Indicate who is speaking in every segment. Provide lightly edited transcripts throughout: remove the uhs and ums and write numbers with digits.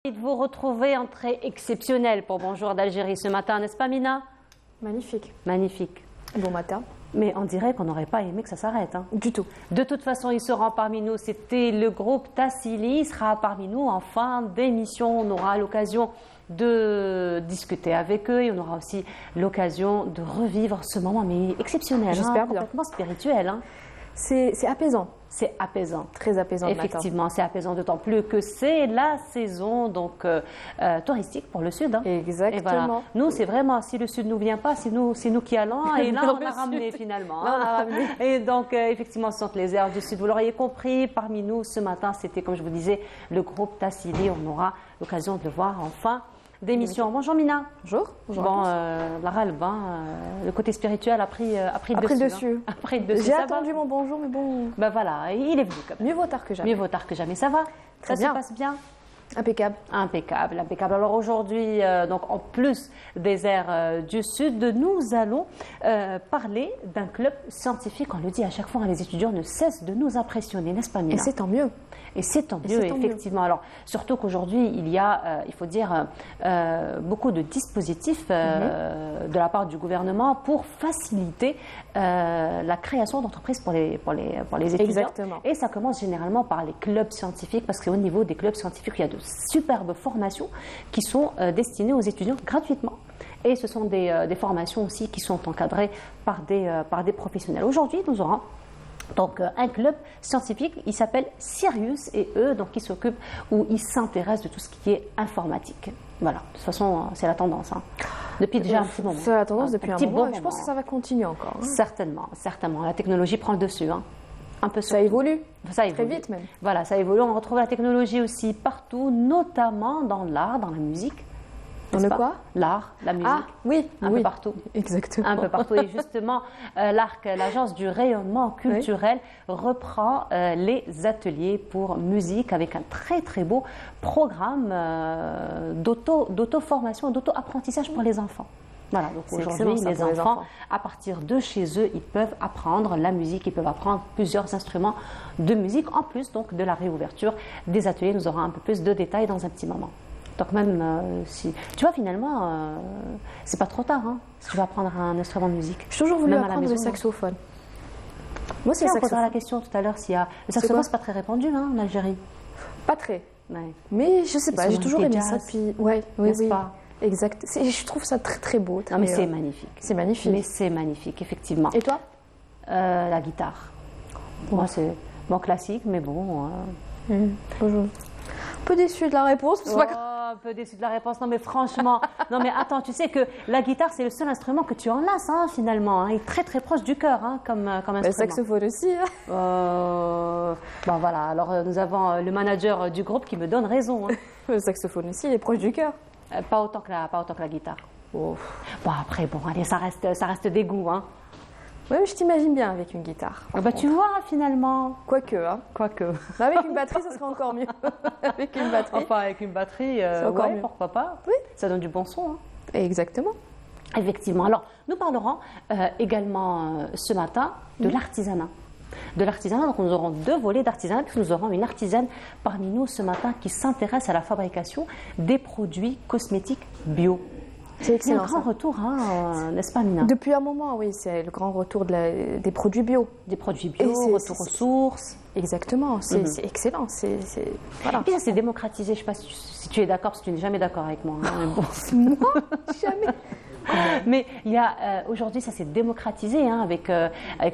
Speaker 1: De vous retrouver entrée exceptionnelle pour Bonjour d'Algérie ce matin, n'est-ce pas Mina?
Speaker 2: Magnifique.
Speaker 1: Magnifique.
Speaker 2: Bon matin.
Speaker 1: Mais on dirait qu'on n'aurait pas aimé que ça s'arrête. Hein.
Speaker 2: Du tout.
Speaker 1: De toute façon, il sera parmi nous. C'était le groupe Tassili. Il sera parmi nous en fin d'émission. On aura l'occasion de discuter avec eux et on aura aussi l'occasion de revivre ce moment mais exceptionnel.
Speaker 2: J'espère bien.
Speaker 1: Complètement spirituel. Hein.
Speaker 2: C'est apaisant.
Speaker 1: C'est apaisant.
Speaker 2: Très apaisant.
Speaker 1: Effectivement, c'est apaisant, d'autant plus que c'est la saison donc, touristique pour le Sud. Hein.
Speaker 2: Exactement.
Speaker 1: Et voilà. Nous, c'est vraiment, si le Sud ne nous vient pas, c'est nous qui allons. Et là, on a ramené finalement.
Speaker 2: Là, on a ramené.
Speaker 1: Et donc, effectivement, ce sont les airs du Sud. Vous l'auriez compris, parmi nous, ce matin, c'était, comme je vous disais, le groupe Tassili. On aura l'occasion de le voir enfin. D'émission. Bonjour Mina.
Speaker 2: Bonjour. Bonjour.
Speaker 1: Bon, Lara, le côté spirituel a pris le dessus.
Speaker 2: Hein.
Speaker 1: A pris le dessus.
Speaker 2: J'ai attendu mon bonjour, mais bon.
Speaker 1: Ben voilà, il est venu quand même.
Speaker 2: Mieux vaut tard que jamais.
Speaker 1: Mieux vaut tard que jamais. Ça va?
Speaker 2: Très
Speaker 1: ça
Speaker 2: bien.
Speaker 1: se passe bien?
Speaker 2: Impeccable.
Speaker 1: Impeccable, impeccable. Alors aujourd'hui, donc en plus des airs du Sud, nous allons parler d'un club scientifique. On le dit à chaque fois, les étudiants ne cessent de nous impressionner, n'est-ce pas Mina?
Speaker 2: Et c'est tant mieux.
Speaker 1: Et c'est tant mieux, effectivement. Alors, surtout qu'aujourd'hui, il y a, il faut dire, beaucoup de dispositifs de la part du gouvernement pour faciliter la création d'entreprises pour les étudiants.
Speaker 2: Exactement.
Speaker 1: Et ça commence généralement par les clubs scientifiques, parce qu'au niveau des clubs scientifiques, il y a de superbes formations qui sont destinées aux étudiants gratuitement. Et ce sont des formations aussi qui sont encadrées par des professionnels. Aujourd'hui, nous aurons donc un club scientifique, il s'appelle Sirius et eux, donc ils s'occupent ou ils s'intéressent de tout ce qui est informatique. Voilà, de toute façon, c'est la tendance. Hein. Depuis déjà un petit moment.
Speaker 2: C'est la tendance depuis un moment.
Speaker 1: Bon
Speaker 2: et je pense que ça va continuer encore. Hein.
Speaker 1: Certainement, certainement. La technologie prend le dessus. Hein. Un peu
Speaker 2: ça évolue.
Speaker 1: Ça évolue.
Speaker 2: Très vite même.
Speaker 1: Voilà, ça évolue. On retrouve la technologie aussi partout, notamment dans l'art, dans la musique.
Speaker 2: Dans le quoi?
Speaker 1: L'art, la musique.
Speaker 2: Ah, oui.
Speaker 1: Un peu partout.
Speaker 2: Exactement.
Speaker 1: Un peu partout. Et justement, l'agence du rayonnement culturel reprend les ateliers pour musique avec un très très beau programme d'auto-formation, d'auto-apprentissage pour les enfants. Voilà, donc aujourd'hui, les enfants, à partir de chez eux, ils peuvent apprendre la musique, ils peuvent apprendre plusieurs instruments de musique, en plus donc de la réouverture des ateliers. Nous aurons un peu plus de détails dans un petit moment. Donc même si... Tu vois, finalement, c'est pas trop tard, hein, si tu veux apprendre un instrument de musique.
Speaker 2: J'ai toujours voulu apprendre le saxophone.
Speaker 1: Moi, c'est on posera la question tout à l'heure s'il y a... Le saxophone, c'est pas très répandu, hein, en Algérie.
Speaker 2: Pas très.
Speaker 1: Ouais.
Speaker 2: Mais je sais pas, j'ai toujours aimé ça. Puis... Ouais, oui.
Speaker 1: Pas
Speaker 2: exact. Je trouve ça très très beau.
Speaker 1: Non, mais c'est magnifique.
Speaker 2: C'est magnifique.
Speaker 1: Mais c'est magnifique, effectivement.
Speaker 2: Et toi?
Speaker 1: La guitare. Moi, c'est bon classique, mais bon...
Speaker 2: Bonjour. Un peu déçue de la réponse.
Speaker 1: Un peu déçue de la réponse. Non, mais franchement, non, mais attends, tu sais que la guitare, c'est le seul instrument que tu enlaces, hein, finalement. Hein, il est très, très proche du cœur, hein, comme instrument.
Speaker 2: Le saxophone aussi. Hein.
Speaker 1: Bon, voilà. Alors, nous avons le manager du groupe qui me donne raison. Hein.
Speaker 2: Le saxophone aussi, il est proche du cœur.
Speaker 1: Pas autant que la guitare. Bon, après, bon, allez, ça reste des goûts, hein.
Speaker 2: Oui, mais je t'imagine bien avec une guitare.
Speaker 1: Tu vois, finalement.
Speaker 2: Quoique, hein.
Speaker 1: Quoique.
Speaker 2: Avec une batterie, ça serait encore mieux. Avec une batterie.
Speaker 1: Enfin, avec une batterie,
Speaker 2: encore mieux.
Speaker 1: Pourquoi pas.
Speaker 2: Oui.
Speaker 1: Ça donne du bon son. Hein.
Speaker 2: Exactement.
Speaker 1: Effectivement. Alors, nous parlerons également ce matin de l'artisanat. De l'artisanat, donc nous aurons deux volets d'artisanat, puisque nous aurons une artisane parmi nous ce matin qui s'intéresse à la fabrication des produits cosmétiques bio.
Speaker 2: C'est excellent.
Speaker 1: C'est un grand retour, hein, n'est-ce pas Mina?
Speaker 2: Depuis un moment, oui, c'est le grand retour des produits bio.
Speaker 1: Des produits bio, retour aux sources.
Speaker 2: Exactement, c'est excellent.
Speaker 1: Voilà. Et puis ça s'est démocratisé, je ne sais pas si tu es d'accord, parce que tu n'es jamais d'accord avec moi. Hein,
Speaker 2: mais bon. Non, jamais.
Speaker 1: Mais il y a aujourd'hui, ça s'est démocratisé hein, avec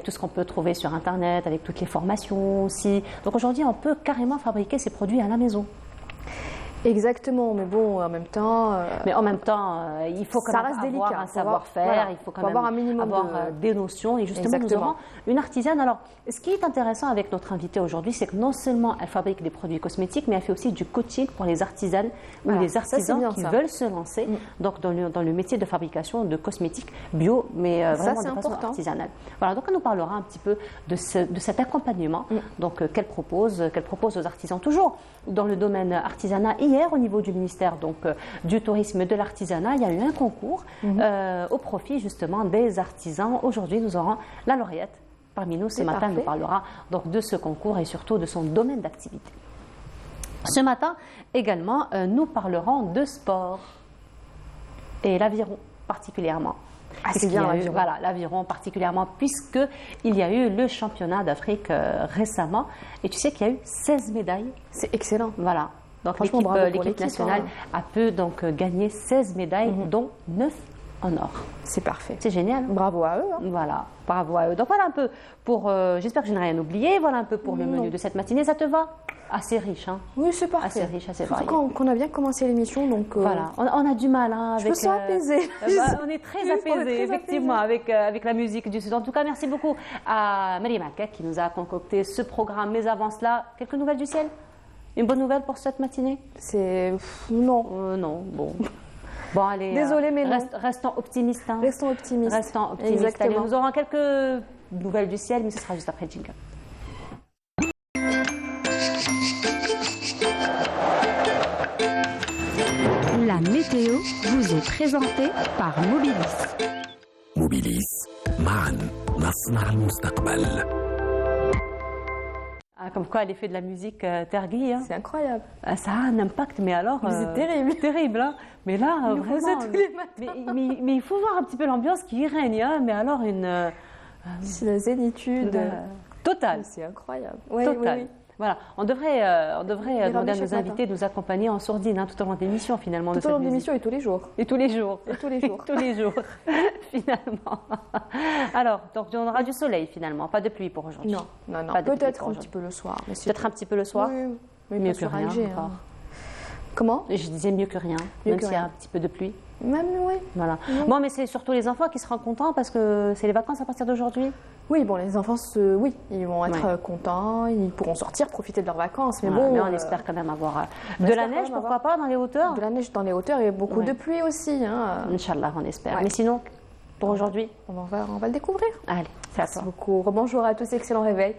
Speaker 1: tout ce qu'on peut trouver sur Internet, avec toutes les formations aussi. Donc aujourd'hui, on peut carrément fabriquer ces produits à la maison.
Speaker 2: Exactement, mais bon, en même temps...
Speaker 1: il faut quand même avoir un savoir-faire, il faut quand même avoir un minimum des notions. Et justement, nous aurons une artisane. Alors, ce qui est intéressant avec notre invitée aujourd'hui, c'est que non seulement elle fabrique des produits cosmétiques, mais elle fait aussi du coaching pour les artisanes ou les artisans qui veulent se lancer donc dans le métier de fabrication de cosmétiques bio, mais vraiment de façon artisanale. Voilà, donc elle nous parlera un petit peu de cet accompagnement donc, qu'elle propose aux artisans, toujours dans le domaine artisanat. Hier, au niveau du ministère donc, du tourisme et de l'artisanat, il y a eu un concours au profit justement des artisans. Aujourd'hui, nous aurons la lauréate parmi nous ce matin. Elle nous parlera donc de ce concours et surtout de son domaine d'activité. Ce matin, également, nous parlerons de sport et l'aviron particulièrement.
Speaker 2: Ah, c'est bien l'aviron.
Speaker 1: Voilà, l'aviron particulièrement, puisqu'il y a eu le championnat d'Afrique récemment. Et tu sais qu'il y a eu 16 médailles.
Speaker 2: C'est excellent.
Speaker 1: Voilà. Donc l'équipe nationale a pu donc gagner 16 médailles, dont 9 en or.
Speaker 2: C'est parfait.
Speaker 1: C'est génial.
Speaker 2: Bravo à eux. Hein.
Speaker 1: Voilà, bravo à eux. Donc voilà un peu pour, j'espère que je n'ai rien oublié, voilà un peu pour le menu de cette matinée. Ça te va? Assez riche, hein?
Speaker 2: Oui, c'est parfait.
Speaker 1: Assez riche, assez varié.
Speaker 2: Qu'on a bien commencé l'émission, donc...
Speaker 1: Voilà, on a du mal, hein, avec...
Speaker 2: Je me sens apaisée.
Speaker 1: On est très apaisé, effectivement, avec la musique du Sud. En tout cas, merci beaucoup à Maryam Akak qui nous a concocté ce programme. Mais avant cela, quelques nouvelles du ciel? Une bonne nouvelle pour cette matinée?
Speaker 2: Non.
Speaker 1: Non, bon... Bon, allez,
Speaker 2: désolée, mais non.
Speaker 1: Restons optimistes. Hein.
Speaker 2: Restons optimistes.
Speaker 1: Restons optimistes.
Speaker 2: Exactement.
Speaker 1: Allez, nous aurons quelques nouvelles du ciel, mais ce sera juste après le jingle.
Speaker 3: La météo vous est présentée par Mobilis.
Speaker 4: Mobilis, معاً نصنع المستقبل.
Speaker 1: Comme quoi l'effet de la musique tergui. Hein.
Speaker 2: C'est incroyable.
Speaker 1: Ça a un impact, mais alors...
Speaker 2: c'est terrible.
Speaker 1: Terrible, hein. Mais là, vraiment...
Speaker 2: tous les matins.
Speaker 1: Mais il faut voir un petit peu l'ambiance qui y règne, hein. Mais alors une...
Speaker 2: c'est la zénitude.
Speaker 1: Totale.
Speaker 2: C'est incroyable.
Speaker 1: Totale.
Speaker 2: Oui.
Speaker 1: Voilà, on devrait demander à nos invités de nous accompagner en sourdine, hein, tout au long de l'émission finalement.
Speaker 2: Tout au long de l'émission et tous les jours.
Speaker 1: Et tous les jours.
Speaker 2: Et tous les jours.
Speaker 1: Tous les jours, finalement. Alors, donc on aura du soleil finalement, pas de pluie pour aujourd'hui.
Speaker 2: Non. Peut-être un petit peu le soir.
Speaker 1: Peut-être un petit peu le soir.
Speaker 2: Oui, mais
Speaker 1: mieux que rien.
Speaker 2: Hein. Comment?
Speaker 1: Je disais mieux que rien, même s'il y a un petit peu de pluie.
Speaker 2: Même, oui.
Speaker 1: Voilà. Bon, mais c'est surtout les enfants qui seront contents parce que c'est les vacances à partir d'aujourd'hui.
Speaker 2: Oui, bon, les enfants, oui, ils vont être contents, ils pourront sortir, profiter de leurs vacances. Mais
Speaker 1: voilà,
Speaker 2: bon,
Speaker 1: mais on espère quand même avoir de la neige, pourquoi pas, dans les hauteurs.
Speaker 2: De la neige dans les hauteurs et beaucoup de pluie aussi. Hein.
Speaker 1: Inch'Allah, on espère. Mais sinon, pour aujourd'hui,
Speaker 2: on va le découvrir.
Speaker 1: Allez, c'est à toi.
Speaker 2: Merci beaucoup. Rebonjour à tous, excellent réveil.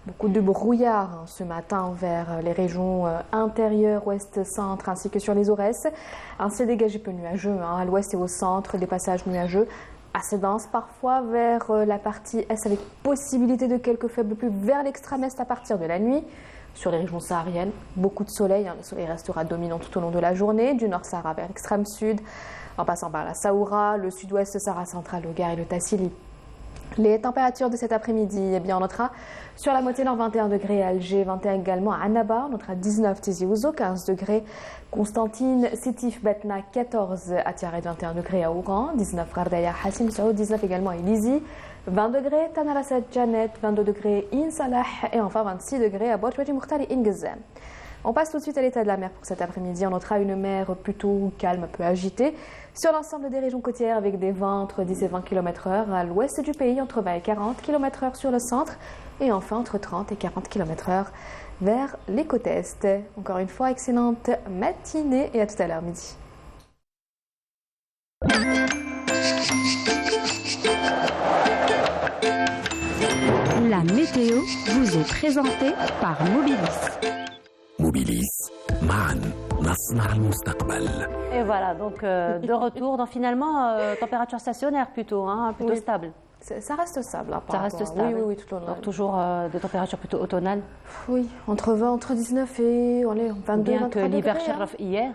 Speaker 2: Beaucoup de brouillard ce matin vers les régions intérieures, ouest, centre, ainsi que sur les Aurès. Un ciel dégagé peu nuageux, hein, à l'ouest et au centre, des passages nuageux. Assez dense parfois vers la partie est avec possibilité de quelques faibles pluies vers l'extrême est à partir de la nuit. Sur les régions sahariennes, beaucoup de soleil. Hein, le soleil restera dominant tout au long de la journée, du nord Sahara vers l'extrême sud, en passant par la Saoura, le sud-ouest Sahara central, le Gard et le Tassili. Les températures de cet après-midi, on notera sur la moitié nord 21 degrés à Alger, 21 également à Annaba, on notera 19 Tizi Ouzou, 15 degrés Constantine, Sétif, Batna, 14 à Tiaret, 21 degrés à Oran, 19 Gardaya, Hassim Saoud, 19 également à Ilizi, 20 degrés Tanarasat, Janet, 22 degrés Insalah et enfin 26 degrés à Bouadji Mokhtar et Ingezem. On passe tout de suite à l'état de la mer pour cet après-midi. On notera une mer plutôt calme, un peu agitée sur l'ensemble des régions côtières avec des vents entre 10 et 20 km/h à l'ouest du pays, entre 20 et 40 km/h sur le centre et enfin entre 30 et 40 km/h vers les côtes est. Encore une fois, excellente matinée et à tout à l'heure midi.
Speaker 3: La météo vous est présentée par Mobilis.
Speaker 4: Mobilis, معاً نصنع المستقبل.
Speaker 1: Et voilà, donc de retour dans finalement température stationnaire plutôt stable.
Speaker 2: Ça reste stable.
Speaker 1: Ça reste stable.
Speaker 2: Oui, tout le long.
Speaker 1: Donc toujours de température plutôt automnale.
Speaker 2: Oui, entre 19 et 22,
Speaker 1: bien
Speaker 2: 23
Speaker 1: que l'hiver
Speaker 2: degrés,
Speaker 1: charraf hier.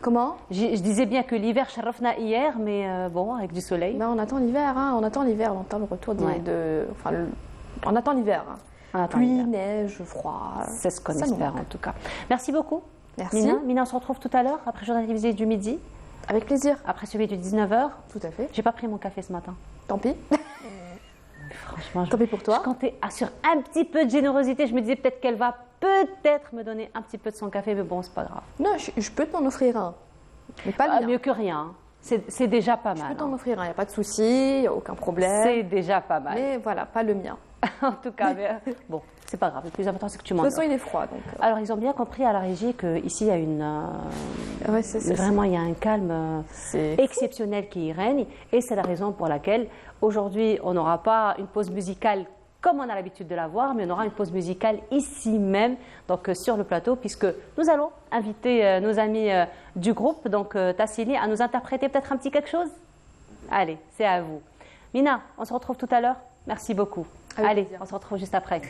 Speaker 2: Comment?
Speaker 1: Je disais bien que l'hiver charrafna hier, mais bon, avec du soleil.
Speaker 2: Ben, on attend l'hiver, on attend le retour on attend l'hiver. Pluie, neige, froid.
Speaker 1: C'est ce qu'on espère en tout cas. Merci beaucoup.
Speaker 2: Merci.
Speaker 1: Mina, on se retrouve tout à l'heure après le journal télévisé du midi.
Speaker 2: Avec plaisir.
Speaker 1: Après celui du 19h.
Speaker 2: Tout à fait.
Speaker 1: J'ai pas pris mon café ce matin.
Speaker 2: Tant pis.
Speaker 1: Franchement,
Speaker 2: tant pis pour toi.
Speaker 1: Je comptais sur un petit peu de générosité. Je me disais peut-être qu'elle va me donner un petit peu de son café, mais bon, c'est pas grave.
Speaker 2: Non, je peux t'en offrir un. Mais pas le mien.
Speaker 1: Mieux que rien. C'est déjà pas mal.
Speaker 2: Je peux t'en offrir un, il n'y a pas de souci, il n'y a aucun problème.
Speaker 1: C'est déjà pas mal.
Speaker 2: Mais voilà, pas le mien.
Speaker 1: En tout cas, bon, c'est pas grave. Le plus important, c'est que tu m'en
Speaker 2: donnes. De toute façon, il est froid. Donc,
Speaker 1: Alors, ils ont bien compris à la régie qu'ici, il y a il y a un calme exceptionnel qui y règne. Et c'est la raison pour laquelle, aujourd'hui, on n'aura pas une pause musicale comme on a l'habitude de la voir, mais on aura une pause musicale ici même, donc sur le plateau, puisque nous allons inviter nos amis du groupe, donc Tassili, à nous interpréter peut-être un petit quelque chose. Allez, c'est à vous. Mina, on se retrouve tout à l'heure. Merci beaucoup. Allez, on se retrouve juste après.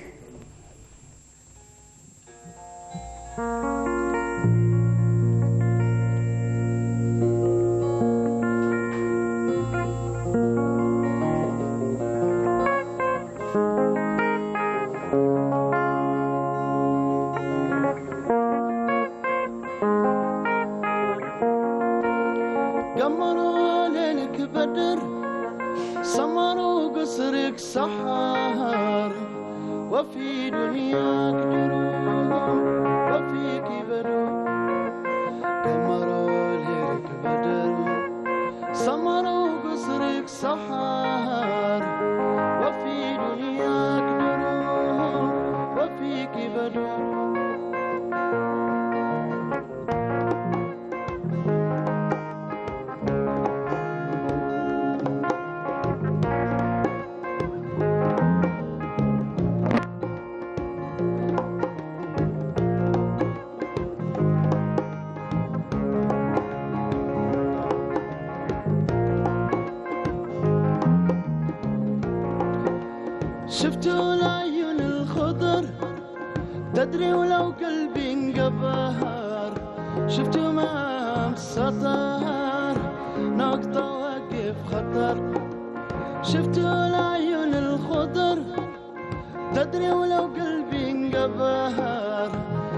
Speaker 5: قصرك سحر وفي دنياك دروب وفيك بدر كمروا لك بدر سمروا قصرك سحر وفي دنياك دروب وفيك بدر شفتوا العيون الخضر تدري ولو قلبي انقبر شفتوا ما مسطر نقطة وقف خطر شفتوا العيون الخضر تدري ولو قلبي انقبر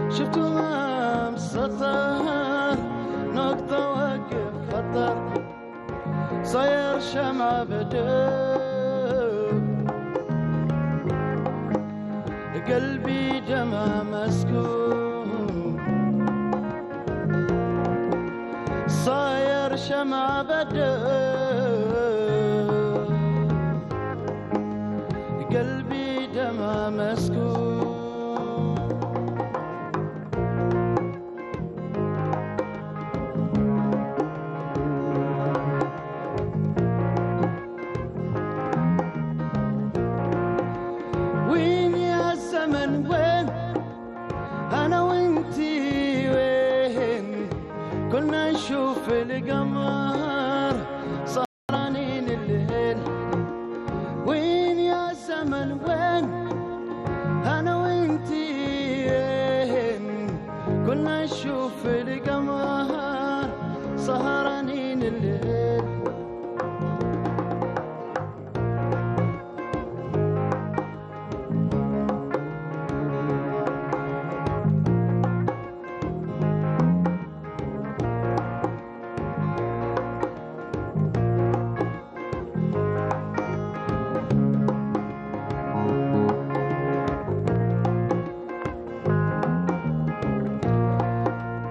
Speaker 5: شفتوا ما مسطر نقطة وقف خطر صاير شمعة بدر قلبي دمع مسكون صاير شمعة بدر قلبي دمع مسكون وين أنا وإنتي وين كنا نشوف القمر سهرانين الليل وين يا زمن وين أنا وإنتي وين كنا نشوف القمر سهرانين الليل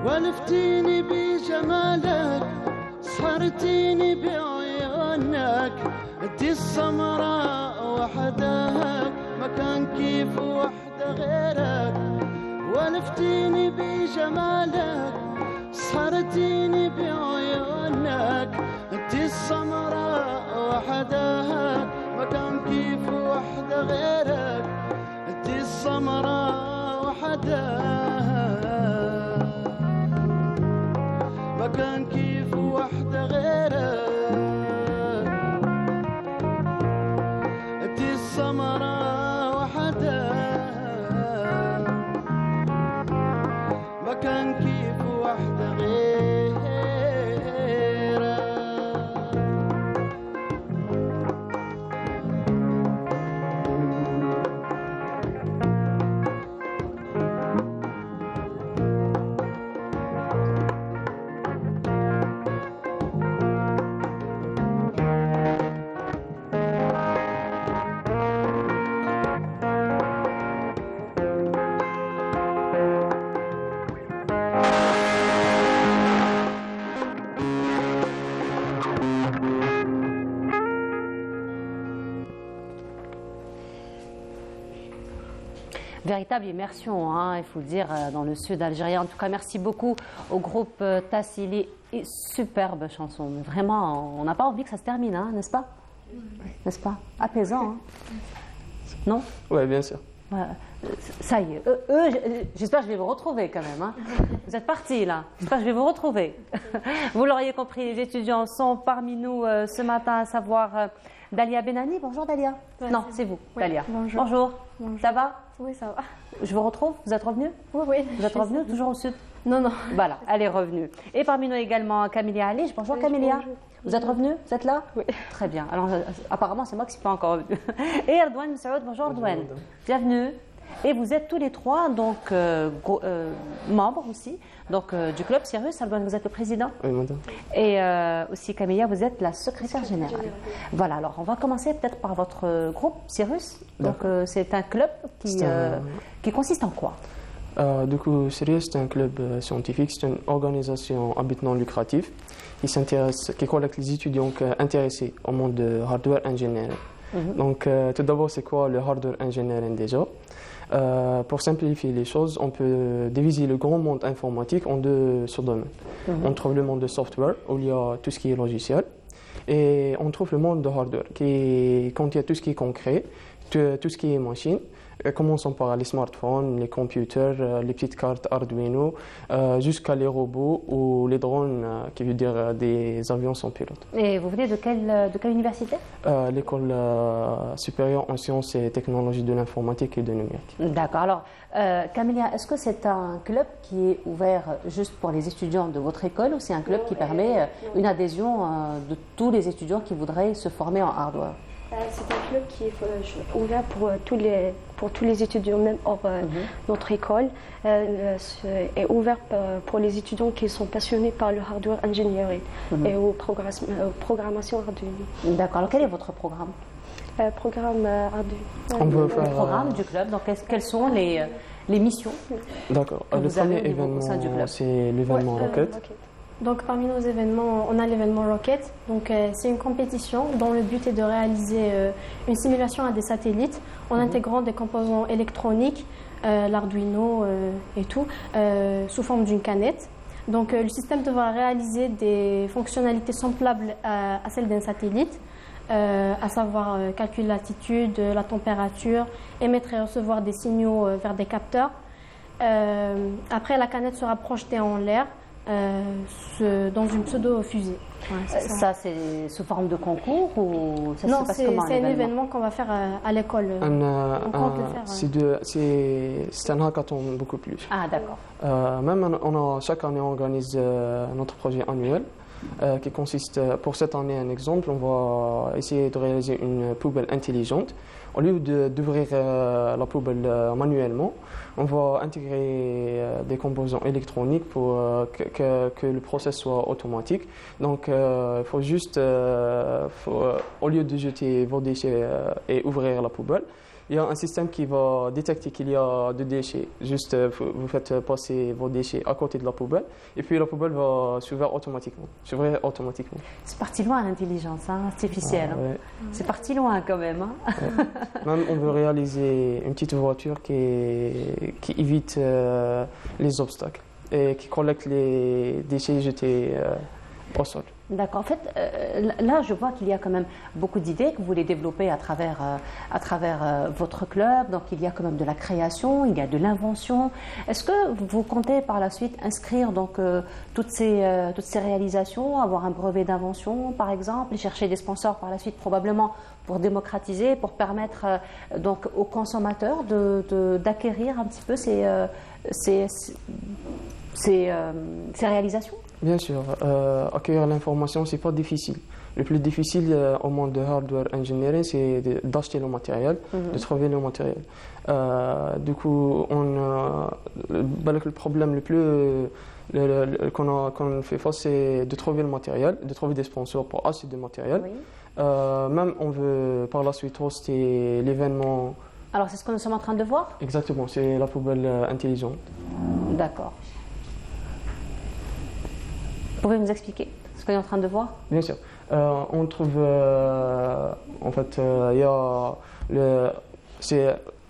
Speaker 5: ولفتيني بجمالك سحرتيني بعيونك انتي السمراء وحدك ما كان كيف وحدة غيرك ولفتيني بجمالك سحرتيني بعيونك انتي السمراء وحدك ما كان كيف وحدة غيرك انتي السمراء وحدك ما كان كيف وحدة غيرك انتي السمراء وحدك ما كان كيف وحدة غيرك
Speaker 1: Véritable immersion, hein, il faut le dire, dans le sud algérien. En tout cas, merci beaucoup au groupe Tassili. Et superbe chanson. Vraiment, on n'a pas envie que ça se termine, hein, n'est-ce pas? N'est-ce pas? Apaisant, hein? Non?
Speaker 6: Oui, bien sûr.
Speaker 1: Ça y est, j'espère que je vais vous retrouver quand même. Hein. Vous êtes partis là, j'espère que je vais vous retrouver. Vous l'auriez compris, les étudiants sont parmi nous ce matin, à savoir Dalia Benani. Bonjour Dalia.
Speaker 7: Ouais,
Speaker 1: non, c'est vous,
Speaker 7: ouais,
Speaker 1: Dalia.
Speaker 7: Bonjour.
Speaker 1: Bonjour. Ça va?
Speaker 7: Oui, ça va.
Speaker 1: Je vous retrouve, vous êtes revenue?
Speaker 7: Oui.
Speaker 1: Vous êtes revenue toujours au sud?
Speaker 7: Non.
Speaker 1: Voilà, elle est revenue. Et parmi nous également Camélia Alish. Bonjour Camélia.
Speaker 7: Bonjour.
Speaker 1: Vous êtes revenue? Vous êtes là?
Speaker 7: Oui.
Speaker 1: Très bien. Alors apparemment c'est moi qui ne suis pas encore revenue. Et Erdouane Msaoud. Bonjour Erdouane. Bienvenue. Et vous êtes tous les trois donc membres aussi donc du club Cyrus. Alban, vous êtes le président.
Speaker 6: Oui, madame.
Speaker 1: Et aussi Camilla, vous êtes la secrétaire générale. Voilà, alors on va commencer peut-être par votre groupe Cyrus. Donc c'est un club qui consiste en quoi?
Speaker 6: Du coup, Cyrus, c'est un club scientifique, c'est une organisation à but non lucratif qui collecte les étudiants intéressés au monde de hardware engineering. Donc, tout d'abord, c'est quoi le hardware engineering déjà? Pour simplifier les choses, on peut diviser le grand monde informatique en deux sous-domaines. On trouve le monde de software, où il y a tout ce qui est logiciel, et on trouve le monde de hardware, qui contient tout ce qui est concret, tout ce qui est machine. Commençons par les smartphones, les computers, les petites cartes Arduino, jusqu'à les robots ou les drones, qui veut dire des avions sans pilote.
Speaker 1: Et vous venez de quelle université?
Speaker 6: L'école supérieure en sciences et technologies de l'informatique et de numérique.
Speaker 1: D'accord. Alors, Camilla, est-ce que c'est un club qui est ouvert juste pour les étudiants de votre école ou c'est un club qui permet une adhésion de tous les étudiants qui voudraient se former en hardware?
Speaker 7: C'est un club qui est ouvert pour tous les étudiants, même hors notre école, est ouvert pour les étudiants qui sont passionnés par le hardware engineering et aux programmation Arduino.
Speaker 1: D'accord. Alors quel est votre programme?
Speaker 7: Programme Arduino.
Speaker 6: On peut faire
Speaker 1: le programme du club. Donc quelles sont les missions?
Speaker 6: D'accord. Le premier événement, c'est l'événement Rocket.
Speaker 8: Donc parmi nos événements, on a l'événement Rocket. Donc c'est une compétition dont le but est de réaliser une simulation à des satellites en intégrant des composants électroniques, l'Arduino et tout, sous forme d'une canette. Donc le système devra réaliser des fonctionnalités semblables à celles d'un satellite, à savoir calculer l'altitude, la température, émettre et recevoir des signaux vers des capteurs. Après, la canette sera projetée en l'air dans une pseudo-fusée.
Speaker 1: Ouais, ça, c'est sous forme de concours ou ça
Speaker 8: non,
Speaker 1: se passe comment?
Speaker 8: C'est un événement qu'on va faire à l'école. On compte le faire.
Speaker 6: C'est un hackathon beaucoup plus.
Speaker 1: Ah, d'accord.
Speaker 6: Chaque année, on organise notre projet annuel qui consiste, pour cette année, un exemple, on va essayer de réaliser une poubelle intelligente. Au lieu d'ouvrir la poubelle manuellement, on va intégrer des composants électroniques pour que le process soit automatique. Donc, il faut juste, au lieu de jeter vos déchets et ouvrir la poubelle, il y a un système qui va détecter qu'il y a des déchets. Juste, vous faites passer vos déchets à côté de la poubelle et puis la poubelle va s'ouvrir automatiquement.
Speaker 1: C'est parti loin l'intelligence artificielle.
Speaker 6: Ouais.
Speaker 1: C'est parti loin quand même.
Speaker 6: Ouais. Même on veut réaliser une petite voiture qui évite les obstacles et qui collecte les déchets jetés au sol.
Speaker 1: D'accord. En fait, là, je vois qu'il y a quand même beaucoup d'idées que vous voulez développer à travers votre club. Donc, il y a quand même de la création, il y a de l'invention. Est-ce que vous comptez par la suite inscrire donc toutes ces réalisations, avoir un brevet d'invention, par exemple, et chercher des sponsors par la suite, probablement pour démocratiser, pour permettre donc aux consommateurs d'acquérir un petit peu ces réalisations?
Speaker 6: Bien sûr, accueillir l'information, c'est pas difficile. Le plus difficile au monde de hardware engineering, c'est d'acheter le matériel, de trouver le matériel. Du coup, le problème le plus qu'on fait face, c'est de trouver le matériel, de trouver des sponsors pour acheter du matériel. Oui. Même on veut par la suite hoster l'événement.
Speaker 1: Alors c'est ce que nous sommes en train de voir?
Speaker 6: Exactement, c'est la poubelle intelligente.
Speaker 1: D'accord. Vous pouvez nous expliquer ce qu'on est en train de voir?
Speaker 6: Bien sûr. On trouve, en fait, il y a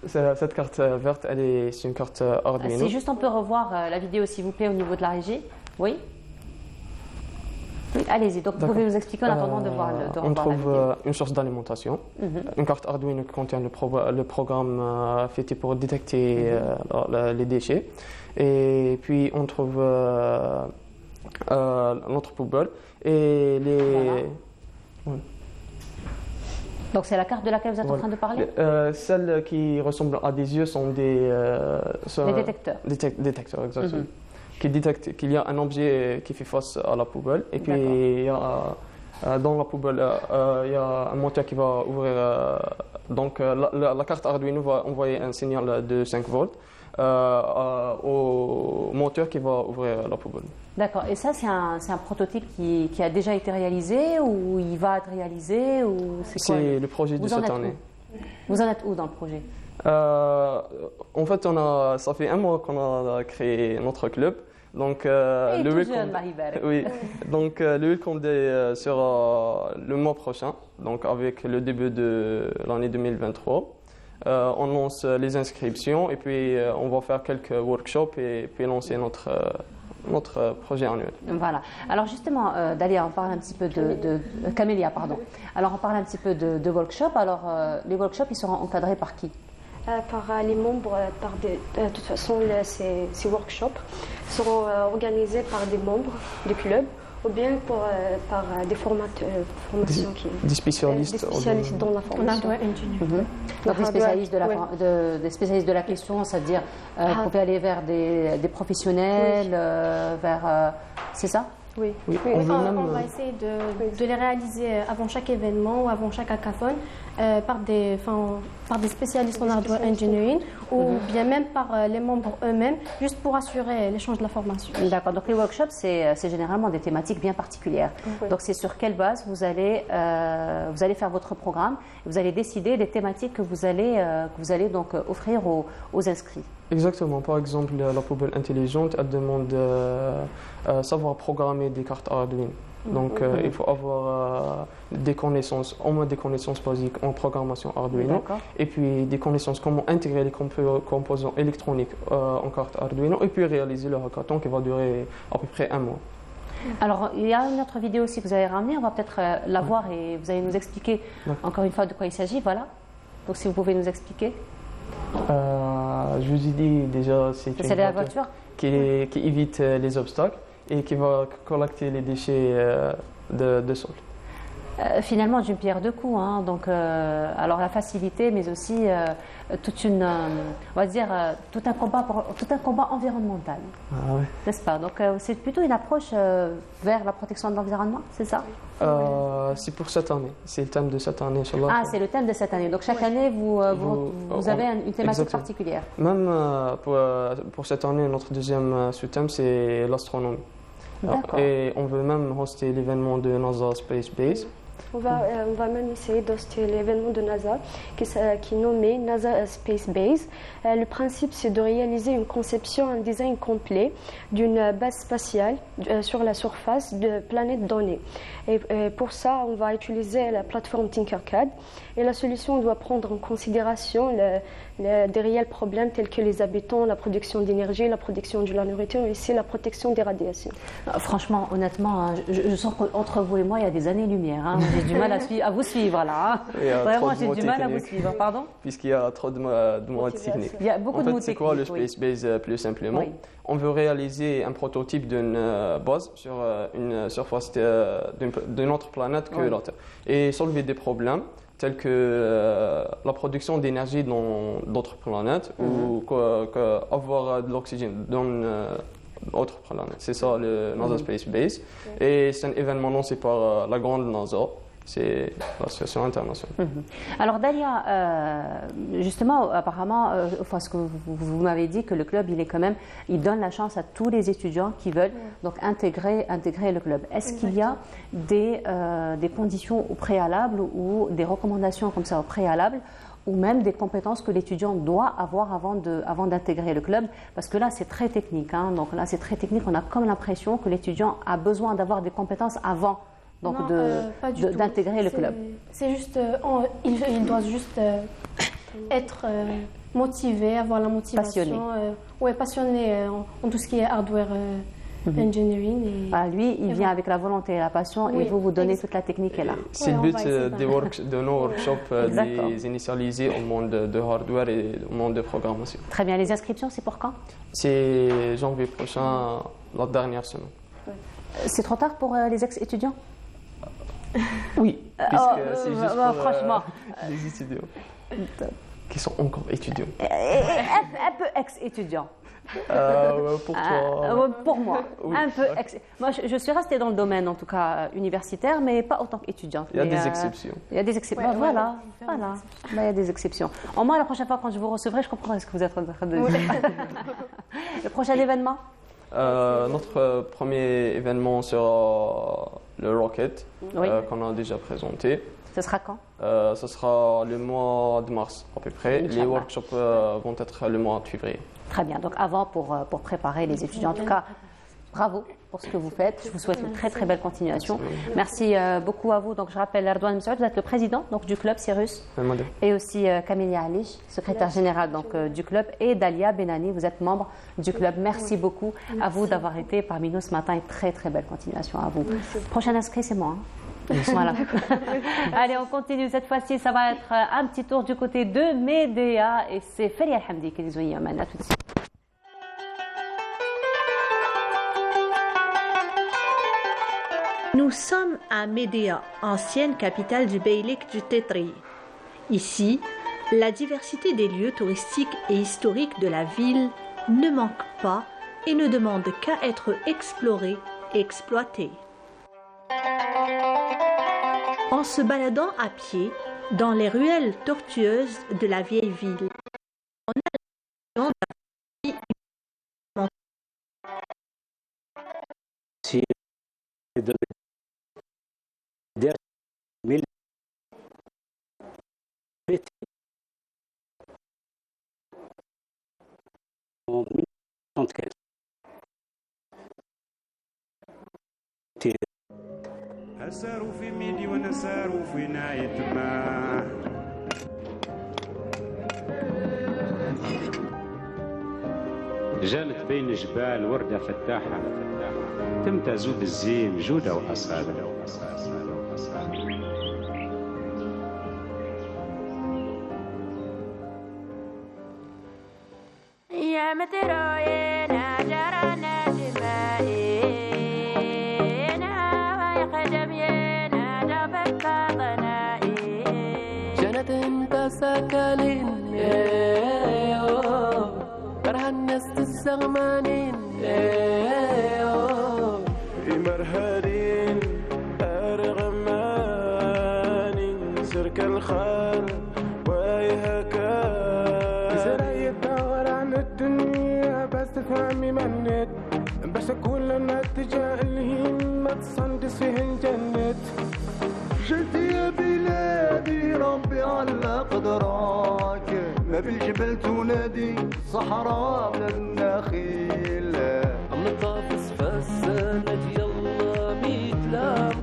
Speaker 6: cette carte verte, c'est une carte Arduino.
Speaker 1: C'est juste, on peut revoir la vidéo s'il vous plaît au niveau de la régie? Oui. Allez-y, donc vous pouvez nous expliquer en attendant de voir la vidéo.
Speaker 6: On trouve une source d'alimentation, une carte Arduino qui contient le programme fait pour détecter les déchets. Et puis on trouve notre poubelle et les...
Speaker 1: Voilà. Ouais. Donc c'est la carte de laquelle vous êtes en train de parler?
Speaker 6: Celles qui ressemblent à des yeux sont des
Speaker 1: détecteurs.
Speaker 6: Détecteurs, exactement. Qui détectent qu'il y a un objet qui fait face à la poubelle et puis il y a Dans la poubelle, il y a un moteur qui va ouvrir. Donc, la carte Arduino va envoyer un signal de 5 volts au moteur qui va ouvrir la poubelle.
Speaker 1: D'accord. Et ça, c'est un prototype qui a déjà été réalisé ou il va être réalisé ou
Speaker 6: c'est le projet de cette année.
Speaker 1: Vous en êtes où dans le projet?
Speaker 6: En fait, ça fait un mois qu'on a créé notre club. Donc, le Welcome Day sera le mois prochain, donc avec le début de l'année 2023. On lance les inscriptions et puis on va faire quelques workshops et puis lancer notre projet annuel.
Speaker 1: Voilà. Alors justement, Dalia, on parle un petit peu de Camélia, pardon. Alors on parle un petit peu de workshops. Alors les workshops, ils seront encadrés par qui?
Speaker 7: Par les membres, de toute façon, ces workshops seront organisés par des membres du club ou bien par des formations
Speaker 6: des spécialistes
Speaker 7: dans la formation.
Speaker 1: Donc des spécialistes de la question, c'est-à-dire vous pouvez aller vers des professionnels, vers... c'est ça?
Speaker 8: Oui. On va essayer de les réaliser avant chaque événement ou avant chaque hackathon par des spécialistes en hardware engineering ou bien même par les membres eux-mêmes, juste pour assurer l'échange de la formation.
Speaker 1: D'accord. Donc les workshops, c'est généralement des thématiques bien particulières. Donc c'est sur quelle base vous allez faire votre programme, vous allez décider des thématiques que vous allez donc offrir aux inscrits.
Speaker 6: Exactement. Par exemple, la poubelle intelligente, elle demande savoir programmer des cartes Arduino. Donc, il faut avoir des connaissances, au moins des connaissances basiques en programmation Arduino, et puis des connaissances comment intégrer les composants électroniques en carte Arduino, et puis réaliser le hackathon qui va durer à peu près un mois.
Speaker 1: Alors, il y a une autre vidéo aussi que vous avez ramenée, on va peut-être la voir et vous allez nous expliquer encore une fois de quoi il s'agit. Voilà. Donc, si vous pouvez nous expliquer.
Speaker 6: Je vous ai dit déjà, c'est
Speaker 1: la voiture
Speaker 6: qui évite les obstacles et qui va collecter les déchets de sol.
Speaker 1: Finalement, d'une pierre deux coups. Hein. Donc, alors la facilité, mais aussi on va dire tout un combat environnemental.
Speaker 6: Ah ouais.
Speaker 1: N'est-ce pas? Donc, c'est plutôt une approche vers la protection de l'environnement, c'est ça?
Speaker 6: C'est pour cette année. C'est le thème de cette année.
Speaker 1: Ah, c'est le thème de cette année. Donc, chaque année, vous avez une thématique particulière.
Speaker 6: Même pour cette année, notre deuxième sous-thème, c'est l'astronomie. Et on veut même hoster l'événement de NASA Space Base.
Speaker 7: On va même essayer d'hoster l'événement de NASA qui est nommé NASA Space Base. Le principe, c'est de réaliser une conception, un design complet d'une base spatiale sur la surface de planètes données. Et pour ça, on va utiliser la plateforme Tinkercad. Et la solution doit prendre en considération des réels problèmes tels que les habitants, la production d'énergie, la production de la nourriture et aussi la protection des radiations.
Speaker 1: Franchement, honnêtement, je sens qu'entre vous et moi, il y a des années-lumière. Hein. J'ai du mal à vous suivre là. Hein. Vraiment, j'ai du mal à vous suivre. Pardon?
Speaker 6: Puisqu'il y a trop de mots techniques.
Speaker 1: Il y a beaucoup de mots techniques.
Speaker 6: C'est quoi le Space Base plus simplement? On veut réaliser un prototype d'une base sur une surface d'une autre planète que la Terre et soulever des problèmes tels que la production d'énergie dans d'autres planètes ou avoir de l'oxygène dans d'autres planètes. C'est ça le NASA Space Base. Et c'est un événement lancé par la grande NASA. C'est l'association internationale.
Speaker 1: Alors Dalia, justement, apparemment, parce que vous m'avez dit que le club, il donne la chance à tous les étudiants qui veulent donc intégrer le club. Est-ce qu'il y a des conditions au préalable ou des recommandations comme ça au préalable ou même des compétences que l'étudiant doit avoir avant d'intégrer le club? Parce que là, c'est très technique. Hein, donc là, c'est très technique. On a comme l'impression que l'étudiant a besoin d'avoir des compétences avant d'intégrer le club.
Speaker 8: C'est juste, il doit juste être motivé, avoir la motivation. Passionné en tout ce qui est hardware engineering.
Speaker 1: Lui, il vient avec la volonté et la passion et vous donnez toute la technique là.
Speaker 6: C'est le but de nos workshops, de les initialiser au monde de hardware et au monde de programmation.
Speaker 1: Très bien. Les inscriptions, c'est pour quand?
Speaker 6: C'est janvier prochain, la dernière semaine.
Speaker 1: C'est trop tard pour les ex-étudiants?
Speaker 6: Oui, puisque c'est juste pour
Speaker 1: franchement,
Speaker 6: les étudiants qui sont encore étudiants.
Speaker 1: Un peu ex-étudiants.
Speaker 6: Pour toi.
Speaker 1: Pour moi,
Speaker 6: Oui.
Speaker 1: un peu. Moi, je suis restée dans le domaine, en tout cas universitaire, mais pas autant qu'étudiante.
Speaker 6: Il y a des exceptions.
Speaker 1: Il y a des exceptions.
Speaker 8: Ouais,
Speaker 1: voilà. Il y a des exceptions. Au moins, la prochaine fois, quand je vous recevrai, je comprendrai ce que vous êtes en train de dire. Le prochain événement?
Speaker 6: Notre premier événement sera le Rocket, qu'on a déjà présenté.
Speaker 1: Ce sera quand?
Speaker 6: Ce sera le mois de mars à peu près. Les workshops vont être le mois de février.
Speaker 1: Très bien. Donc avant, pour préparer les étudiants, en tout cas, bravo pour ce que vous faites. Je vous souhaite une très très belle continuation. Merci beaucoup à vous. Donc je rappelle Erdogan Msaoud, vous êtes le président donc, du club Cyrus. Et aussi Camélia Ali, secrétaire générale donc, du club. Et Dalia Benani, vous êtes membre du club. Merci beaucoup à vous d'avoir été parmi nous ce matin et très très belle continuation à vous. Prochain inscrit, c'est moi. Voilà. Allez, on continue. Cette fois-ci, ça va être un petit tour du côté de Médéa. Et c'est Feria Hamdi qui les a maintenant tout de suite.
Speaker 9: Nous sommes à Médéa, ancienne capitale du beylik du Tétri. Ici, la diversité des lieux touristiques et historiques de la ville ne manque pas et ne demande qu'à être explorée et exploitée. En se baladant à pied dans les ruelles tortueuses de la vieille ville, on a l'impression
Speaker 10: en 1934.
Speaker 5: أساروا في ميدي ونساروا في ناية ما
Speaker 10: جالت بين جبال وردة فتاحة تمتاز بالزين جودة وأصالة
Speaker 11: يا متروين جرنا دمائنا ويقدمينا جفت ضنائي
Speaker 12: جنت انت سكالين كره الناس الزغمانين
Speaker 5: مرهرين أرغمانين سرك الخال ويهكا زرعي الدور عن الدنيا بس تفهمي منت باش كل ما اتجاه الهين ما تصندس فيهن جنت
Speaker 13: جلت يا بلادي ربي على قدراك ما بالجبل تنادي صحراء من النخيل
Speaker 12: مطافس فالسند يلا بيتلام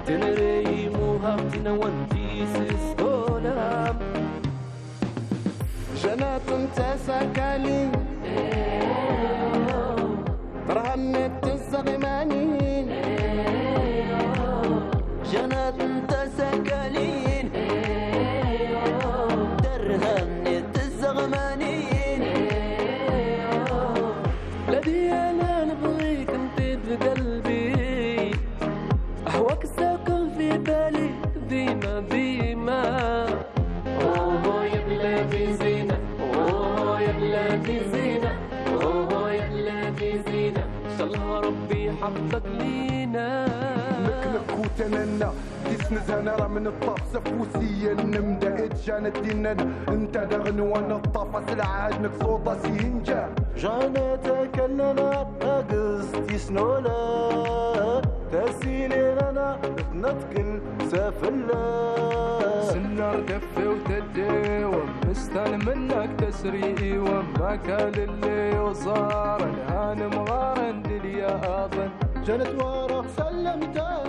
Speaker 12: تنري موهبتنا وانتي سيستولام
Speaker 5: جنات انت سكالين رهنت الزغمانين
Speaker 11: جنات انت سكالين درهنت الزغمانين
Speaker 12: الذي انا نبغيك انت بقلبي اهواك ساكن في بالي ديما ديما اوه يا بلادي زينة اوه يا بلادي زينة اوه يا بلادي زينة ان شاء الله ربي يحفظك لينا
Speaker 5: نكنك وتننا ديسنز انا راه من الطاف سفوسيا نمدا اتجانت ديننا انت دغن وانا الطاف العاجنك صوتا سينجا
Speaker 13: جانتك اننا قصتي سنولا تسيلنا نتكن سافلا
Speaker 5: سنار دفي وتداوم مستان منك تسري وما كان اللي وصار الهان مغارن دليا اظن جنت ورق سلمتها.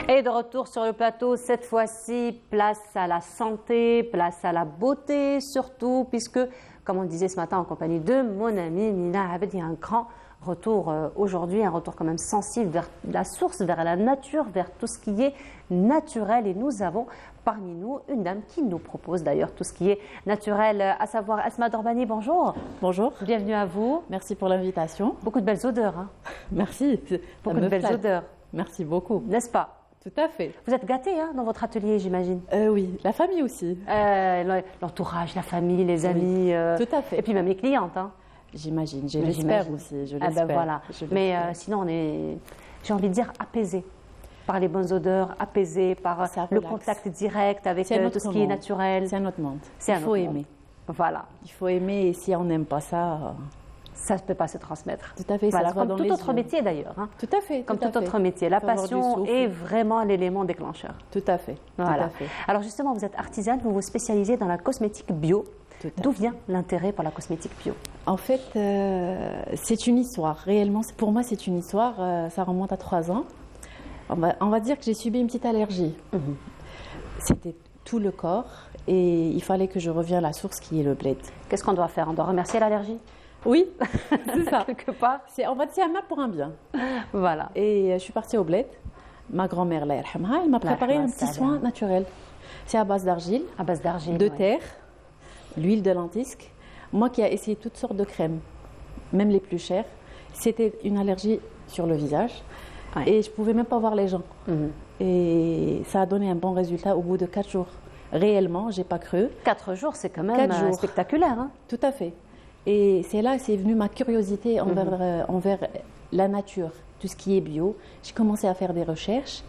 Speaker 1: Et de retour sur le plateau, cette fois-ci, place à la santé, place à la beauté surtout, puisque, comme on le disait ce matin en compagnie de mon amie Mina Abed, il y a un grand retour aujourd'hui, un retour quand même sensible vers la source, vers la nature, vers tout ce qui est naturel. Et nous avons parmi nous une dame qui nous propose d'ailleurs tout ce qui est naturel, à savoir Asma Dorbani. Bonjour.
Speaker 14: Bonjour.
Speaker 1: Bienvenue à vous.
Speaker 14: Merci pour l'invitation.
Speaker 1: Beaucoup de belles odeurs. Hein.
Speaker 14: Merci.
Speaker 1: Beaucoup de belles odeurs.
Speaker 14: Merci beaucoup.
Speaker 1: N'est-ce pas?
Speaker 14: Tout à fait.
Speaker 1: Vous êtes gâtés dans votre atelier, j'imagine.
Speaker 14: Oui, la famille aussi.
Speaker 1: L'entourage, la famille, les amis.
Speaker 14: Tout à fait.
Speaker 1: Et puis même les clientes. Hein.
Speaker 14: J'imagine, je l'espère aussi, je l'espère.
Speaker 1: Voilà. Mais sinon, on est, j'ai envie de dire, apaisé par les bonnes odeurs, apaisé par le contact direct avec tout ce qui est naturel.
Speaker 14: C'est un autre monde. Il faut aimer.
Speaker 1: Voilà.
Speaker 14: Il faut aimer et si on n'aime pas ça...
Speaker 1: Ça ne peut pas se transmettre.
Speaker 14: Tout à fait.
Speaker 1: Voilà,
Speaker 14: ça
Speaker 1: comme tout autre métier d'ailleurs. Hein.
Speaker 14: Tout à fait.
Speaker 1: Comme tout autre métier. La passion est vraiment l'élément déclencheur.
Speaker 14: Tout à fait.
Speaker 1: Voilà.
Speaker 14: Tout à fait.
Speaker 1: Alors justement, vous êtes artisane, vous vous spécialisez dans la cosmétique bio. D'où vient l'intérêt pour la cosmétique bio?
Speaker 14: En fait, c'est une histoire. Réellement, pour moi, c'est une histoire. Ça remonte à 3 ans. On va dire que j'ai subi une petite allergie. C'était tout le corps et il fallait que je revienne à la source qui est le bled.
Speaker 1: Qu'est-ce qu'on doit faire? On doit remercier l'allergie?
Speaker 14: Oui, c'est ça.
Speaker 1: Quelque part.
Speaker 14: On va dire c'est un mal pour un bien.
Speaker 1: Voilà.
Speaker 14: Et je suis partie au bled. Ma grand-mère, elle m'a préparé un petit soin naturel. C'est à base d'argile.
Speaker 1: À base d'argile.
Speaker 14: De terre, l'huile de lentisque. Moi qui ai essayé toutes sortes de crèmes, même les plus chères, c'était une allergie sur le visage. Ouais. Et je ne pouvais même pas voir les gens. Et ça a donné un bon résultat au bout de 4 jours. Réellement, je n'ai pas cru.
Speaker 1: 4 jours, c'est quand même spectaculaire. Hein.
Speaker 14: Tout à fait. Et c'est là que c'est venu ma curiosité envers la nature, tout ce qui est bio. J'ai commencé à faire des recherches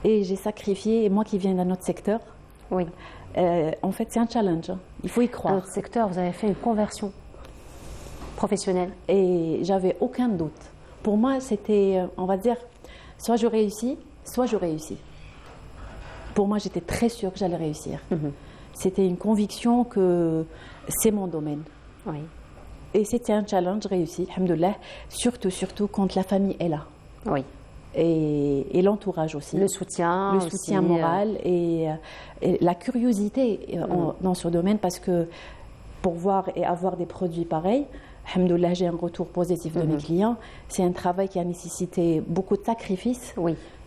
Speaker 14: et j'ai sacrifié, moi qui viens d'un autre secteur,
Speaker 1: oui.
Speaker 14: En fait c'est un challenge, hein. Il faut y croire.
Speaker 1: Dans votre secteur, vous avez fait une conversion professionnelle.
Speaker 14: Et j'avais aucun doute. Pour moi, c'était, on va dire, soit je réussis, soit je réussis. Pour moi, j'étais très sûre que j'allais réussir. C'était une conviction que c'est mon domaine.
Speaker 1: Oui.
Speaker 14: Et c'était un challenge réussi, alhamdoulilah, surtout quand la famille est là.
Speaker 1: Oui.
Speaker 14: Et l'entourage aussi.
Speaker 1: Le soutien
Speaker 14: moral et la curiosité dans ce domaine, parce que pour voir et avoir des produits pareils, alhamdoulilah, j'ai un retour positif de mes clients. C'est un travail qui a nécessité beaucoup de sacrifices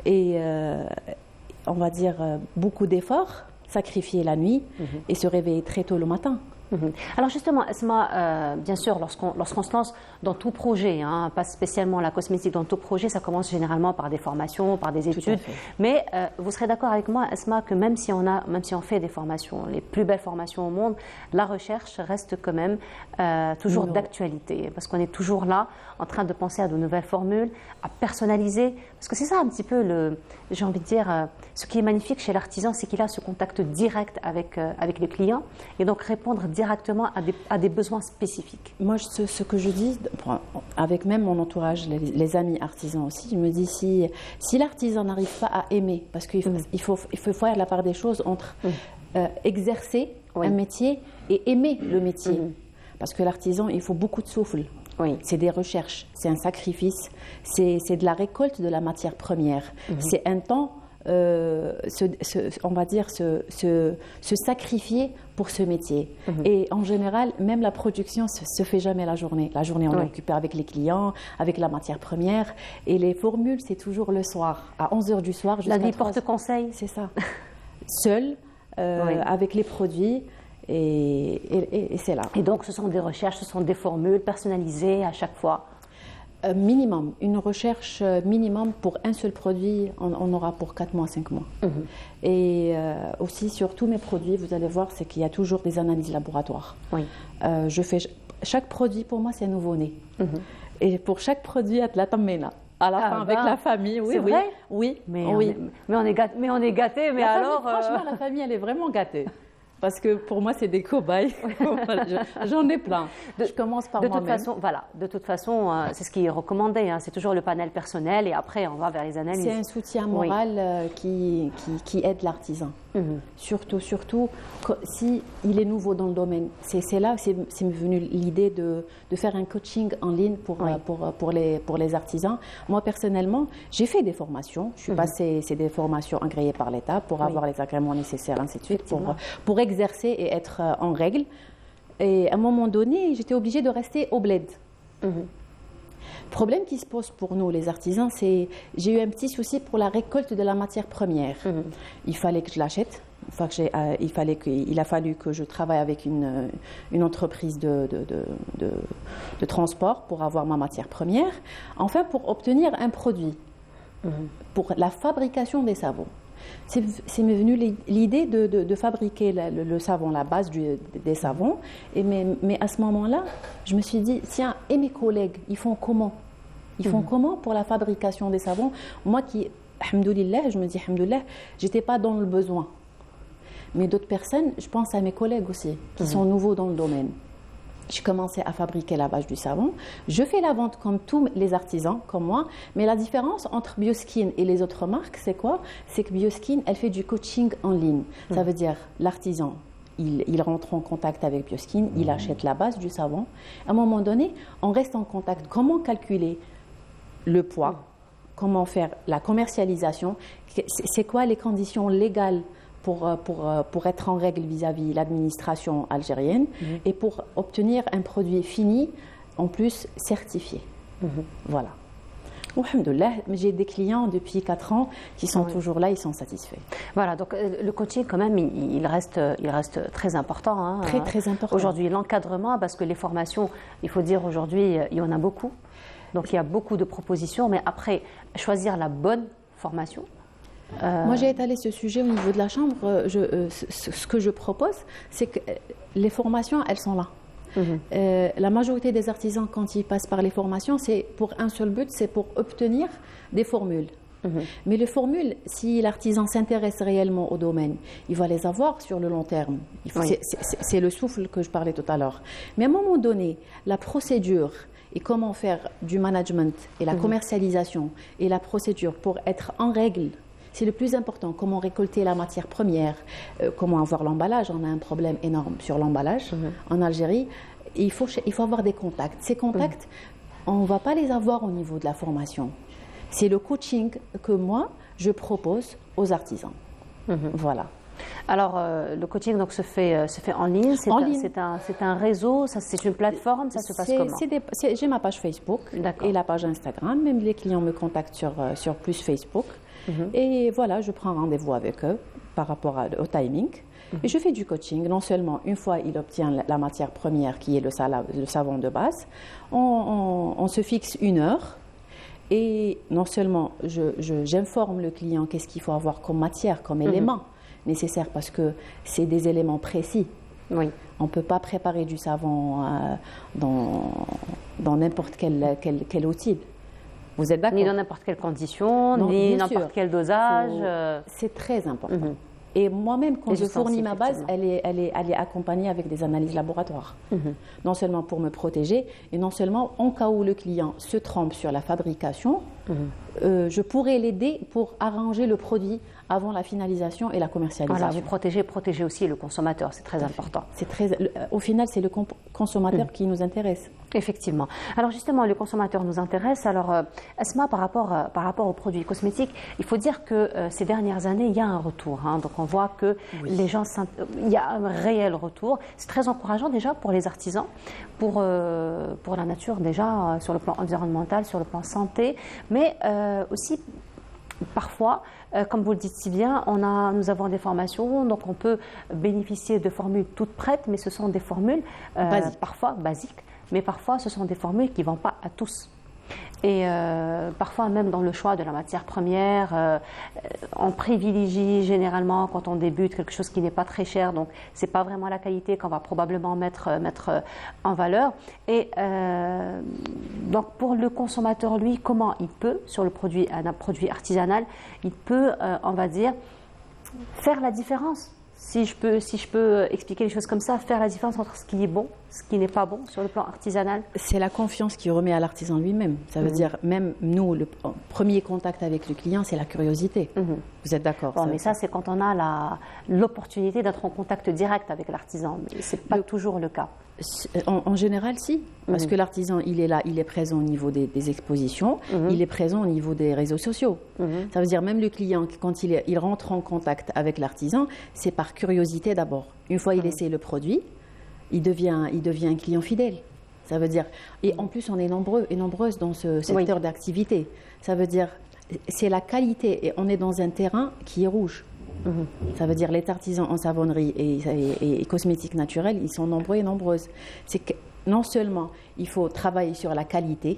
Speaker 14: et on va dire beaucoup d'efforts, sacrifier la nuit et se réveiller très tôt le matin.
Speaker 1: Alors justement, Asma, bien sûr, lorsqu'on se lance dans tout projet, hein, pas spécialement la cosmétique, dans tout projet, ça commence généralement par des formations, par des études. Mais vous serez d'accord avec moi, Asma, que même si on fait des formations, les plus belles formations au monde, la recherche reste quand même toujours d'actualité, parce qu'on est toujours là, en train de penser à de nouvelles formules, à personnaliser, parce que c'est ça un petit peu j'ai envie de dire, ce qui est magnifique chez l'artisan, c'est qu'il a ce contact direct avec le client, et donc répondre directement à des besoins spécifiques.
Speaker 14: Moi, ce que je dis, avec même mon entourage, les amis artisans aussi, je me dis si l'artisan n'arrive pas à aimer, parce qu'il faut faire la part des choses entre exercer un métier et aimer le métier. Parce que l'artisan, il faut beaucoup de souffle. C'est des recherches, c'est un sacrifice, c'est de la récolte de la matière première. C'est un temps, on va dire, se sacrifier pour ce métier. Et en général, même la production ne se fait jamais la journée. La journée, on est occupé avec les clients, avec la matière première. Et les formules, c'est toujours le soir, à 11h du soir.
Speaker 1: La vie porte conseil.
Speaker 14: C'est ça. Seul, avec les produits. Et c'est là.
Speaker 1: Et donc, ce sont des recherches, ce sont des formules personnalisées à chaque fois.
Speaker 14: Minimum. Une recherche minimum pour un seul produit, on aura pour 4 mois, 5 mois. Et aussi, sur tous mes produits, vous allez voir, c'est qu'il y a toujours des analyses laboratoires. Chaque produit, pour moi, c'est un nouveau-né. Et pour chaque produit, à la tammena. À la fin, avec la famille, oui.
Speaker 1: C'est vrai?
Speaker 14: Oui.
Speaker 1: Mais on est gâtés, mais alors...
Speaker 14: Franchement, la famille, elle est vraiment gâtée. Parce que pour moi, c'est des cobayes. J'en ai plein. Je commence par moi-même.
Speaker 1: De toute façon, c'est ce qui est recommandé. Hein. C'est toujours le panel personnel et après, on va vers les analyses.
Speaker 14: C'est un soutien moral qui aide l'artisan. Surtout, si il est nouveau dans le domaine. C'est là que c'est venu l'idée de faire un coaching en ligne pour les artisans. Moi, personnellement, j'ai fait des formations. Je suis passée, c'est des formations agréées par l'État pour avoir les agréments nécessaires, ainsi de suite, pour exercer et être en règle. Et à un moment donné, j'étais obligée de rester au bled. Le problème qui se pose pour nous, les artisans, c'est j'ai eu un petit souci pour la récolte de la matière première. Il fallait que je l'achète. Il a fallu que je travaille avec une entreprise de transport pour avoir ma matière première. Enfin, pour obtenir un produit pour la fabrication des savons. C'est m'est venu l'idée de fabriquer le savon, la base des savons. Mais à ce moment-là, je me suis dit, tiens, et mes collègues, ils font comment? Ils font comment pour la fabrication des savons? Moi qui, alhamdoulilah, je me dis, alhamdoulilah, j'étais pas dans le besoin. Mais d'autres personnes, je pense à mes collègues aussi, qui sont nouveaux dans le domaine. J'ai commencé à fabriquer la base du savon. Je fais la vente comme tous les artisans, comme moi. Mais la différence entre Bioskin et les autres marques, c'est quoi? C'est que Bioskin, elle fait du coaching en ligne. Ça veut dire l'artisan, il rentre en contact avec Bioskin, il achète la base du savon. À un moment donné, on reste en contact. Comment calculer le poids? Comment faire la commercialisation? C'est quoi les conditions légales pour être en règle vis-à-vis l'administration algérienne et pour obtenir un produit fini, en plus certifié. Voilà. Alhamdoulilah, j'ai des clients depuis 4 ans qui sont toujours là, ils sont satisfaits.
Speaker 1: Voilà, donc le coaching quand même, il reste très important. Hein,
Speaker 14: très important.
Speaker 1: Aujourd'hui, l'encadrement, parce que les formations, il faut dire aujourd'hui, il y en a beaucoup. Donc il y a beaucoup de propositions, mais après, choisir la bonne formation.
Speaker 14: Moi, j'ai étalé ce sujet au niveau de la chambre. Ce que je propose, c'est que les formations, elles sont là. La majorité des artisans, quand ils passent par les formations, c'est pour un seul but, c'est pour obtenir des formules. Mais les formules, si l'artisan s'intéresse réellement au domaine, il va les avoir sur le long terme. C'est le souffle que je parlais tout à l'heure. Mais à un moment donné, la procédure et comment faire du management et la commercialisation et la procédure pour être en règle, c'est le plus important. Comment récolter la matière première, comment avoir l'emballage. On a un problème énorme sur l'emballage en Algérie. Et il faut avoir des contacts. Ces contacts, on ne va pas les avoir au niveau de la formation. C'est le coaching que moi, je propose aux artisans. Voilà.
Speaker 1: Alors, le coaching donc, se fait en ligne. C'est un réseau, c'est une plateforme, ça se passe comment?
Speaker 14: J'ai ma page Facebook et la page Instagram. Même les clients me contactent sur plus Facebook. Et voilà, je prends rendez-vous avec eux par rapport au timing. Et je fais du coaching. Non seulement une fois il obtient la matière première qui est le savon de base, on se fixe 1 heure. Et non seulement j'informe le client qu'est-ce qu'il faut avoir comme matière, comme élément nécessaire, parce que c'est des éléments précis. On ne peut pas préparer du savon dans n'importe quel outil. Vous êtes d'accord?
Speaker 1: Ni dans n'importe quelle condition, ni n'importe quel dosage.
Speaker 14: C'est très important. Et moi-même, quand je fournis ma base, elle est accompagnée avec des analyses laboratoires. Non seulement pour me protéger, et non seulement en cas où le client se trompe sur la fabrication, je pourrais l'aider pour arranger le produit avant la finalisation et la commercialisation.
Speaker 1: Voilà, vous protégez aussi le consommateur, c'est très important.
Speaker 14: Au final, c'est le consommateur qui nous intéresse.
Speaker 1: Effectivement. Alors justement, le consommateur nous intéresse. Alors, Asma, par rapport aux produits cosmétiques, il faut dire que ces dernières années, il y a un retour. Donc on voit que les gens, il y a un réel retour. C'est très encourageant déjà pour les artisans, pour la nature déjà, sur le plan environnemental, sur le plan santé, mais aussi parfois, comme vous le dites si bien, nous avons des formations, donc on peut bénéficier de formules toutes prêtes, mais ce sont des formules parfois basiques, mais parfois ce sont des formules qui ne vont pas à tous. Et parfois même dans le choix de la matière première, on privilégie généralement quand on débute quelque chose qui n'est pas très cher, donc c'est pas vraiment la qualité qu'on va probablement mettre en valeur. Et donc pour le consommateur, lui, comment il peut, sur un produit artisanal, il peut, on va dire, faire la différence. Si je peux expliquer les choses comme ça, faire la différence entre ce qui est bon, ce qui n'est pas bon sur le plan artisanal.
Speaker 14: C'est la confiance qui remet à l'artisan lui-même. Ça veut dire, même nous, le premier contact avec le client, c'est la curiosité. Vous êtes d'accord?
Speaker 1: Mais ça, c'est quand on a l'opportunité d'être en contact direct avec l'artisan. Mais ce n'est pas toujours le cas.
Speaker 14: En général, si. Parce que l'artisan, il est là, il est présent au niveau des expositions, il est présent au niveau des réseaux sociaux. Ça veut dire même le client, quand il rentre en contact avec l'artisan, c'est par curiosité d'abord. Une fois il essaie le produit, il devient un client fidèle. Ça veut dire, et en plus on est nombreux et nombreuses dans ce secteur d'activité. Ça veut dire, c'est la qualité, et on est dans un terrain qui est rouge. Ça veut dire les artisans en savonnerie et cosmétiques naturels, ils sont nombreux et nombreuses. C'est que non seulement il faut travailler sur la qualité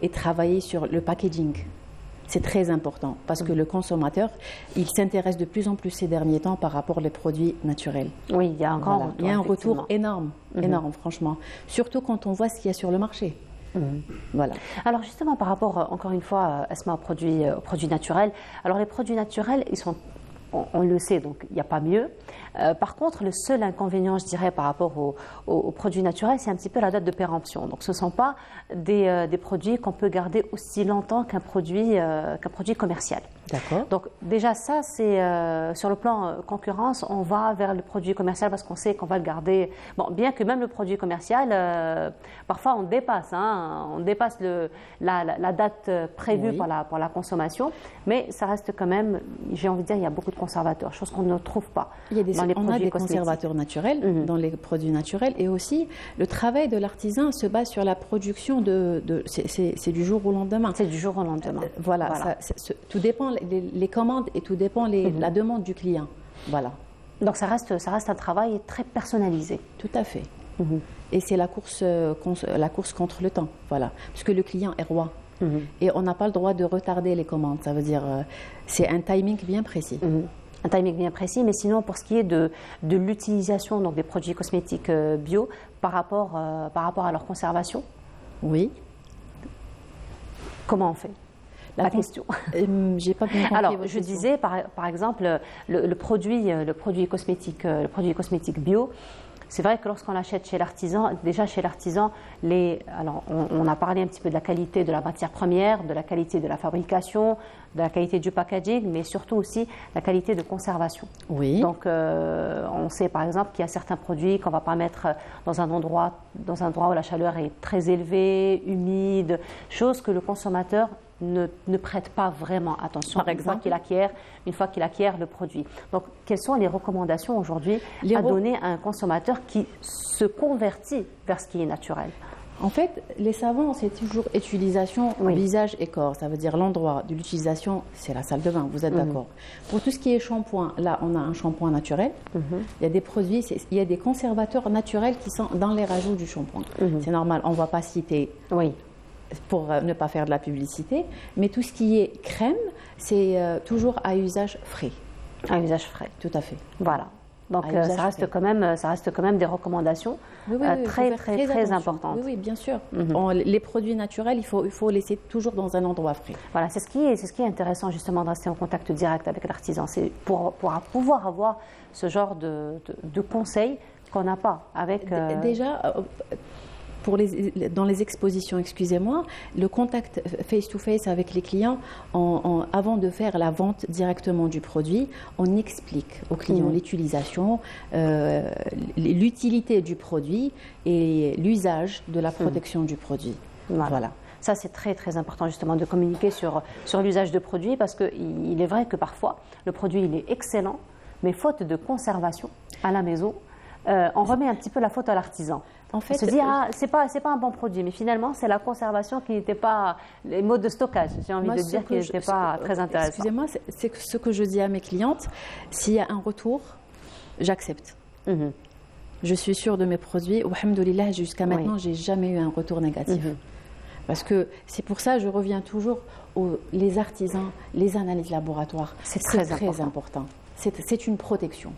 Speaker 14: et travailler sur le packaging. C'est très important parce que le consommateur, il s'intéresse de plus en plus ces derniers temps par rapport aux produits naturels.
Speaker 1: Oui, il y a un grand retour.
Speaker 14: Il y a un retour énorme, énorme, franchement. Surtout quand on voit ce qu'il y a sur le marché. Voilà.
Speaker 1: Alors justement, par rapport, encore une fois, Asma, aux produits naturels. Alors les produits naturels, ils sont, on le sait, donc il n'y a pas mieux. Par contre, le seul inconvénient, je dirais, par rapport aux produits naturels, c'est un petit peu la date de péremption. Donc, ce ne sont pas des produits qu'on peut garder aussi longtemps qu'un produit commercial.
Speaker 14: D'accord.
Speaker 1: Donc, déjà, ça, c'est sur le plan concurrence, on va vers le produit commercial parce qu'on sait qu'on va le garder. Bon, bien que même le produit commercial, parfois, on dépasse la date prévue pour la consommation, mais ça reste quand même, j'ai envie de dire, il y a beaucoup de conservateurs, chose qu'on ne trouve pas.
Speaker 14: On a des conservateurs naturels dans les produits naturels et aussi le travail de l'artisan se base sur la production c'est du jour au lendemain.
Speaker 1: C'est du jour au lendemain.
Speaker 14: Voilà. Tout dépend les commandes et tout dépend la demande du client. Voilà.
Speaker 1: Donc ça reste un travail très personnalisé.
Speaker 14: Tout à fait. Et c'est la course contre le temps. Voilà. Parce que le client est roi. Et on n'a pas le droit de retarder les commandes. Ça veut dire c'est un timing bien précis.
Speaker 1: Un timing bien précis, mais sinon pour ce qui est de l'utilisation des produits cosmétiques bio par rapport à leur conservation.
Speaker 14: Oui.
Speaker 1: Comment on fait? La question.
Speaker 14: J'ai pas bien compris.
Speaker 1: Alors, je disais par exemple le produit cosmétique bio. C'est vrai que lorsqu'on l'achète chez l'artisan, on a parlé un petit peu de la qualité de la matière première, de la qualité de la fabrication, de la qualité du packaging, mais surtout aussi la qualité de conservation.
Speaker 14: Oui.
Speaker 1: Donc, on sait par exemple qu'il y a certains produits qu'on ne va pas mettre dans un endroit où la chaleur est très élevée, humide, chose que le consommateur ne prête pas vraiment attention une fois qu'il acquiert le produit. Donc, quelles sont les recommandations aujourd'hui à donner à un consommateur qui se convertit vers ce qui est naturel?
Speaker 14: En fait, les savons, c'est toujours utilisation visage et corps. Ça veut dire l'endroit de l'utilisation, c'est la salle de bain, vous êtes d'accord. Pour tout ce qui est shampoing, là, on a un shampoing naturel. Il y a des produits, il y a des conservateurs naturels qui sont dans les rajouts du shampoing. C'est normal, on ne va pas citer pour ne pas faire de la publicité. Mais tout ce qui est crème, c'est toujours à usage frais.
Speaker 1: À usage frais.
Speaker 14: Tout à fait.
Speaker 1: Voilà. Donc ça reste quand même des recommandations très importantes.
Speaker 14: Oui, bien sûr. Les produits naturels, il faut laisser toujours dans un endroit frais.
Speaker 1: Voilà, c'est ce qui est intéressant justement de rester en contact direct avec l'artisan. C'est pour pouvoir avoir ce genre de conseils qu'on n'a pas avec.
Speaker 14: Déjà. Dans les expositions, excusez-moi, le contact face-to-face avec les clients, avant de faire la vente directement du produit, on explique aux clients l'utilisation, l'utilité du produit et l'usage de la protection du produit. Voilà.
Speaker 1: Ça, c'est très, très important justement de communiquer sur l'usage de produits parce qu'il est vrai que parfois, le produit il est excellent, mais faute de conservation à la maison, on remet un petit peu la faute à l'artisan. En fait, on se dit, c'est pas un bon produit, mais finalement, c'est la conservation qui n'était pas, les modes de stockage, j'ai envie de dire, qui n'étaient pas très intéressants.
Speaker 14: Excusez-moi, c'est ce que je dis à mes clientes, s'il y a un retour, j'accepte. Je suis sûre de mes produits, alhamdoulilah, jusqu'à maintenant, j'ai jamais eu un retour négatif. Parce que c'est pour ça que je reviens toujours les artisans, les analyses laboratoires. C'est très important. C'est une protection.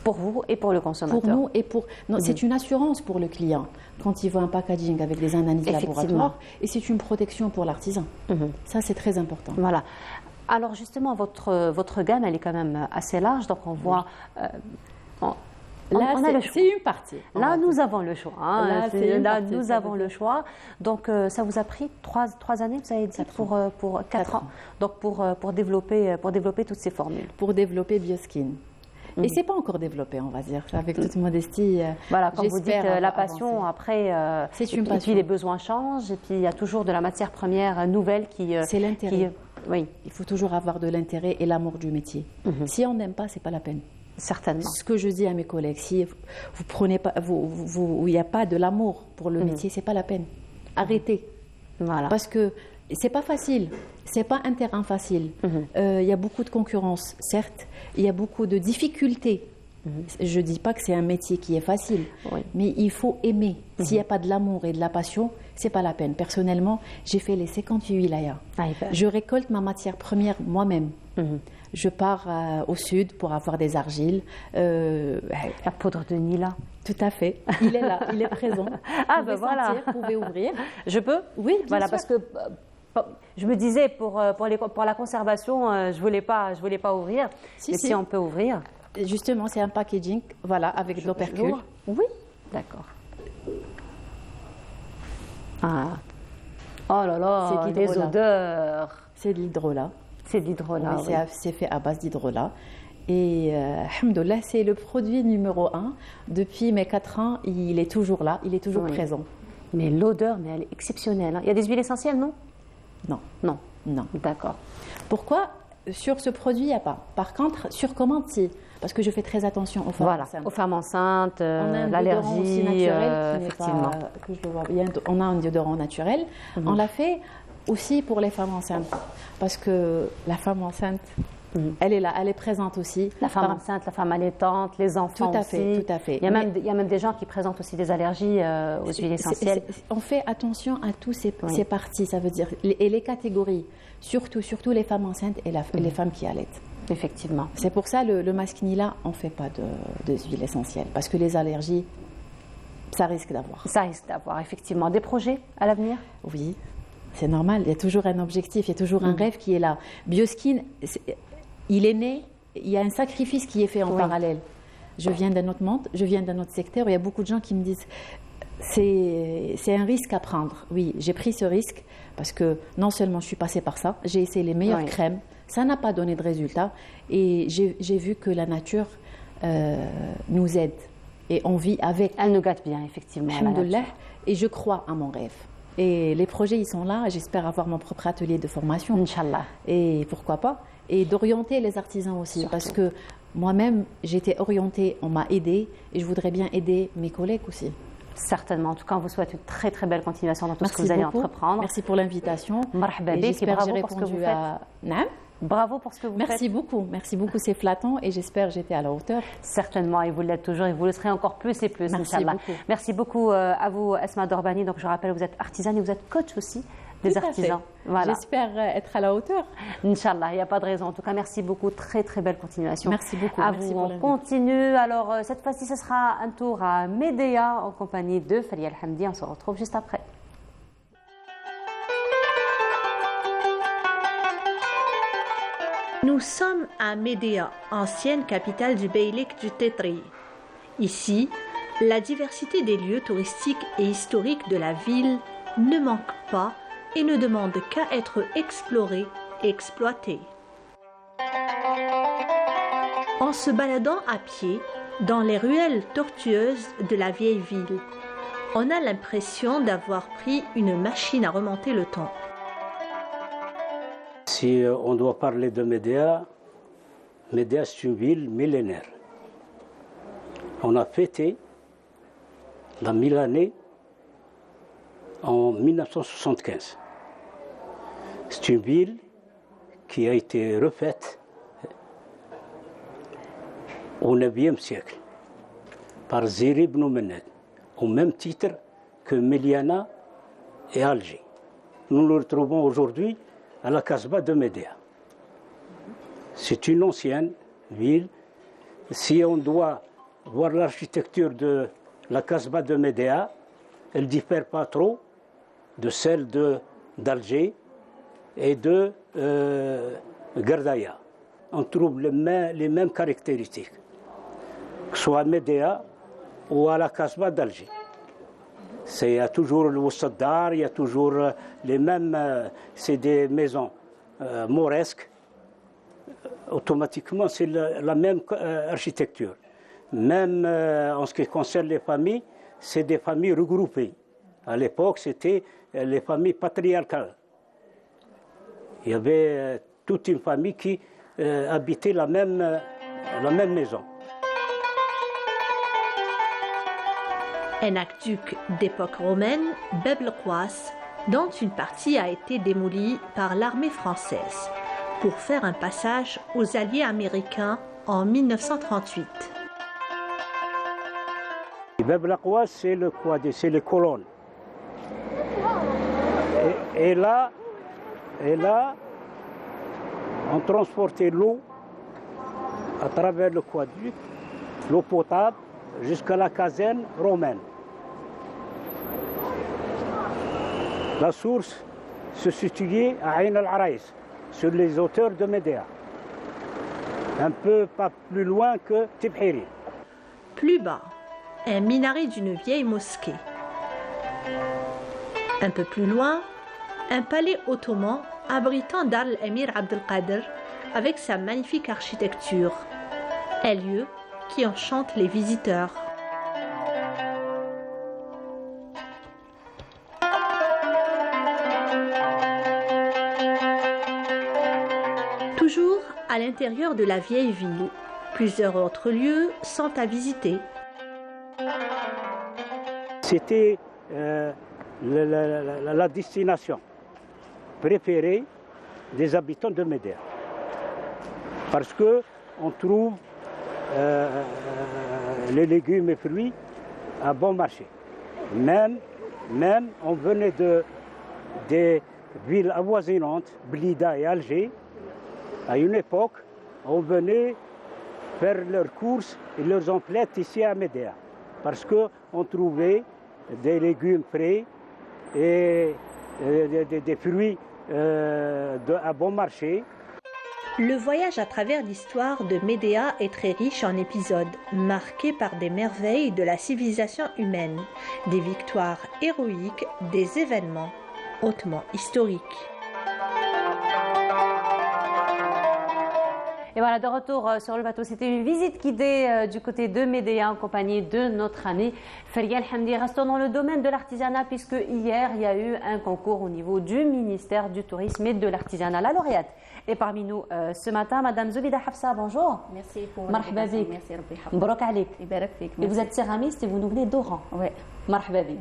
Speaker 1: Pour vous et pour le consommateur.
Speaker 14: Pour nous et pour... Non, c'est une assurance pour le client quand il voit un packaging avec des analyses laboratoires. Et c'est une protection pour l'artisan. Ça, c'est très important.
Speaker 1: Voilà. Alors justement, votre gamme, elle est quand même assez large. Donc on voit...
Speaker 14: Là, c'est une partie.
Speaker 1: Là, nous avons le choix. Là, nous avons le choix. Donc, ça vous a pris 3 années, vous avez dit, pour 4 ans. Donc, pour développer toutes ces formules.
Speaker 14: Pour développer Bioskin. Et c'est pas encore développé, on va dire, avec toute modestie.
Speaker 1: Voilà, comme vous dites, la passion, après,
Speaker 14: c'est une passion.
Speaker 1: Et puis les besoins changent, et puis il y a toujours de la matière première nouvelle qui...
Speaker 14: C'est l'intérêt. Oui. Il faut toujours avoir de l'intérêt et l'amour du métier. Si on n'aime pas, c'est pas la peine.
Speaker 1: Certainement.
Speaker 14: Ce que je dis à mes collègues, si vous prenez pas, il n'y a pas de l'amour pour le métier, c'est pas la peine. Arrêtez.
Speaker 1: Voilà.
Speaker 14: Parce que c'est pas facile, c'est pas un terrain facile. Il y a beaucoup de concurrence, certes. Il y a beaucoup de difficultés Je ne dis pas que c'est un métier qui est facile, mais il faut aimer. S'il n'y a pas de l'amour et de la passion, ce n'est pas la peine. Personnellement, j'ai fait les 58 wilayas. Je récolte ma matière première moi-même. Je pars au sud pour avoir des argiles.
Speaker 1: La poudre de Nila.
Speaker 14: Tout à fait. Il est là, il est présent.
Speaker 1: Ah ben voilà.
Speaker 14: Vous pouvez ouvrir.
Speaker 1: Je peux?
Speaker 14: Oui, bien
Speaker 1: voilà,
Speaker 14: sûr.
Speaker 1: Parce que je me disais pour la conservation, je voulais pas ouvrir. Mais si on peut ouvrir.
Speaker 14: Justement, c'est un packaging, voilà, avec de l'opercule. Oui.
Speaker 1: D'accord. Ah. Oh là là, des odeurs.
Speaker 14: C'est de l'hydrolat.
Speaker 1: C'est de l'hydrolat,
Speaker 14: oui. C'est fait à base d'hydrolat. Et alhamdoulilah, c'est le produit numéro 1. Depuis mes 4 ans, il est toujours là, il est toujours présent.
Speaker 1: Mais l'odeur, elle est exceptionnelle. Il y a des huiles essentielles, non?
Speaker 14: Non.
Speaker 1: Non. D'accord.
Speaker 14: Pourquoi? Sur ce produit, il n'y a pas. Par contre, sur commande, si. Parce que je fais très attention aux femmes enceintes.
Speaker 1: Aux femmes enceintes,
Speaker 14: l'allergie. Aussi naturel,
Speaker 1: effectivement.
Speaker 14: Que je le vois bien. On a un déodorant naturel. On l'a fait aussi pour les femmes enceintes. Parce que la femme enceinte, elle est là, elle est présente aussi.
Speaker 1: La femme enceinte, la femme allaitante, les enfants aussi.
Speaker 14: Tout à fait.
Speaker 1: Il y a même des gens qui présentent aussi des allergies aux huiles essentielles.
Speaker 14: On fait attention à tous ces parties, ça veut dire, et les catégories. Surtout les femmes enceintes et les femmes qui allaitent.
Speaker 1: Effectivement.
Speaker 14: C'est pour ça le masque Nila, on ne fait pas de huiles essentielles. Parce que les allergies, ça risque d'avoir.
Speaker 1: Ça risque d'avoir, effectivement. Des projets à l'avenir?
Speaker 14: Oui, c'est normal. Il y a toujours un objectif, il y a toujours un rêve qui est là. Bioskin, il est né, il y a un sacrifice qui est fait en parallèle. Je viens d'un autre monde, je viens d'un autre secteur. Il y a beaucoup de gens qui me disent c'est un risque à prendre. Oui, j'ai pris ce risque parce que non seulement je suis passée par ça, j'ai essayé les meilleures crèmes, ça n'a pas donné de résultat et j'ai vu que la nature nous aide et on vit avec.
Speaker 1: Elle nous gâte bien, effectivement.
Speaker 14: Alhamdoulilah, et je crois à mon rêve. Et les projets, ils sont là. J'espère avoir mon propre atelier de formation.
Speaker 1: Inch'Allah.
Speaker 14: Et pourquoi pas. Et d'orienter les artisans aussi. Surtout. Parce que moi-même, j'étais orientée, on m'a aidée. Et je voudrais bien aider mes collègues aussi.
Speaker 1: Certainement. En tout cas, on vous souhaite une très très belle continuation dans tout ce que vous allez entreprendre.
Speaker 14: Merci pour l'invitation.
Speaker 1: Marhaba bik, et bravo pour ce que vous faites. Bravo pour ce que vous faites.
Speaker 14: Merci beaucoup, c'est flattant et j'espère que j'étais à la hauteur.
Speaker 1: Certainement, et vous l'êtes toujours et vous le serez encore plus et plus.
Speaker 14: Merci beaucoup.
Speaker 1: Merci beaucoup à vous, Esma Dorbani. Donc je rappelle, vous êtes artisane et vous êtes coach aussi des artisans.
Speaker 14: Voilà. J'espère être à la hauteur.
Speaker 1: Inch'Allah, il n'y a pas de raison. En tout cas, merci beaucoup. Très très belle continuation.
Speaker 14: Merci beaucoup.
Speaker 1: Merci vous. On continue. Alors cette fois-ci, ce sera un tour à Médéa en compagnie de Falia Alhamdi. On se retrouve juste après.
Speaker 9: Nous sommes à Médéa, ancienne capitale du beylik du Tétri. Ici, la diversité des lieux touristiques et historiques de la ville ne manque pas et ne demande qu'à être explorée et exploitée. En se baladant à pied dans les ruelles tortueuses de la vieille ville, on a l'impression d'avoir pris une machine à remonter le temps.
Speaker 15: Si on doit parler de Médéa, Médéa c'est une ville millénaire. On a fêté la 1000 années en 1975. C'est une ville qui a été refaite au 9e siècle par Ziri ibn Mened, au même titre que Méliana et Alger. Nous le retrouvons aujourd'hui à la Casbah de Médéa. C'est une ancienne ville. Si on doit voir l'architecture de la Casbah de Médéa, elle ne diffère pas trop de celle d'Alger et de Gardaya. On trouve les mêmes caractéristiques, que ce soit à Médéa ou à la Casbah d'Alger. Il y a toujours le Wassaddar, il y a toujours les mêmes, c'est des maisons mauresques. Automatiquement, c'est la même architecture. Même en ce qui concerne les familles, c'est des familles regroupées. À l'époque, c'était les familles patriarcales. Il y avait toute une famille qui habitait la même maison.
Speaker 9: Un aqueduc d'époque romaine, Bab el-Kouas, dont une partie a été démolie par l'armée française pour faire un passage aux alliés américains en 1938.
Speaker 15: Bab Laqwas, c'est le quad, c'est les colonnes. Et là, on transportait l'eau à travers le quaduc, l'eau potable, jusqu'à la caserne romaine. La source se situait à Ain al-Araïs, sur les hauteurs de Médéa, un peu pas plus loin que Tibhiri.
Speaker 9: Plus bas, un minaret d'une vieille mosquée. Un peu plus loin, un palais ottoman abritant Dar al-Amir Abdelkader avec sa magnifique architecture. Un lieu qui enchante les visiteurs. Toujours à l'intérieur de la vieille ville, plusieurs autres lieux sont à visiter.
Speaker 15: C'était la destination préférée des habitants de Médéa. Parce qu'on trouve les légumes et fruits à bon marché. Même on venait des villes avoisinantes, Blida et Alger. À une époque, on venait faire leurs courses et leurs emplettes ici à Médéa. Parce qu'on trouvait des légumes frais et des fruits à bon marché.
Speaker 9: Le voyage à travers l'histoire de Médéa est très riche en épisodes, marqués par des merveilles de la civilisation humaine, des victoires héroïques, des événements hautement historiques.
Speaker 1: Et voilà, de retour sur le bateau. C'était une visite guidée du côté de Médéa en compagnie de notre ami Feria Hamdi. Restons dans le domaine de l'artisanat puisque hier, il y a eu un concours au niveau du ministère du Tourisme et de l'Artisanat. La lauréate est parmi nous ce matin, Madame Zoubida Hafsa. Bonjour.
Speaker 16: Merci pour
Speaker 1: Marhaba bik.
Speaker 16: Merci Rabbi Hafsa.
Speaker 1: Mbarouk alik.
Speaker 16: Et
Speaker 1: vous êtes céramiste et vous nous venez d'Oran.
Speaker 16: Oui.
Speaker 1: Marhaba bik.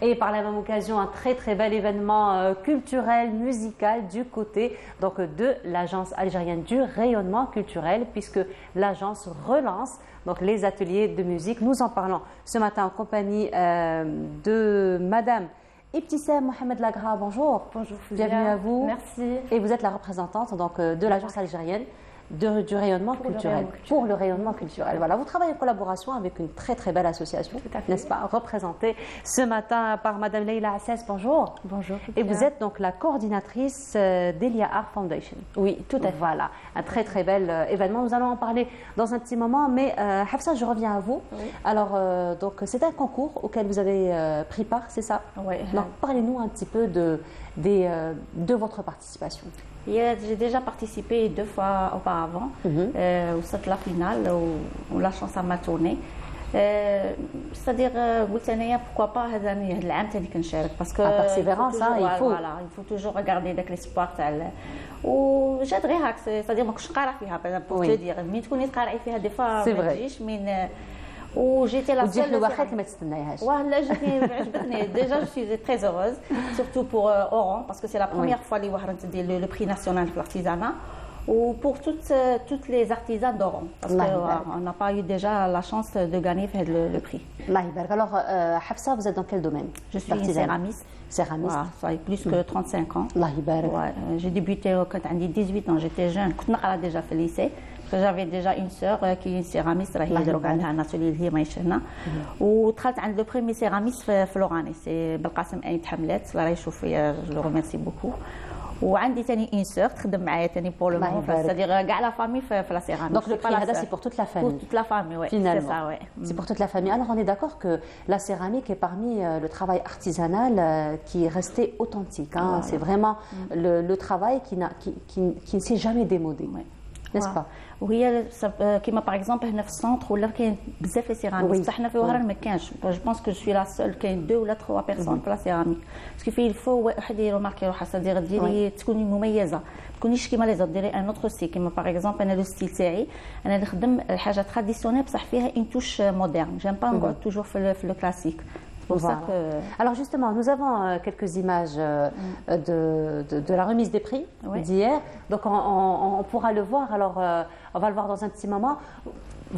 Speaker 1: Et par la même occasion, un très très bel événement culturel, musical du côté donc, de l'agence algérienne du rayonnement culturel, puisque l'agence relance donc, les ateliers de musique. Nous en parlons ce matin en compagnie de Madame Ibtissam Mohamed Lagra. Bonjour.
Speaker 16: Bonjour.
Speaker 1: Bienvenue à vous.
Speaker 16: Merci.
Speaker 1: Et vous êtes la représentante donc, de l'agence algérienne du rayonnement culturel. Pour le rayonnement culturel. Voilà, vous travaillez en collaboration avec une très très belle association, n'est-ce pas, représentée ce matin par Madame Leila Assès. Bonjour.
Speaker 16: Bonjour.
Speaker 1: Et vous êtes donc la coordinatrice d'Elia Art Foundation.
Speaker 16: Oui, tout à fait.
Speaker 1: Voilà, un très très bel événement. Nous allons en parler dans un petit moment, mais Hafsa, je reviens à vous. Oui. Alors, donc c'est un concours auquel vous avez pris part, c'est ça?
Speaker 16: Oui.
Speaker 1: Donc parlez-nous un petit peu de votre participation.
Speaker 16: J'ai déjà participé 2 fois auparavant, au stade la finale, où la chance m'a tourné. C'est-à-dire, pourquoi pas parce que
Speaker 1: persévérance, il faut.
Speaker 16: Voilà, il faut toujours regarder avec l'espoir. C'est-à-dire, pour te dire, des fois,
Speaker 1: c'est vrai.
Speaker 16: J'étais la seule. Déjà, je suis très heureuse, surtout pour Oran, parce que c'est la première fois que le prix national de l'artisanat, ou pour toutes les artisans d'Oran, parce qu'on n'a pas eu déjà la chance de gagner le prix.
Speaker 1: Alors, Hafsa, vous êtes dans quel domaine?
Speaker 16: Je suis céramiste.
Speaker 1: Céramiste.
Speaker 16: Voilà, ça fait plus que 35 ans. J'ai débuté quand j'avais 18 ans, j'étais jeune, j'ai déjà fait le lycée. J'avais déjà une sœur qui est céramiste, qui a un atelier اللي هي مايشنا ودخلت عند لو بريمي céramiste في لوراني سي بالقاسم أنيت حملات الله يشوف فيا جو ريميرسي بوكو وعندي ثاني une sœur تخدم معايا ثاني pour le moment c'est-à-dire كاع la famille في la céramique.
Speaker 1: Donc le prix Hada c'est pour toute la famille.
Speaker 16: Pour toute la famille, oui.
Speaker 1: Finalement.
Speaker 16: C'est ça, oui.
Speaker 1: C'est pour toute la famille. Alors on est d'accord que la céramique est parmi le travail artisanal qui est resté authentique. Hein. Voilà. C'est vraiment le travail qui ne s'est jamais démodé. Oui. N'est-ce pas?
Speaker 16: وهي كيما باغ اكزومبل هنا في السونتر ولا كاين بزاف لي سيراميك بصح حنا في وهران ما كانش جو بونس كو سوي لا سول كاين 2 ولا 3 بيرسون في لا سيراميك باسكو فيه الفو واحد يروماركي روحها صدير ديري تكوني مميزه ما تكونيش كيما لي زوط ديري ان اوتر ستيل كيما باغ اكزومبل انا لو ستيل تاعي انا نخدم الحاجه تراديسيونيل بصح فيها ان توش مودرن جيم با نقعد توجور في لو كلاسيك.
Speaker 1: Voilà. Alors justement, nous avons quelques images de la remise des prix d'hier. Donc on pourra le voir. Alors on va le voir dans un petit moment.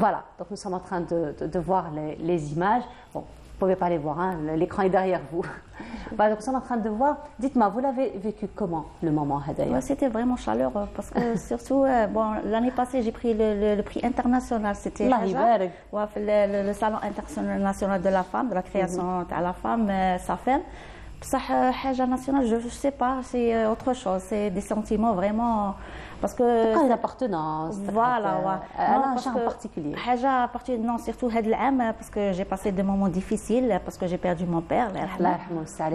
Speaker 1: Voilà, donc nous sommes en train de voir les images. Bon, vous ne pouvez pas les voir, hein, l'écran est derrière vous. Voilà, donc nous sommes en train de voir. Dites-moi, vous l'avez vécu comment, le moment d'ailleurs?
Speaker 16: C'était vraiment chaleureux parce que surtout, l'année passée, j'ai pris le prix international. C'était le Salon international de la femme, de la création de la femme, sa femme. بصح حاجه nationale, je ne sais pas, c'est autre chose, c'est des sentiments vraiment parce que
Speaker 1: une appartenance.
Speaker 16: Voilà,
Speaker 1: un charme particulier.
Speaker 16: حاجه particulière, non, surtout هذا العام parce que j'ai passé des moments difficiles parce que j'ai perdu mon père.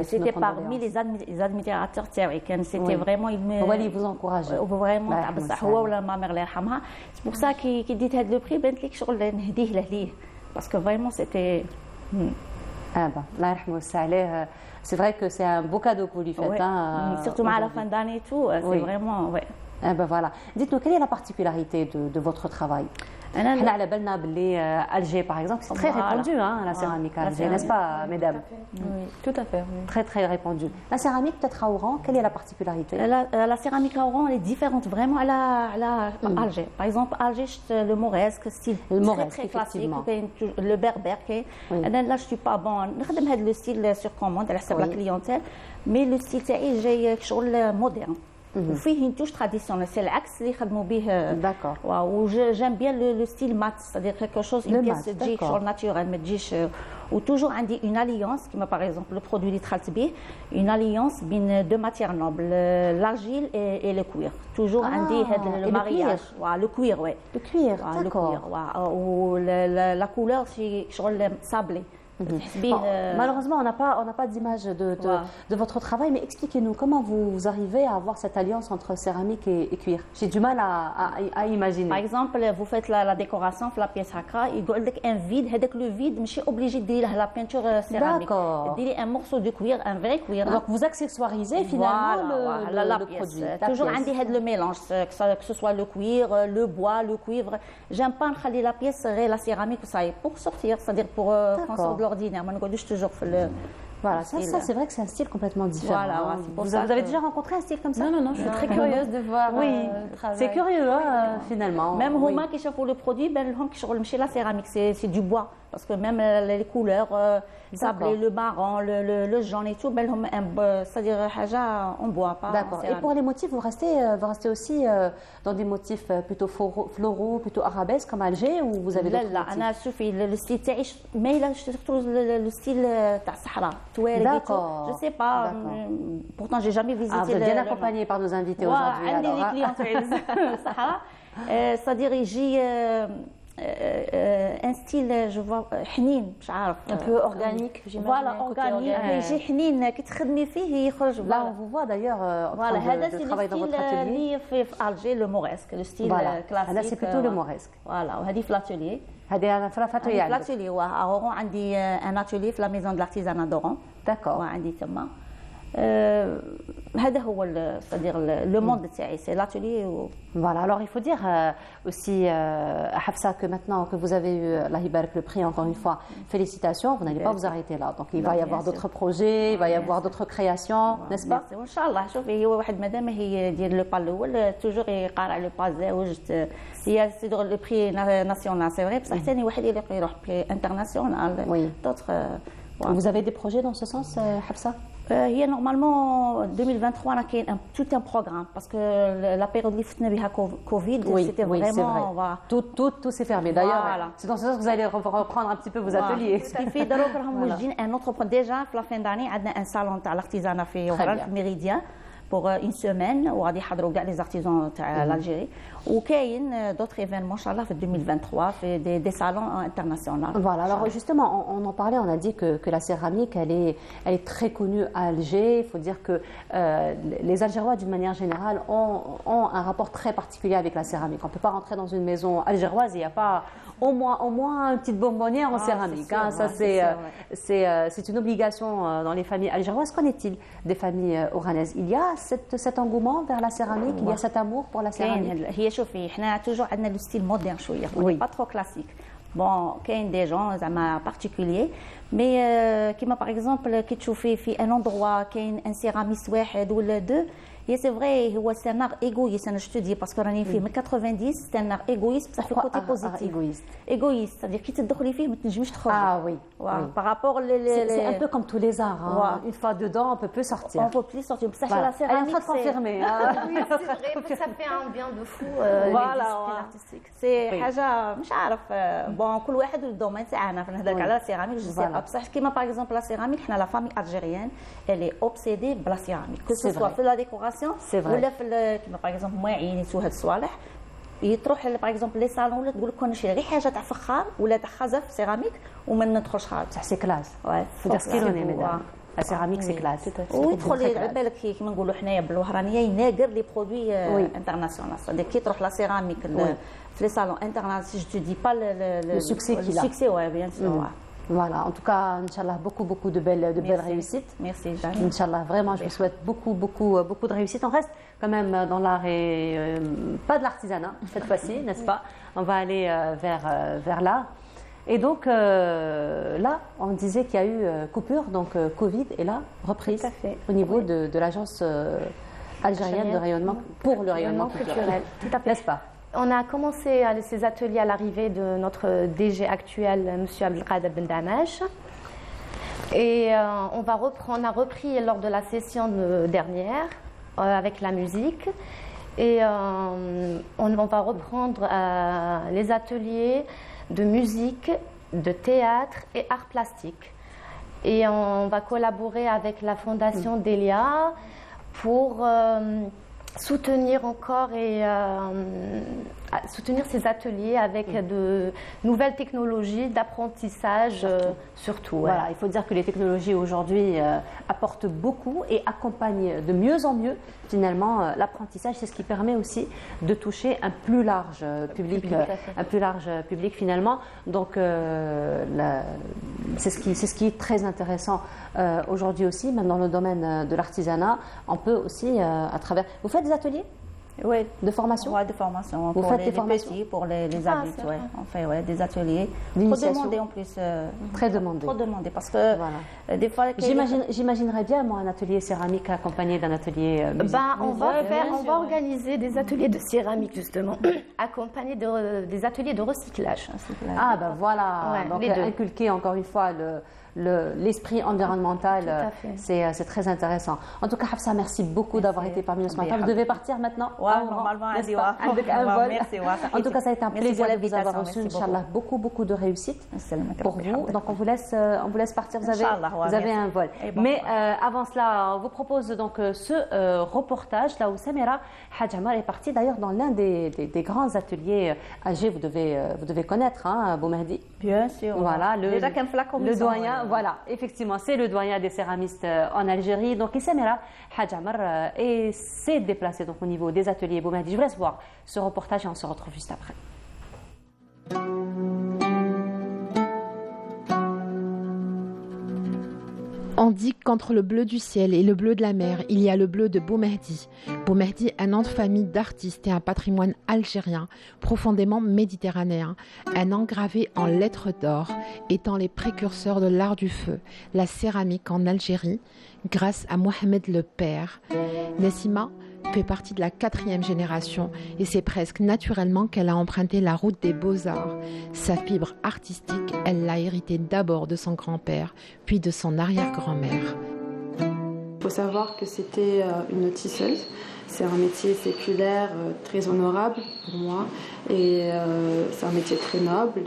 Speaker 16: C'était parmi les admirateurs تاعي, c'était vraiment
Speaker 1: هو اللي vous encourage.
Speaker 16: vraiment بصح هو ولا ما مير الله يرحمها. C'est pour ça كي ديت هذا لو بري بانت لك شغل نهديه له ليه parce que vraiment c'était
Speaker 1: الله يرحمه ويوسع عليه. C'est vrai que c'est un beau cadeau que vous lui faites.
Speaker 16: Surtout à la fin d'année et tout, c'est vraiment...
Speaker 1: Voilà. Dites-nous, quelle est la particularité de votre travail? Alger, par exemple, c'est très répandu, la céramique à Alger, n'est-ce pas, mesdames?
Speaker 2: Oui, tout à fait.
Speaker 1: Très, très répandu. La céramique, peut-être à Oran, quelle est la particularité?
Speaker 16: La céramique à Oran, elle est différente vraiment à Alger. Par exemple, Alger, le mauresque, style très classique, le berbère. Là, je ne suis pas bon. Le style sur commande, la clientèle, mais le style, j'ai moderne. وفيه une touche traditionnelle, c'est l'axe اللي يخدموا به.
Speaker 1: D'accord.
Speaker 16: J'aime bien le style mat, c'est-à-dire quelque chose une pièce تجي شغل naturel, ما تجيش. وتوجور عندي une alliance, comme par exemple le produit اللي دخلت به, une alliance بين deux matières nobles, l'argile et le cuir. Toujours عندي هذا le mariage. Le cuir, oui.
Speaker 1: Le cuir, d'accord.
Speaker 16: Ou la couleur c'est شغل sablé.
Speaker 1: Malheureusement, on n'a pas d'image de votre travail, mais expliquez-nous comment vous arrivez à avoir cette alliance entre céramique et cuir. J'ai du mal à imaginer.
Speaker 16: Par exemple, vous faites la décoration de la pièce haka, il y a un vide, le vide, je suis obligé de dire la peinture céramique. Dire un morceau de cuir, un vrai cuir.
Speaker 1: Donc vous accessoirisez finalement le produit.
Speaker 16: Toujours le mélange, que ce soit le cuir, le bois, le cuivre. J'aime pas la pièce, la céramique, pour sortir, c'est-à-dire pour qu'on sorte de l'ordinaire. Moi, je toujours fait le.
Speaker 1: Voilà, ça c'est vrai que c'est un style complètement différent. Voilà, vous avez déjà rencontré un style comme ça?
Speaker 2: Non, je suis très curieuse de voir.
Speaker 1: Oui, c'est curieux finalement.
Speaker 16: Même Homa qui cherche pour le produit, qui cherche chez la céramique, c'est du bois. Parce que même les couleurs, sablé, le marron, le jaune et tout, c'est-à-dire en bois, pas.
Speaker 1: D'accord. Et pour les motifs, vous restez aussi dans des motifs plutôt floraux, plutôt arabesques comme Alger, ou vous avez d'autres motifs?
Speaker 16: أنا شوفي le style تاعي مايله surtout le style تاع الصحراء.
Speaker 1: D'accord.
Speaker 16: Je sais pas. Pourtant, j'ai jamais visité.
Speaker 1: Vous êtes bien accompagné par nos invités aujourd'hui.
Speaker 16: عندي les clients الصحراء. C'est-à-dire j'ai un style, je vois, حنين, مش عارف.
Speaker 2: Un peu organique, j'imagine.
Speaker 16: Voilà, organique. يجي حنين كي تخدمي فيه يخرج.
Speaker 1: Là, on vous voit d'ailleurs en train de travailler dans votre atelier.
Speaker 16: في Alger, le mauresque, le style classique.
Speaker 1: Là, c'est plutôt le mauresque.
Speaker 16: Voilà, وهذه في l'atelier.
Speaker 1: هذه في l'atelier.
Speaker 16: في l'atelier, à Oran, عندي un atelier في la maison de l'artisanat d'Oran.
Speaker 1: D'accord.
Speaker 16: وعندي ثم. هذا هو c'est-à-dire le monde تاعي, c'est l'atelier.
Speaker 1: Voilà, alors il faut dire aussi à Hafsa que maintenant que vous avez eu Allah Ibarak le prix, encore une fois, félicitations, vous n'allez pas vous arrêter là. Donc il va y avoir d'autres projets, il va y avoir d'autres créations, n'est-ce pas?
Speaker 16: ان شاء الله. شوفي هو واحد مدام هي ديال لو با الاول توجور يقارع لو با زوج, هي سيدور لو بري ناسيونال سي فري, بصح ثاني واحد اللي يروح بري انترناسيونال دوطخ.
Speaker 1: Vous avez des projets dans ce sens, Hafsa?
Speaker 16: Il y a normalement 2023 tout un programme parce que la période Covid, c'était vraiment.
Speaker 1: Voilà. Tout s'est fermé. D'ailleurs, c'est dans ce sens que vous allez reprendre un petit peu vos ateliers.
Speaker 16: Ce qui fait un autre programme. Déjà, la fin d'année, on a un salon à l'artisanat fait au Méridien pour une semaine où on a les artisans de l'Algérie. Ou qu'il y a d'autres événements, Inch'Allah, en 2023, fait des salons internationaux.
Speaker 1: Voilà, alors justement, on en parlait, on a dit que la céramique, elle est très connue à Alger. Il faut dire que les Algérois, d'une manière générale, ont un rapport très particulier avec la céramique. On ne peut pas rentrer dans une maison algéroise, il n'y a pas au moins une petite bonbonnière en céramique.
Speaker 16: Sûr,
Speaker 1: ça, c'est une obligation dans les familles algéroises. Qu'en est-il des familles oranaises? Il y a cet engouement vers la céramique, il y a cet amour pour la céramique.
Speaker 16: شوفي احنا توجور عندنا لو ستيل مودرن شويه, با ترو كلاسيك. بون كاين دي جون زعما بارتيكولير, مي كيما باغ اكزومبل كي تشوفي في ان اندروا كاين ان سيراميست واحد ولا دو, C'est vrai, c'est un art égoïste, je te dis, parce que dans les films 90, c'est un art égoïste, ça fait côté positif. Égoïste, c'est-à-dire que tu te dans les films, tu ne
Speaker 1: Ah oui.
Speaker 16: Par rapport
Speaker 1: c'est un peu comme tous les arts. Hein. Une fois dedans, on ne peut plus sortir.
Speaker 16: On ne peut plus sortir. Ça,
Speaker 1: voilà.
Speaker 16: la céramique,
Speaker 1: elle est en train de confirmer.
Speaker 8: Oui, c'est vrai, ça fait un bien de fou.
Speaker 16: Voilà. C'est حاجة مش عارف bon كل واحد والدومين تاعنا فنهضرك على السيراميك جو سي بصح كيما باغ اكزومبل لا سيراميك حنا لا فامي الجيريان elle est obsédée بلا سيراميك كو سوا في لا ديكوراسيون ولا في كيما باغ اكزومبل مواعين يسوا هاد الصوالح تروح باغ اكزومبل لي صالون ولا تقول لك كون نشري غير حاجه تاع فخار ولا تاع خزف سيراميك وما ندخلش خارج
Speaker 1: بصح سي كلاس تسكيلوني مدام لا سيراميك سي كلاس
Speaker 16: ويدخل على بالك كيما نقولوا حنايا بالوهرانيه يناقر لي برودوي انترناسيونال صدق كي تروح لا سيراميك في لي صالون انترناسيونال جو دي با
Speaker 1: le succès qu'il a.
Speaker 16: Le succès, oui, bien sûr.
Speaker 1: Voilà, en tout cas, Inch'Allah, beaucoup de belles réussites.
Speaker 16: Merci,
Speaker 1: Inch'Allah, vraiment, je vous souhaite beaucoup de réussites. On reste quand même dans l'art et pas de l'artisanat cette fois-ci, n'est-ce pas? On va aller vers l'art. Et donc là, on disait qu'il y a eu coupure, donc Covid, et là, reprise au niveau de l'agence algérienne de rayonnement pour le rayonnement culturel.
Speaker 8: Tout à fait.
Speaker 1: N'est-ce pas?
Speaker 8: On a commencé ces ateliers à l'arrivée de notre DG actuel, M. Abdelkader Ben Damash. Et on a repris lors de la session dernière avec la musique. Et on va reprendre les ateliers de musique, de théâtre et arts plastiques. Et on va collaborer avec la fondation Delia pour soutenir encore et soutenir ces ateliers avec de nouvelles technologies d'apprentissage surtout.
Speaker 1: Voilà, il faut dire que les technologies aujourd'hui apportent beaucoup et accompagnent de mieux en mieux finalement l'apprentissage. C'est ce qui permet aussi de toucher un plus large public, finalement. Donc c'est ce qui est très intéressant aujourd'hui aussi, même dans le domaine de l'artisanat. On peut aussi à travers. Vous faites des ateliers?
Speaker 16: Oui,
Speaker 1: de formation.
Speaker 16: Oui, de formation.
Speaker 1: Vous faites des formations
Speaker 16: petits, pour les adultes, oui. On fait des ateliers.
Speaker 1: Trop
Speaker 16: demandés en plus.
Speaker 1: Très demandés.
Speaker 16: Trop demandés parce que des fois.
Speaker 1: J'imaginerais bien moi un atelier céramique accompagné d'un atelier musique.
Speaker 8: On va organiser des ateliers de céramique justement, accompagnés des ateliers de recyclage.
Speaker 1: Ah ben voilà. Donc inculquer encore une fois l'esprit environnemental, c'est très intéressant. En tout cas, Hafsa, merci beaucoup d'avoir été parmi nous ce matin. Vous devez partir maintenant.
Speaker 16: Normalement,
Speaker 1: avec un vol. En tout cas, ça a été un plaisir de vous avoir reçu. Inch'Allah, beaucoup de réussite pour vous. Donc, on vous laisse partir. Vous avez un vol. Mais avant cela, on vous propose donc ce reportage là où Samira Hadj Amar est partie d'ailleurs dans l'un des grands ateliers âgés. Vous devez connaître, hein, Boumehdi.
Speaker 16: Bien sûr.
Speaker 1: Voilà, le doyen. Voilà, effectivement, c'est le doyen des céramistes en Algérie. Donc, Samira Hadj Amar s'est déplacé donc au niveau des ateliers Boumehdi. Je vous laisse voir ce reportage et on se retrouve juste après.
Speaker 17: On dit qu'entre le bleu du ciel et le bleu de la mer, il y a le bleu de Boumehdi. Boumehdi, un nom de famille d'artistes et un patrimoine algérien profondément méditerranéen, un nom gravé en lettres d'or, étant les précurseurs de l'art du feu, la céramique en Algérie, grâce à Mohamed le Père. Nessima fait partie de la 4e génération et c'est presque naturellement qu'elle a emprunté la route des beaux-arts. Sa fibre artistique, elle l'a héritée d'abord de son grand-père, puis de son arrière-grand-mère.
Speaker 18: Il faut savoir que c'était une tisseuse. C'est un métier séculaire très honorable pour moi et c'est un métier très noble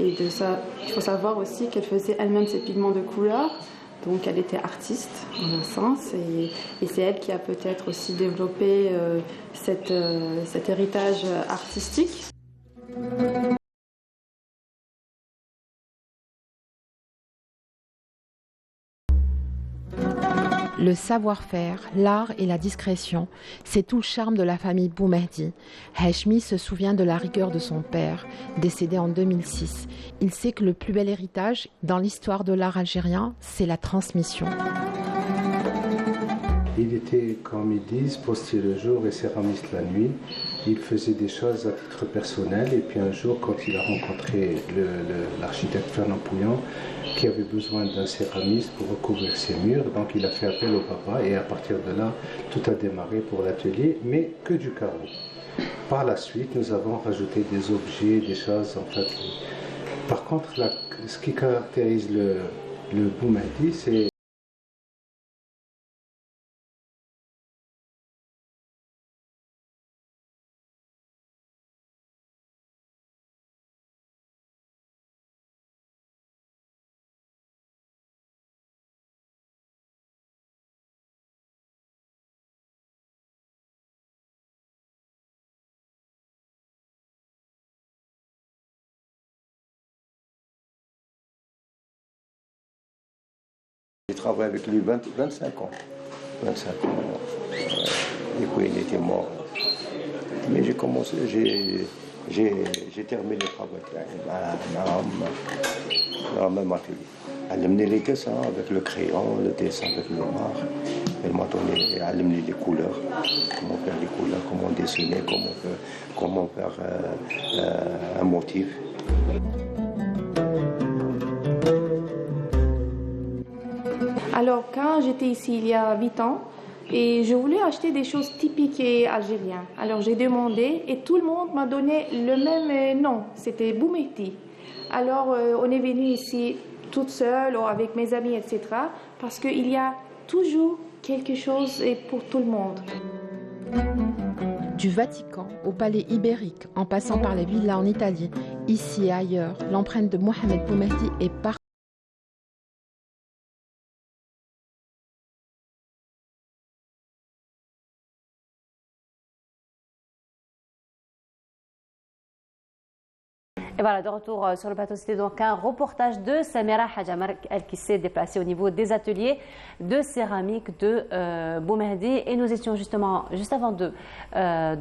Speaker 18: et de ça, il faut savoir aussi qu'elle faisait elle-même ses pigments de couleur. Donc elle était artiste en un sens et c'est elle qui a peut-être aussi développé cet héritage artistique.
Speaker 17: Le savoir-faire, l'art et la discrétion, c'est tout le charme de la famille Boumehdi. Hachmi se souvient de la rigueur de son père, décédé en 2006. Il sait que le plus bel héritage dans l'histoire de l'art algérien, c'est la transmission.
Speaker 19: Il était, comme ils disent, postier le jour et céramiste la nuit. Il faisait des choses à titre personnel et puis un jour, quand il a rencontré l'architecte Fernand Pouillant, qui avait besoin d'un céramiste pour recouvrir ses murs. Donc il a fait appel au papa et à partir de là, tout a démarré pour l'atelier, mais que du carreau. Par la suite, nous avons rajouté des objets, des choses en fait. Par contre, ce qui caractérise le Boumehdi, c'est
Speaker 20: J'ai travaillé avec lui 25 ans. 25 ans. Et puis il était mort. Mais j'ai commencé, j'ai terminé le travail dans le même atelier. Elle m'a amené les dessins avec le crayon, le dessin avec le noir. Elle m'a donné, elle a amené les couleurs, comment faire les couleurs, comment dessiner, comment faire un motif.
Speaker 18: Alors, quand j'étais ici il y a 8 ans, et je voulais acheter des choses typiques algériennes. Alors, j'ai demandé et tout le monde m'a donné le même nom. C'était Boumehdi. Alors, on est venu ici toute seule ou avec mes amis, etc. Parce qu'il y a toujours quelque chose pour tout le monde.
Speaker 17: Du Vatican au palais ibérique, en passant par les villas en Italie, ici et ailleurs, l'empreinte de Mohamed Boumehdi est partout.
Speaker 1: Et voilà, de retour sur le plateau, c'était donc un reportage de Samira Hadjamar, elle qui s'est déplacée au niveau des ateliers de céramique de Boumehdi. Et nous étions justement, juste avant de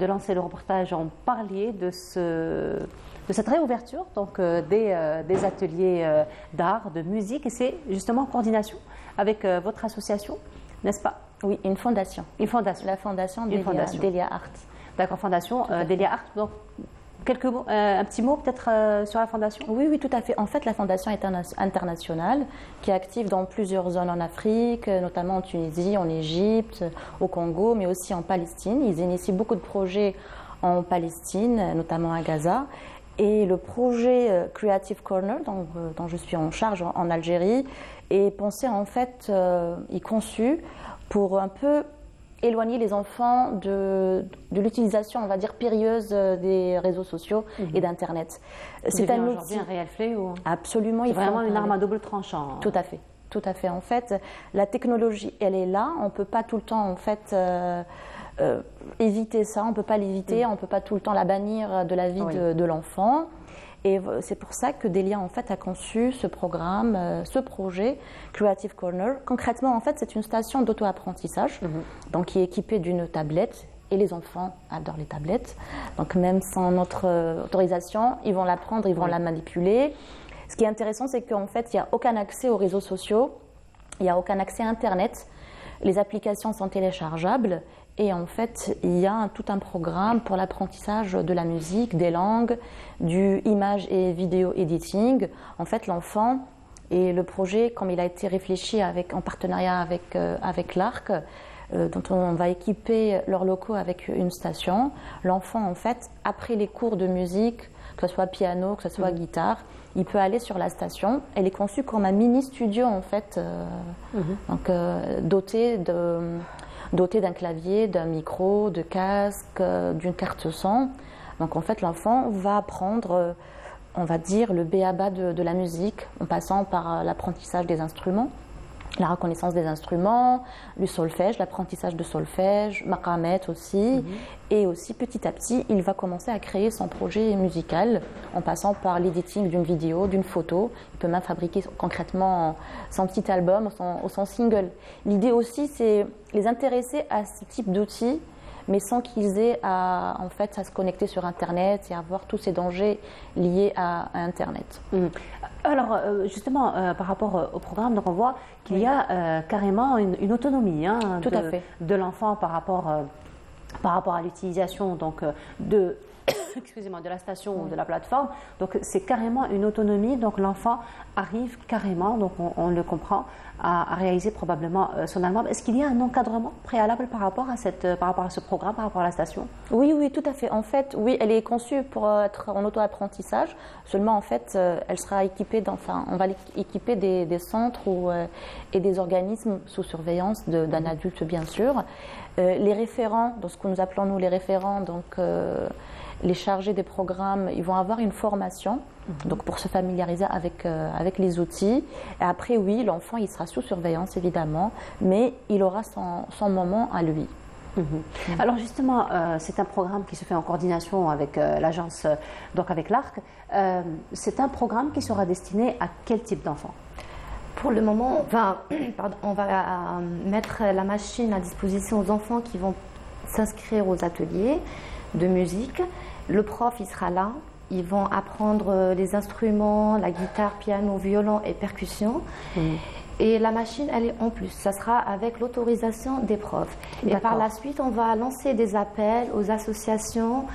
Speaker 1: lancer le reportage, on parlait de cette réouverture donc, des ateliers d'art, de musique. Et c'est justement en coordination avec votre association, n'est-ce pas?
Speaker 16: Oui, une fondation.
Speaker 1: Une fondation.
Speaker 16: La fondation Delia Art.
Speaker 1: D'accord, fondation Delia Art. Donc, quelques mots, un petit mot peut-être sur la fondation?
Speaker 16: Oui, tout à fait. En fait, la fondation est internationale qui est active dans plusieurs zones en Afrique, notamment en Tunisie, en Égypte, au Congo, mais aussi en Palestine. Ils initient beaucoup de projets en Palestine, notamment à Gaza. Et le projet Creative Corner, dont je suis en charge en Algérie, est pensé en fait, est conçu pour un peu éloigner les enfants de l'utilisation, on va dire, périlleuse des réseaux sociaux et d'Internet.
Speaker 1: C'est un outil, un réel fléau.
Speaker 16: Absolument.
Speaker 1: C'est vraiment une arme à double tranchant.
Speaker 16: Tout à fait. Tout à fait. En fait, la technologie, elle est là. On ne peut pas tout le temps, en fait, éviter ça. On ne peut pas l'éviter. On ne peut pas tout le temps la bannir de la vie de l'enfant. Et c'est pour ça que Delia en fait a conçu ce programme, ce projet Creative Corner. Concrètement, en fait, c'est une station d'auto-apprentissage, donc qui est équipée d'une tablette. Et les enfants adorent les tablettes. Donc même sans notre autorisation, ils vont la prendre, ils vont la manipuler. Ce qui est intéressant, c'est qu'en fait, il n'y a aucun accès aux réseaux sociaux, il n'y a aucun accès à Internet. Les applications sont téléchargeables. Et en fait, il y a tout un programme pour l'apprentissage de la musique, des langues, du image et vidéo editing. En fait, l'enfant et le projet, comme il a été réfléchi en partenariat avec l'ARC, dont on va équiper leurs locaux avec une station, l'enfant, en fait, après les cours de musique, que ce soit piano, que ce soit guitare, il peut aller sur la station. Elle est conçue comme un mini-studio, en fait, donc doté d'un clavier, d'un micro, de casque, d'une carte son. Donc en fait, l'enfant va apprendre, on va dire, le b.a.-ba de la musique, en passant par l'apprentissage des instruments, la reconnaissance des instruments, le solfège, l'apprentissage de solfège, maqamet aussi. Et aussi, petit à petit, il va commencer à créer son projet musical en passant par l'editing d'une vidéo, d'une photo. Il peut même fabriquer concrètement son petit album ou son single. L'idée aussi, c'est les intéresser à ce type d'outils, mais sans qu'ils aient à se connecter sur Internet et avoir tous ces dangers liés à Internet.
Speaker 1: Alors, justement, par rapport au programme, donc on voit qu'il y a carrément une autonomie
Speaker 16: Tout à fait.
Speaker 1: de l'enfant par rapport à l'utilisation donc, de excusez-moi, de la station ou de la plateforme. Donc c'est carrément une autonomie. Donc l'enfant arrive carrément, donc on le comprend, à réaliser probablement son allemand. Est-ce qu'il y a un encadrement préalable par rapport à ce programme, par rapport à la station?
Speaker 16: Oui, oui, tout à fait. En fait, oui, elle est conçue pour être en auto-apprentissage. Seulement, en fait, elle sera équipée, on va équiper des centres et des organismes sous surveillance d'un adulte, bien sûr. Les référents, dans ce que nous appelons nous les référents, donc les chargés des programmes, ils vont avoir une formation donc pour se familiariser avec les outils. Et après, oui, l'enfant, il sera sous surveillance, évidemment, mais il aura son moment à lui.
Speaker 1: Alors justement, c'est un programme qui se fait en coordination avec l'agence, donc avec l'ARC. C'est un programme qui sera destiné à quel type d'enfant?
Speaker 2: Pour le moment, on va mettre la machine à disposition aux enfants qui vont s'inscrire aux ateliers de musique. Le prof, il sera là. Ils vont apprendre les instruments, la guitare, piano, violon et percussion. Et la machine, elle est en plus. Ça sera avec l'autorisation des profs. Et par la suite, on va lancer des appels aux associations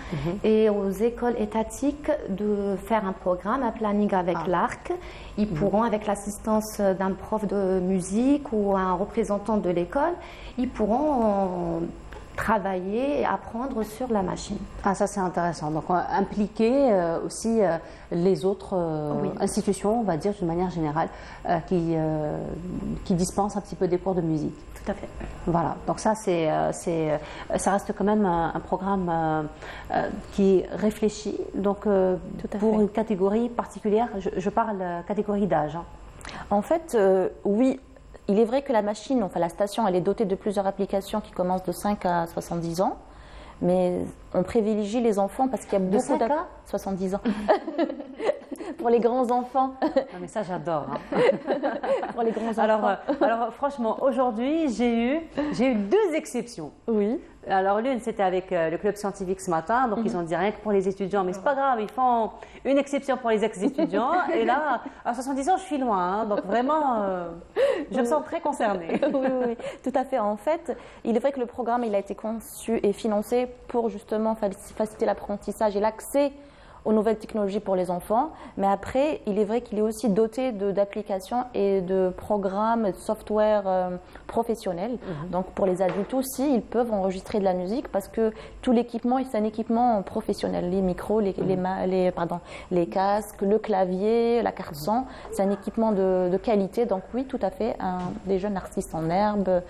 Speaker 2: et aux écoles étatiques de faire un programme, un planning avec l'ARC. Ils pourront, avec l'assistance d'un prof de musique ou un représentant de l'école, ils pourront travailler et apprendre sur la machine.
Speaker 1: Ah, ça c'est intéressant. Donc impliquer aussi les autres institutions, on va dire d'une manière générale, qui dispensent un petit peu des cours de musique.
Speaker 2: Tout à fait.
Speaker 1: Voilà. Donc ça ça reste quand même un programme qui est réfléchi. Donc pour une catégorie particulière, je parle catégorie d'âge.
Speaker 16: En fait, oui. Il est vrai que la machine, enfin la station, elle est dotée de plusieurs applications qui commencent de 5 à 70 ans. Mais on privilégie les enfants parce qu'il y a beaucoup de
Speaker 1: 5 à
Speaker 16: 70 ans. Pour les grands enfants.
Speaker 1: Non mais ça j'adore.
Speaker 16: Pour les grands enfants.
Speaker 1: Alors franchement, aujourd'hui, j'ai eu 2 exceptions.
Speaker 16: Oui.
Speaker 1: Alors l'une, c'était avec le club scientifique ce matin, donc ils ont dit rien que pour les étudiants, mais c'est pas grave, ils font une exception pour les ex-étudiants. Et là, à 70 ans, je suis loin, hein, donc vraiment, je me sens très concernée.
Speaker 16: Oui, tout à fait. En fait, il est vrai que le programme, il a été conçu et financé pour justement faciliter l'apprentissage et l'accès aux nouvelles technologies pour les enfants, mais après, il est vrai qu'il est aussi doté d'applications et de programmes, de software professionnels. Donc pour les adultes aussi, ils peuvent enregistrer de la musique parce que tout l'équipement, c'est un équipement professionnel. Les micros, les casques, le clavier, la carte son, c'est un équipement de qualité. Donc oui, tout à fait, des jeunes artistes en herbe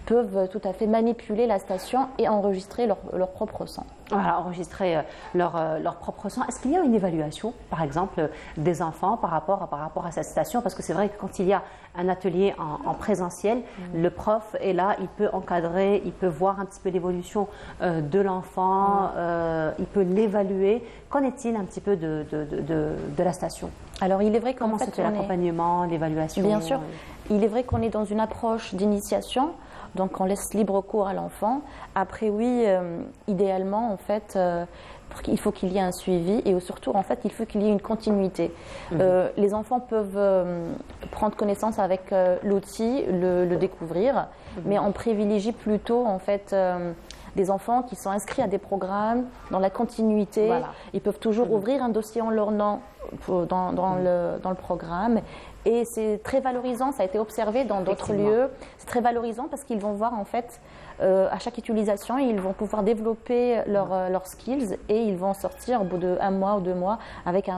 Speaker 16: peuvent tout à fait manipuler la station et enregistrer leur propre son.
Speaker 1: Voilà, enregistrer leur propre son. Est-ce qu'il y a une évaluation, par exemple, des enfants par rapport à cette station? Parce que c'est vrai que quand il y a un atelier en présentiel, le prof est là, il peut encadrer, il peut voir un petit peu l'évolution de l'enfant, il peut l'évaluer. Qu'en est-il un petit peu de la station?
Speaker 16: Alors, il est vrai
Speaker 1: comment se fait l'accompagnement, l'évaluation?
Speaker 16: Bien sûr, il est vrai qu'on est dans une approche d'initiation. Donc on laisse libre cours à l'enfant. Après oui, idéalement en fait, il faut qu'il y ait un suivi et surtout en fait il faut qu'il y ait une continuité. Les enfants peuvent prendre connaissance avec l'outil, le découvrir, mais on privilégie plutôt en fait des enfants qui sont inscrits à des programmes dans la continuité. Voilà. Ils peuvent toujours ouvrir un dossier en leur nom dans le programme. Et c'est très valorisant, ça a été observé dans d'autres lieux. C'est très valorisant parce qu'ils vont voir en fait à chaque utilisation, ils vont pouvoir développer leurs skills et ils vont sortir au bout d'1 mois ou 2 mois avec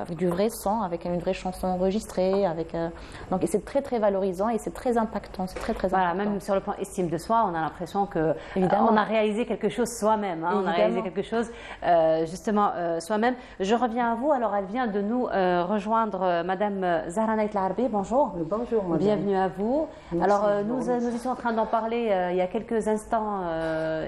Speaker 16: du vrai son, avec une vraie chanson enregistrée. Donc c'est très très valorisant et c'est très impactant. C'est très
Speaker 1: voilà,
Speaker 16: impactant.
Speaker 1: même sur le plan estime de soi, on a l'impression que on a réalisé quelque chose soi-même. Hein, on a réalisé quelque chose justement soi-même. Je reviens à vous. Alors elle vient de nous rejoindre, Madame Zahra Nait Larbi. Bonjour.
Speaker 21: Bonjour. Madame.
Speaker 1: Bienvenue à vous.
Speaker 21: Merci,
Speaker 1: alors nous étions en train d'en parler il y a quelques instants.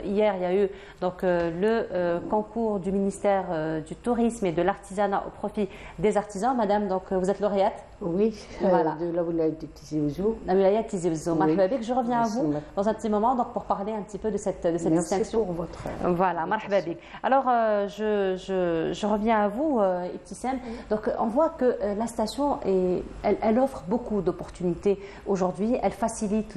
Speaker 1: Hier, il y a eu donc le concours du ministère du Tourisme et de l'Artisanat au profit des artisans. Madame, donc vous êtes lauréate.
Speaker 21: Oui,
Speaker 1: voilà.
Speaker 21: De la Wilaya de Tizi Ouzou.
Speaker 1: La Wilaya de Tizi Ouzou. Marhaba bik. Je reviens à vous dans un petit moment donc pour parler un petit peu de cette distinction.
Speaker 21: Pour votre.
Speaker 1: Voilà, marhaba bik. Alors je reviens à vous, Ibtissam. Donc on voit que la station elle offre beaucoup d'opportunités aujourd'hui. Elle facilite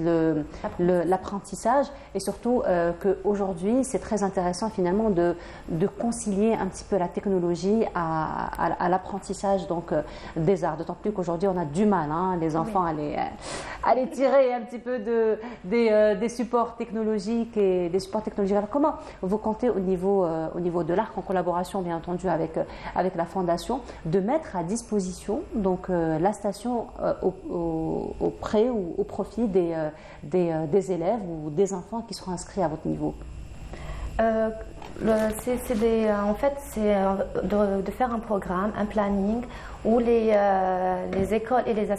Speaker 1: l'apprentissage. et surtout qu'aujourd'hui, c'est très intéressant finalement de concilier un petit peu la technologie à l'apprentissage des arts. D'autant plus qu'aujourd'hui, on a du mal, les enfants, à les tirer un petit peu des supports technologiques et des supports technologiques. Alors, comment vous comptez au niveau de l'ARC, en collaboration bien entendu avec la Fondation, de mettre à disposition la station auprès ou au profit des élèves ou des enfants qui seront inscrits à votre niveau?
Speaker 21: En fait, c'est de faire un programme, un planning où les écoles et les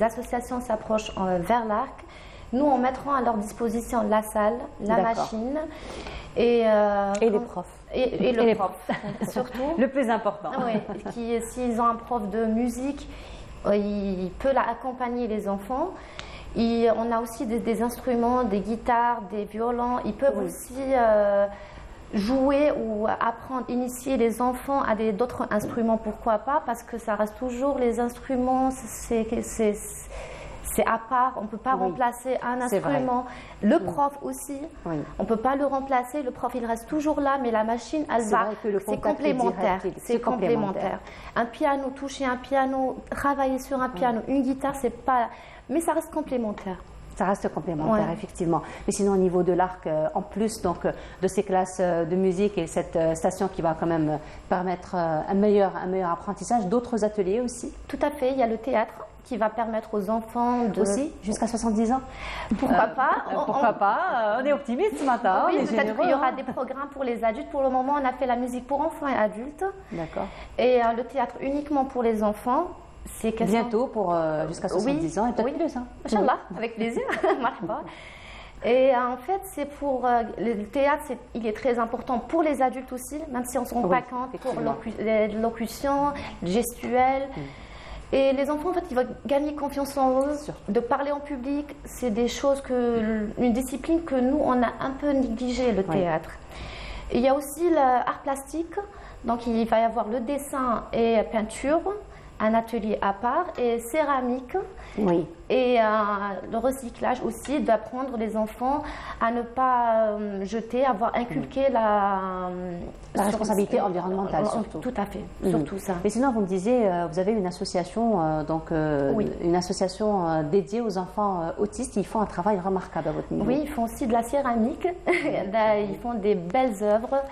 Speaker 21: associations s'approchent vers l'ARC. Nous, on mettra à leur disposition la salle, la machine et
Speaker 1: les profs.
Speaker 21: Et le prof, surtout.
Speaker 1: Le plus important.
Speaker 21: Oui, s'ils ont un prof de musique, il peut accompagner les enfants. On a aussi des instruments, des guitares, des violons. Ils peuvent aussi jouer ou apprendre, initier les enfants à d'autres instruments, pourquoi pas, parce que ça reste toujours les instruments, c'est à part, on ne peut pas remplacer un instrument. Le prof aussi, on ne peut pas le remplacer, le prof il reste toujours là, mais la machine, c'est complémentaire. C'est complémentaire. Un piano, toucher un piano, travailler sur un piano, une guitare, c'est pas... Mais ça reste complémentaire.
Speaker 1: Ça reste complémentaire, effectivement. Mais sinon, au niveau de l'ARC, en plus de ces classes de musique et cette station qui va quand même permettre un meilleur apprentissage, d'autres ateliers aussi?
Speaker 21: Tout à fait, il y a le théâtre qui va permettre aux enfants de...
Speaker 1: Aussi, jusqu'à 70 ans?
Speaker 21: Pourquoi pas?
Speaker 1: Pourquoi pas? On est optimiste ce matin.
Speaker 21: Oui, peut-être qu'il y aura des programmes pour les adultes. Pour le moment, on a fait la musique pour enfants et adultes.
Speaker 1: D'accord.
Speaker 21: Et le théâtre uniquement pour les enfants.
Speaker 1: Bientôt pour jusqu'à 70 ans et peut-être plus.
Speaker 21: Inch'Allah, avec plaisir. Et en fait, c'est pour le théâtre, il est très important pour les adultes aussi, même si on ne se rend pas compte, pour l'élocution, le gestuel. Et les enfants, en fait, ils vont gagner confiance en eux, de parler en public. C'est des choses une discipline que nous, on a un peu négligée, le théâtre. Et il y a aussi l'art plastique, donc il va y avoir le dessin et peinture, un atelier à part, et céramique, et le recyclage aussi, d'apprendre les enfants à ne pas jeter, à avoir inculqué la
Speaker 1: responsabilité environnementale surtout.
Speaker 21: Tout à fait, surtout ça.
Speaker 1: Mais sinon, vous me disiez, vous avez une association, une association dédiée aux enfants autistes. Ils font un travail remarquable à votre niveau.
Speaker 21: Oui, ils font aussi de la céramique, ils font des belles œuvres.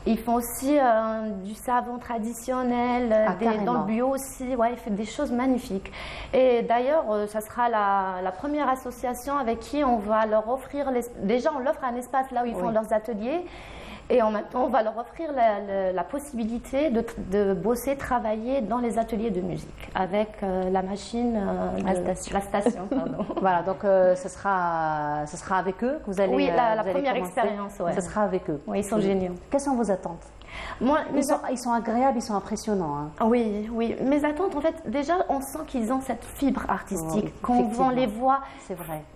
Speaker 21: Ils font aussi du savon traditionnel, dans le bio aussi. Ils font des choses magnifiques. Et d'ailleurs, ça sera la première association avec qui on va leur offrir... Déjà, on leur offre un espace là où ils font leurs ateliers. Et en même temps, on va leur offrir la possibilité de bosser, travailler dans les ateliers de musique avec la machine, la station.
Speaker 1: Voilà, donc ce sera avec eux que vous allez...
Speaker 21: Oui, la première expérience.
Speaker 1: Ce sera avec eux.
Speaker 21: Oui, ils sont géniaux.
Speaker 1: Quelles sont vos attentes? Ils sont agréables, ils sont impressionnants.
Speaker 21: Oui, mes attentes, en fait, déjà, on sent qu'ils ont cette fibre artistique. Quand on les voit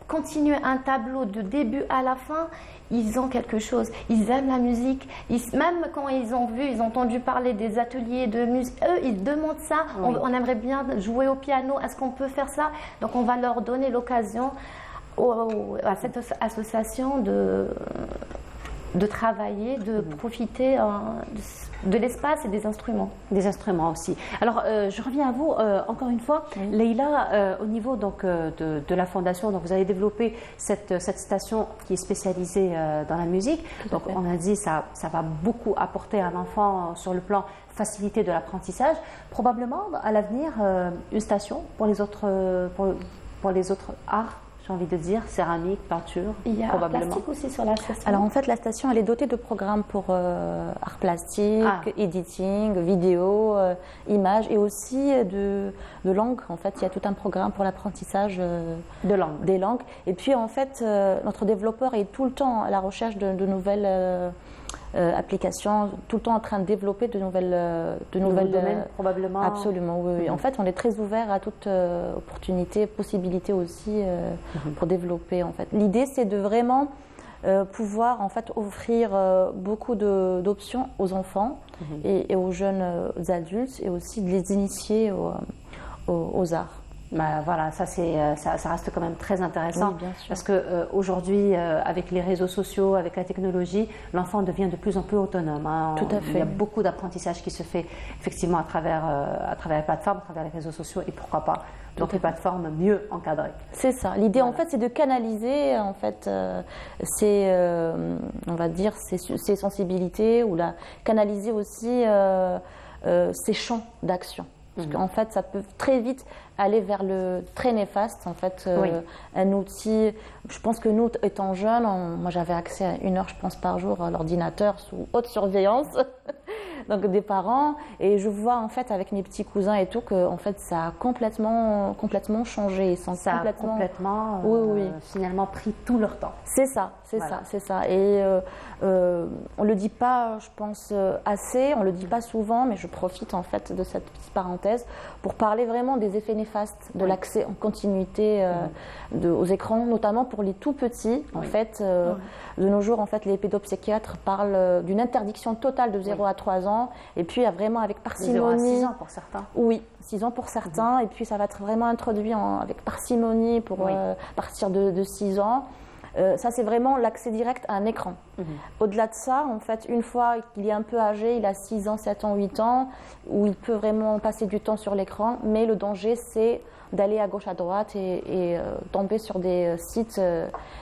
Speaker 21: continuer un tableau de début à la fin, ils ont quelque chose. Ils aiment la musique. Même quand ils ont entendu parler des ateliers de musique, eux, ils demandent ça. On aimerait bien jouer au piano. Est-ce qu'on peut faire ça? Donc, on va leur donner l'occasion à cette association de travailler, de profiter de l'espace et des instruments.
Speaker 1: Des instruments aussi. Alors, je reviens à vous, encore une fois. Leïla, au niveau de la Fondation, donc vous avez développé cette station qui est spécialisée dans la musique. Donc, on a dit ça va beaucoup apporter à l'enfant sur le plan facilité de l'apprentissage. Probablement, à l'avenir, une station pour les autres arts. J'ai envie de dire, céramique, peinture,
Speaker 21: il y a
Speaker 1: probablement.
Speaker 21: Art plastique aussi sur la station.
Speaker 22: Alors en fait, la station, elle est dotée de programmes pour art plastique, editing, vidéo, images et aussi de langue. En fait, il y a tout un programme pour l'apprentissage des langues. Et puis en fait, notre développeur est tout le temps à la recherche de nouvelles applications, tout le temps en train de développer de nouvelles
Speaker 1: domaines, probablement.
Speaker 22: Absolument, oui. En fait, on est très ouvert à toute opportunité, possibilité aussi pour développer. En fait, l'idée, c'est de vraiment pouvoir en fait offrir beaucoup d'options aux enfants et aux jeunes adultes, et aussi de les initier aux arts.
Speaker 1: Bah, voilà, ça reste quand même très intéressant,
Speaker 22: bien sûr.
Speaker 1: parce qu'aujourd'hui, avec les réseaux sociaux, avec la technologie, l'enfant devient de plus en plus autonome. Hein.
Speaker 22: Tout à fait.
Speaker 1: Il y a beaucoup d'apprentissage qui se fait effectivement à travers les plateformes, à travers les réseaux sociaux, et pourquoi pas donc les plateformes mieux encadrées.
Speaker 22: C'est ça. L'idée, en fait, c'est de canaliser, en fait, on va dire, ces sensibilités, ou canaliser aussi ces champs d'action. Parce qu'en fait, ça peut très vite aller vers le très néfaste. En fait, un outil. Je pense que nous, étant jeunes, moi j'avais accès à 1 heure, je pense, par jour à l'ordinateur sous haute surveillance, donc des parents. Et je vois en fait avec mes petits cousins et tout que en fait ça a complètement changé.
Speaker 1: Ça a complètement finalement pris tout leur temps.
Speaker 22: C'est ça, c'est ça. Et on le dit pas, je pense, assez. On le dit pas souvent, mais je profite en fait de cette petite parenthèse pour parler vraiment des effets néfastes de l'accès en continuité aux écrans, notamment pour les tout petits. En fait, de nos jours, en fait, les pédopsychiatres parlent d'une interdiction totale de 0 à 3 ans, et puis vraiment avec parcimonie.
Speaker 1: 0 à 6 ans pour certains.
Speaker 22: Oui, 6 ans pour certains, et puis ça va être vraiment introduit avec parcimonie pour partir de 6 ans. Ça, c'est vraiment l'accès direct à un écran. Au-delà de ça, en fait, une fois qu'il est un peu âgé, il a 6 ans, 7 ans, 8 ans, où il peut vraiment passer du temps sur l'écran, mais le danger, c'est d'aller à gauche, à droite et tomber sur des sites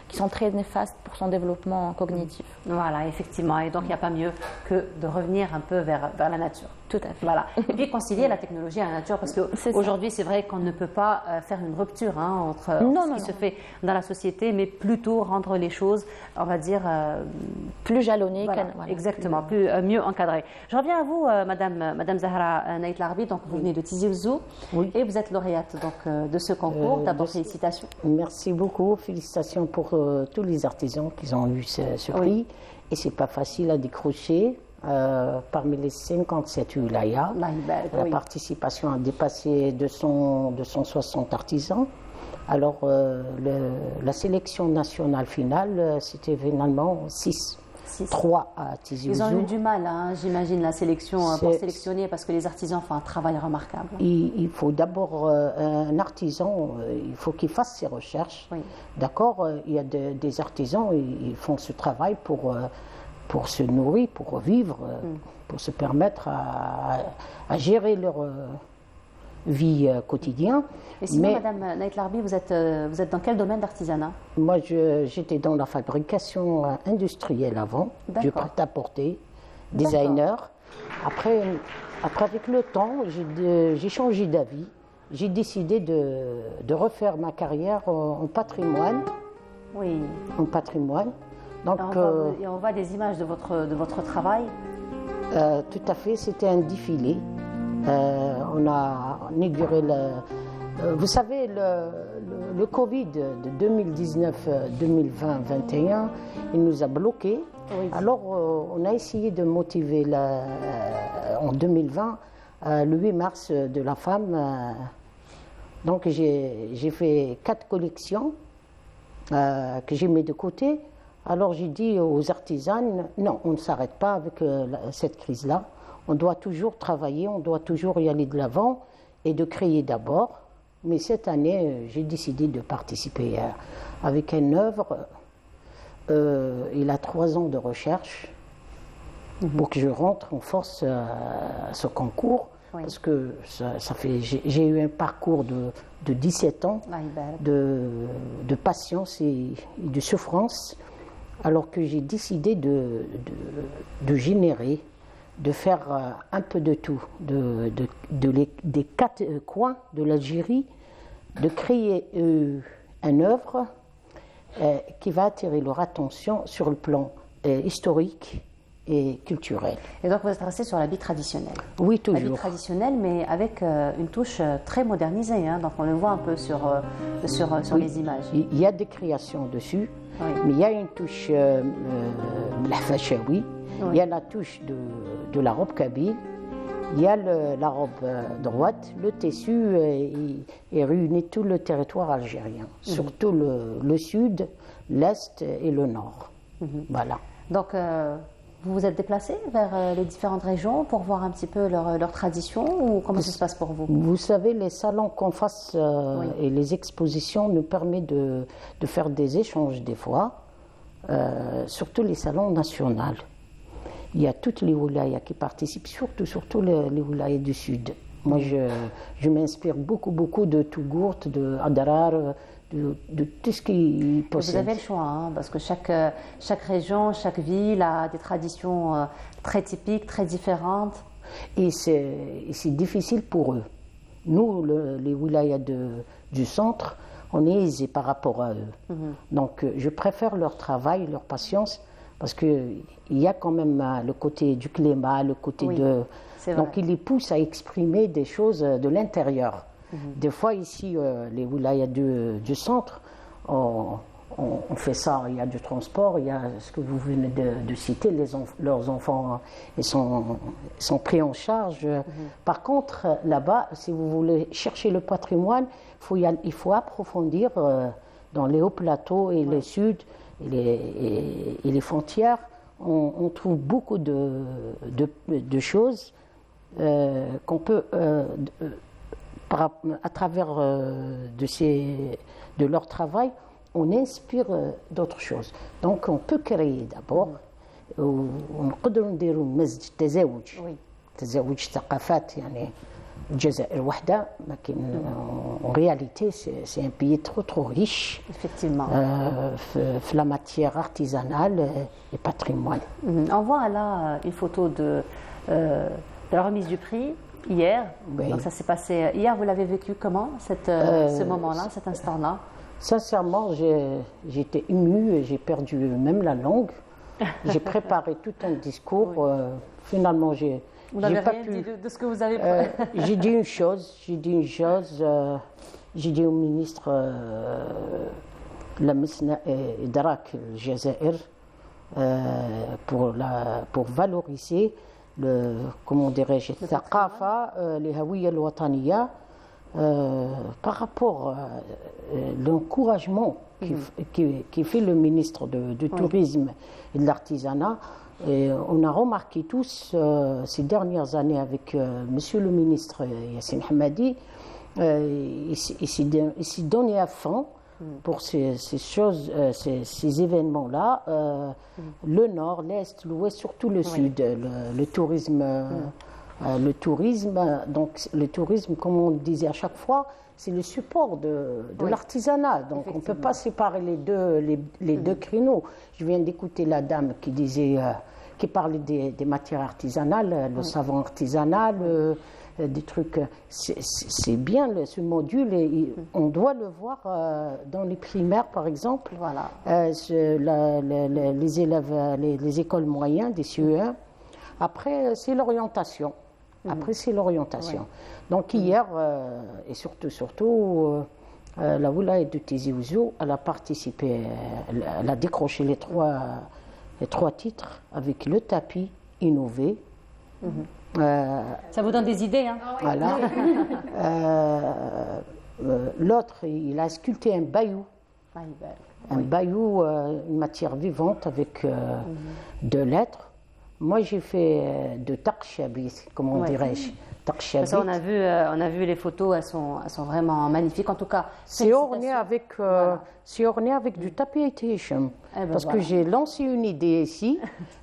Speaker 22: qui sont très néfastes pour son développement cognitif.
Speaker 1: Voilà, effectivement. Et donc, il n'y a pas mieux que de revenir un peu vers la nature.
Speaker 22: Tout à fait.
Speaker 1: Voilà. Et puis, concilier la technologie à la nature, parce qu'aujourd'hui, c'est vrai qu'on ne peut pas faire une rupture entre ce qui se fait dans la société, mais plutôt rendre les choses, on va dire,
Speaker 22: plus jalonnées.
Speaker 1: Voilà, exactement, mieux encadrées. Je reviens à vous, Madame Zahra Naït Larbi. Donc, vous venez de Tizi Ouzou et vous êtes lauréate de ce concours. D'abord, félicitations.
Speaker 3: Merci beaucoup. Félicitations pour tous les artisans qui ont eu ce prix. Et c'est pas facile à décrocher. Parmi les 57 wilayas, la participation a dépassé 260 artisans. Alors, la sélection nationale finale, c'était finalement 6. 3 à Tizi Ouzou.
Speaker 1: Ils ont eu du mal, j'imagine, la sélection pour sélectionner, parce que les artisans font un travail remarquable.
Speaker 3: Il faut d'abord, un artisan, il faut qu'il fasse ses recherches. D'accord, il y a des artisans, ils font ce travail pour se nourrir, pour vivre, pour se permettre à gérer leur vie quotidienne.
Speaker 1: Et sinon, Madame Naït Larbi, vous êtes dans quel domaine d'artisanat?
Speaker 3: Moi, j'étais dans la fabrication industrielle avant, du prêt-à-porter, designer. Après, avec le temps, j'ai changé d'avis. J'ai décidé de refaire ma carrière en patrimoine.
Speaker 1: Oui.
Speaker 3: En patrimoine. Donc,
Speaker 1: on voit des images de votre travail.
Speaker 3: Tout à fait, c'était un défilé. On a inauguré vous savez, le Covid de 2019-2020-2021, il nous a bloqués. Oui. Alors, on a essayé de motiver en 2020, le 8 mars de la femme. Donc, j'ai fait 4 collections que j'ai mis de côté. Alors, j'ai dit aux artisanes, non, on ne s'arrête pas avec cette crise-là. On doit toujours travailler, on doit toujours y aller de l'avant et de créer d'abord. Mais cette année, j'ai décidé de participer avec une œuvre. Il a 3 ans de recherche pour que je rentre en force à ce concours. Parce que j'ai eu un parcours de 17 ans de patience et de souffrance, alors que j'ai décidé de générer, de faire un peu de tout, des 4 coins de l'Algérie, de créer une œuvre qui va attirer leur attention sur le plan historique et culturel.
Speaker 1: Et donc vous êtes resté sur l'habit traditionnel?
Speaker 3: Oui, toujours.
Speaker 1: L'habit traditionnel, mais avec une touche très modernisée, donc on le voit un peu sur les images.
Speaker 3: Il y a des créations dessus, mais il y a une touche la fachaoui. Il y a la touche de la robe kabyle, il y a la robe droite, le tissu est réuni tout le territoire algérien, surtout le sud, l'est et le nord. Voilà.
Speaker 1: Donc Vous vous êtes déplacé vers les différentes régions pour voir un petit peu leur tradition ou comment ça se passe pour vous?
Speaker 3: Vous savez, les salons qu'on fasse et les expositions nous permettent de faire des échanges des fois, surtout les salons nationaux. Il y a toutes les wilayas qui participent, surtout les wilayas du Sud. Moi, je m'inspire beaucoup de Tougourt, de Adarar, de tout ce qui possède.
Speaker 1: Vous avez le choix, hein, parce que chaque région, chaque ville a des traditions très typiques, très différentes.
Speaker 3: Et c'est difficile pour eux. Nous, les wilayas du centre, on est aisés par rapport à eux. Donc, je préfère leur travail, leur patience, parce qu'il y a quand même le côté du climat, le côté de... Donc, il les pousse à exprimer des choses de l'intérieur. Des fois, ici, les wilayas du centre, on fait ça, il y a du transport, il y a ce que vous venez de citer, leurs enfants ils sont pris en charge. Par contre, là-bas, si vous voulez chercher le patrimoine, il faut approfondir dans les hauts plateaux et les suds et les frontières. On trouve beaucoup de choses qu'on peut... à travers de leur travail, on inspire d'autres choses. Donc on peut créer d'abord, ونقدروا نديروا مزج تزاوج ثقافات يعني الجزائر وحده لكن en réalité c'est un pays trop riche
Speaker 1: effectivement
Speaker 3: في la matière artisanale et patrimoine.
Speaker 1: On voit là une photo de la remise du prix hier. Donc ça s'est passé hier. Vous l'avez vécu comment ce moment-là, cet instant-là?
Speaker 3: Sincèrement, j'ai été émue et j'ai perdu même la langue. J'ai préparé tout un discours. Finalement,
Speaker 1: vous n'avez rien dit de ce que vous avez
Speaker 3: j'ai dit une chose. J'ai dit au ministre لمسنا إدراك الجزائر pour valoriser comment dirais-je, الثقافة الهوية الوطنية par rapport à l'encouragement qui fait le ministre du Tourisme et de l'Artisanat. Et on a remarqué tous ces dernières années avec Monsieur le ministre Yassine Hamadi, il s'est donné à fond pour ces choses, ces événements-là, le nord, l'est, l'ouest, surtout le sud, le tourisme. Le tourisme, donc le tourisme, comme on disait à chaque fois, c'est le support de l'artisanat. Donc on ne peut pas séparer les deux créneaux. Je viens d'écouter la dame qui disait, qui parlait des matières artisanales, le savon artisanal, des trucs. C'est bien ce module et on doit le voir dans les primaires par exemple.
Speaker 1: Voilà.
Speaker 3: Les élèves, les écoles moyennes, des CE1. Après, c'est l'orientation. Donc hier, et surtout, la Wilaya de Tizi Ouzou, elle a participé, elle a décroché les trois titres avec le tapis innové.
Speaker 1: Ça vous donne des idées, hein?
Speaker 3: Voilà. L'autre, il a sculpté un bayou. Un bayou, une matière vivante avec deux lettres. Moi, j'ai fait de Taqshabit, comment dirais-je, Taqshabit.
Speaker 1: On a vu les photos, elles sont vraiment magnifiques. En tout cas,
Speaker 3: c'est orné avec du tapis Hichem. Parce que j'ai lancé une idée ici.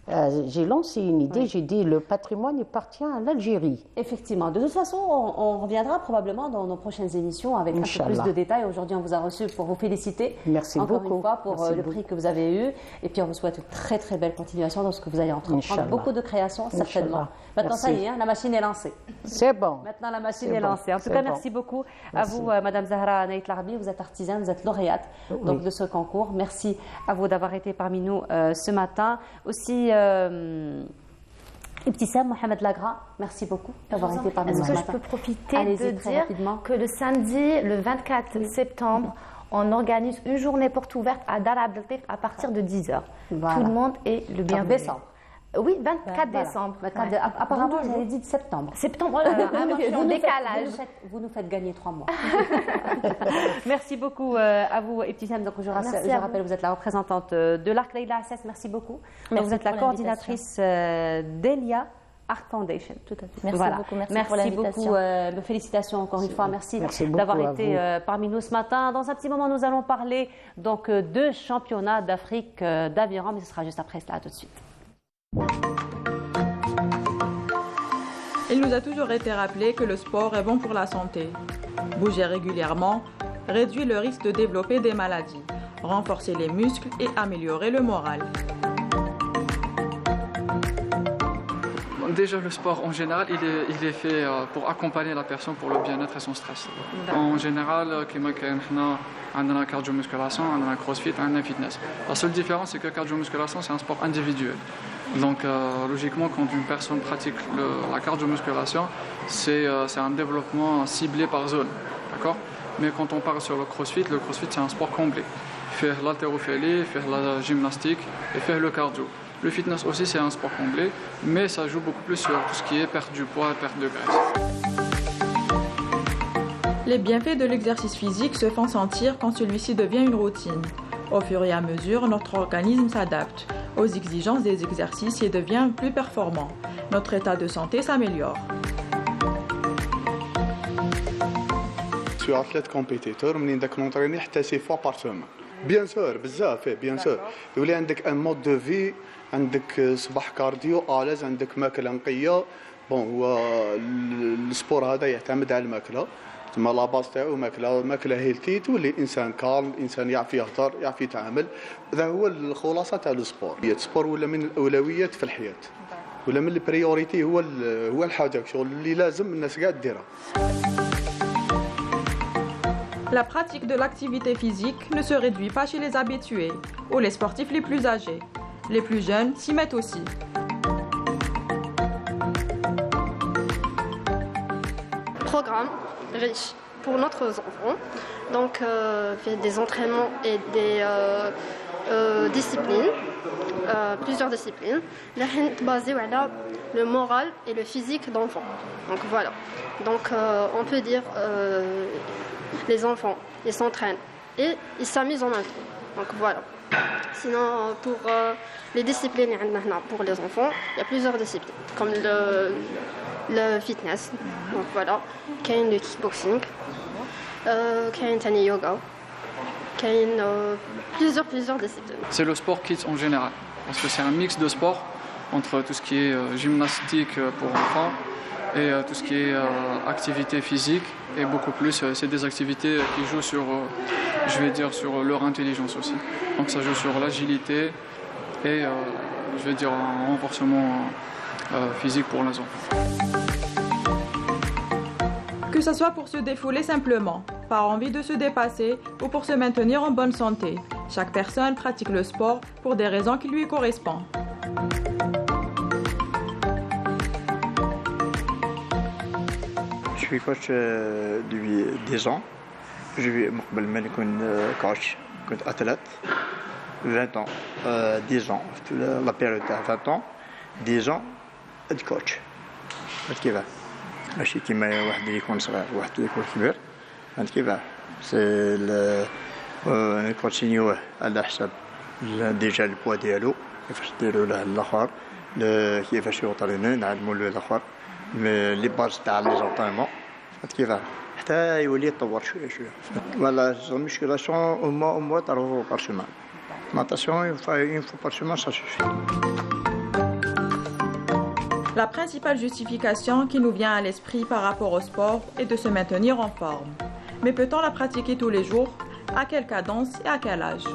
Speaker 3: J'ai dit le patrimoine appartient à l'Algérie.
Speaker 1: Effectivement. De toute façon, on reviendra probablement dans nos prochaines émissions avec un peu plus de détails. Aujourd'hui, on vous a reçu pour vous féliciter.
Speaker 3: Merci
Speaker 1: encore
Speaker 3: beaucoup.
Speaker 1: Une fois pour le prix que vous avez eu. Et puis, on vous souhaite une très très belle continuation dans ce que vous allez entreprendre. Beaucoup de créations, certainement. Maintenant, ça y est, la machine est lancée.
Speaker 3: C'est bon.
Speaker 1: Maintenant, la machine est lancée. En tout cas, merci beaucoup à vous, Madame Zahra Naït Larbi. Vous êtes artisane, vous êtes lauréate donc, de ce concours. Merci à vous d'avoir été parmi nous ce matin. Aussi, Ibtissam Mohamed Lagra, merci beaucoup d'avoir été parmi nous ce matin.
Speaker 21: Est-ce que je peux profiter de dire que le samedi, le 24 septembre, on organise une journée porte ouverte à Dar Abdeltif à partir de 10h. Voilà. Tout le monde est le bienvenu. Oui, 24 décembre.
Speaker 1: Apparemment, vous avez dit septembre.
Speaker 21: Septembre, en décalage.
Speaker 1: Vous nous faites gagner 3 mois. Merci beaucoup à vous, Ibtissam. Donc, je rappelle, vous êtes la représentante de l'Arc Leïla Assès. Merci beaucoup. Donc, vous êtes la coordinatrice d'Elia Art Foundation.
Speaker 22: Tout à fait. Merci beaucoup. Merci pour l'invitation.
Speaker 1: Beaucoup. Félicitations encore une fois. Merci d'avoir été parmi nous ce matin. Dans un petit moment, nous allons parler donc de championnat d'Afrique d'aviron, mais ce sera juste après cela. À tout de suite.
Speaker 4: Il nous a toujours été rappelé que le sport est bon pour la santé. Bouger régulièrement réduit le risque de développer des maladies, renforcer les muscles et améliorer le moral.
Speaker 7: Déjà, le sport en général, il est fait pour accompagner la personne pour le bien-être et son stress. En général, on a la cardio-musculation, on a la crossfit, on a la fitness. La seule différence, c'est que la cardio-musculation, c'est un sport individuel. Donc, logiquement, quand une personne pratique la cardio-musculation, c'est un développement ciblé par zone. D'accord ? Mais quand on parle sur le crossfit, c'est un sport complet. Faire l'haltérophilie, faire la gymnastique et faire le cardio. Le fitness aussi, c'est un sport complet, mais ça joue beaucoup plus sur tout ce qui est perte du poids, perte de graisse.
Speaker 4: Les bienfaits de l'exercice physique se font sentir quand celui-ci devient une routine. Au fur et à mesure, notre organisme s'adapte aux exigences des exercices et devient plus performant. Notre état de santé s'améliore.
Speaker 23: Je suis athlète compétiteur, منين داك نونطريني حتى 6 fois par semaine. Bien sûr, بزاف bien sûr. يولي عندك ان مود دو في، عندك صباح كارديو آلز، عندك ماكله نقيه. بون هو السبور هذا يعتمد على الماكله. تما لا باس تاعو ماكله هيلثي، تولي انسان كالم، انسان يعرف يهضر، يعرف يتعامل. هذا هو الخلاصه تاع السبور. السبور ولا من الاولويات في الحياه، ولا من البريوريتي، هو الحاجه شغل اللي لازم الناس كاع ديرها.
Speaker 4: La pratique de l'activité physique ne se réduit pas chez les habitués ou les sportifs les plus âgés. Les plus jeunes s'y mettent aussi.
Speaker 18: Programme riche pour notre enfant. Donc, il y a des entraînements et des disciplines, plusieurs disciplines. Basées sur le moral et le physique d'enfant. Donc, voilà. Donc, on peut dire les enfants, ils s'entraînent et ils s'amusent en même temps. Donc, voilà. Sinon, pour les disciplines pour les enfants, il y a plusieurs disciplines, comme le fitness. Donc voilà, qu'il y a le kickboxing, qu'il y a le yoga, qu'il y a plusieurs disciplines.
Speaker 7: C'est le sport kids en général, parce que c'est un mix de sports entre tout ce qui est gymnastique pour enfants et tout ce qui est activité physique, et beaucoup plus, c'est des activités qui jouent sur, je vais dire, sur leur intelligence aussi. Donc ça joue sur l'agilité et, je vais dire, un renforcement physique pour les enfants.
Speaker 4: Que ce soit pour se défouler simplement, par envie de se dépasser ou pour se maintenir en bonne santé, chaque personne pratique le sport pour des raisons qui lui correspondent.
Speaker 24: Je suis coach depuis 10 ans. Je suis coach, athlète, 20 ans, 10 ans, la période de 20 ans, 10 ans, de coach. كيف ماشي كيما واحد يكون صغير واحد يكون كبير، فهمت كيف سي نكونتينيوه على حسب ديجا البوا ديالو، كيفاش ديروا له الاخر، كيفاش يوطرينو نعلموا له الاخر لي باز تاع لي زونطرينمون، فهمت كيف حتى يولي يتطور شويه شويه. فوالا الميسكولاسيون او موا 3 par semaine. Natation une fois par semaine, ça suffit.
Speaker 4: La principale justification qui nous vient à l'esprit par rapport au sport est de se maintenir en forme. Mais peut-on la pratiquer tous les jours? À quelle cadence et à quel âge?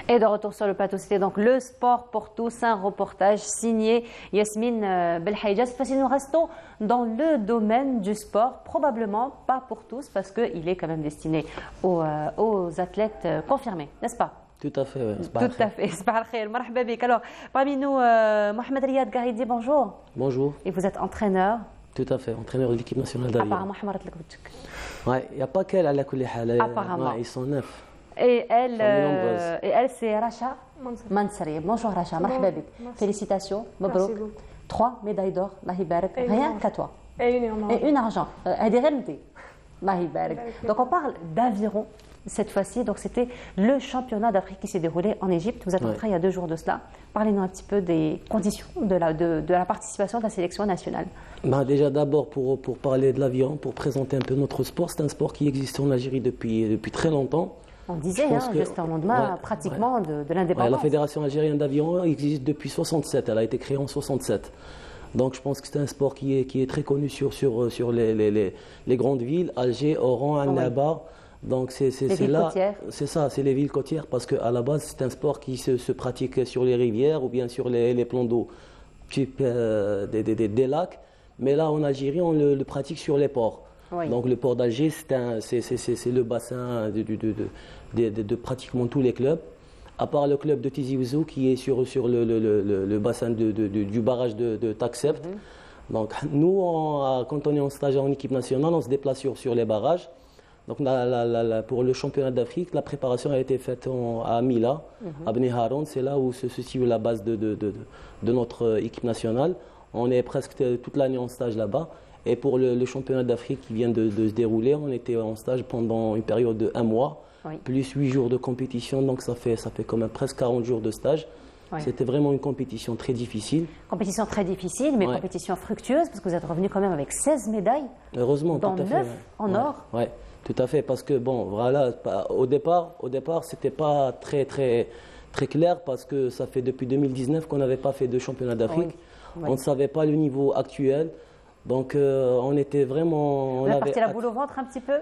Speaker 1: Et de retour sur le plateau, c'était donc le sport pour tous, un reportage signé Yasmine Belhaïja. Cette fois-ci, nous restons dans le domaine du sport, probablement pas pour tous, parce qu'il est quand même destiné aux athlètes confirmés, n'est-ce pas?
Speaker 25: Tout à fait, oui.
Speaker 1: Tout à fait. Alors, parmi nous, Mohamed Riyad Garidi, bonjour.
Speaker 25: Bonjour.
Speaker 1: Et vous êtes entraîneur?
Speaker 25: Tout à fait, entraîneur de l'équipe nationale d'aviron.
Speaker 1: Apparemment,
Speaker 25: ouais, il n'y a pas qu'elle à la Koulihala.
Speaker 1: Apparemment.
Speaker 25: Ouais, ils sont 9.
Speaker 1: Et elle c'est Racha Mansaria. Bonjour Racha, marhaba bik. Félicitations, mabrouk. 3 médailles d'or, Allah barak, rien qu'à toi.
Speaker 8: Et
Speaker 1: une argent. Donc on parle d'aviron cette fois-ci. Donc c'était le championnat d'Afrique qui s'est déroulé en Égypte. Vous êtes rentré il y a 2 jours de cela. Parlez-nous un petit peu des conditions de la participation de la sélection nationale.
Speaker 25: Déjà d'abord pour parler de l'aviron, pour présenter un peu notre sport, c'est un sport qui existe en Algérie depuis très longtemps.
Speaker 1: On disait, juste au lendemain, pratiquement de l'indépendance.
Speaker 25: La Fédération algérienne d'aviron existe depuis 67, elle a été créée en 67. Donc je pense que c'est un sport qui est très connu sur les grandes villes, Alger, Oran, Annaba. Donc c'est là, c'est ça, c'est les villes côtières, parce qu'à la base c'est un sport qui se pratique sur les rivières ou bien sur les plans d'eau, type des lacs. Mais là en Algérie on le pratique sur les ports. Oui. Donc le port d'Alger c'est le bassin de pratiquement tous les clubs, à part le club de Tizi Ouzou qui est sur le bassin du barrage de Taksept. Donc nous, quand on est en stage en équipe nationale, on se déplace sur les barrages. Donc pour le championnat d'Afrique, la préparation a été faite à Mila, à Beni Haroun, c'est là où se situe la base de notre équipe nationale. On est presque toute l'année en stage là-bas. Et pour le championnat d'Afrique qui vient de se dérouler, on était en stage pendant une période de 1 mois, plus 8 jours de compétition, donc ça fait quand même presque 40 jours de stage. Oui. C'était vraiment une compétition très difficile.
Speaker 1: Compétition très difficile, mais compétition fructueuse, parce que vous êtes revenu quand même avec 16 médailles.
Speaker 25: Heureusement,
Speaker 1: dont
Speaker 25: tout à
Speaker 1: 9
Speaker 25: fait.
Speaker 1: En or.
Speaker 25: Oui, tout à fait, parce que bon, voilà, au départ, c'était pas très clair, parce que ça fait depuis 2019 qu'on n'avait pas fait de championnat d'Afrique. Oui. On ne savait pas le niveau actuel. Donc on était vraiment...
Speaker 1: Vous avez parti la boule au ventre un petit peu?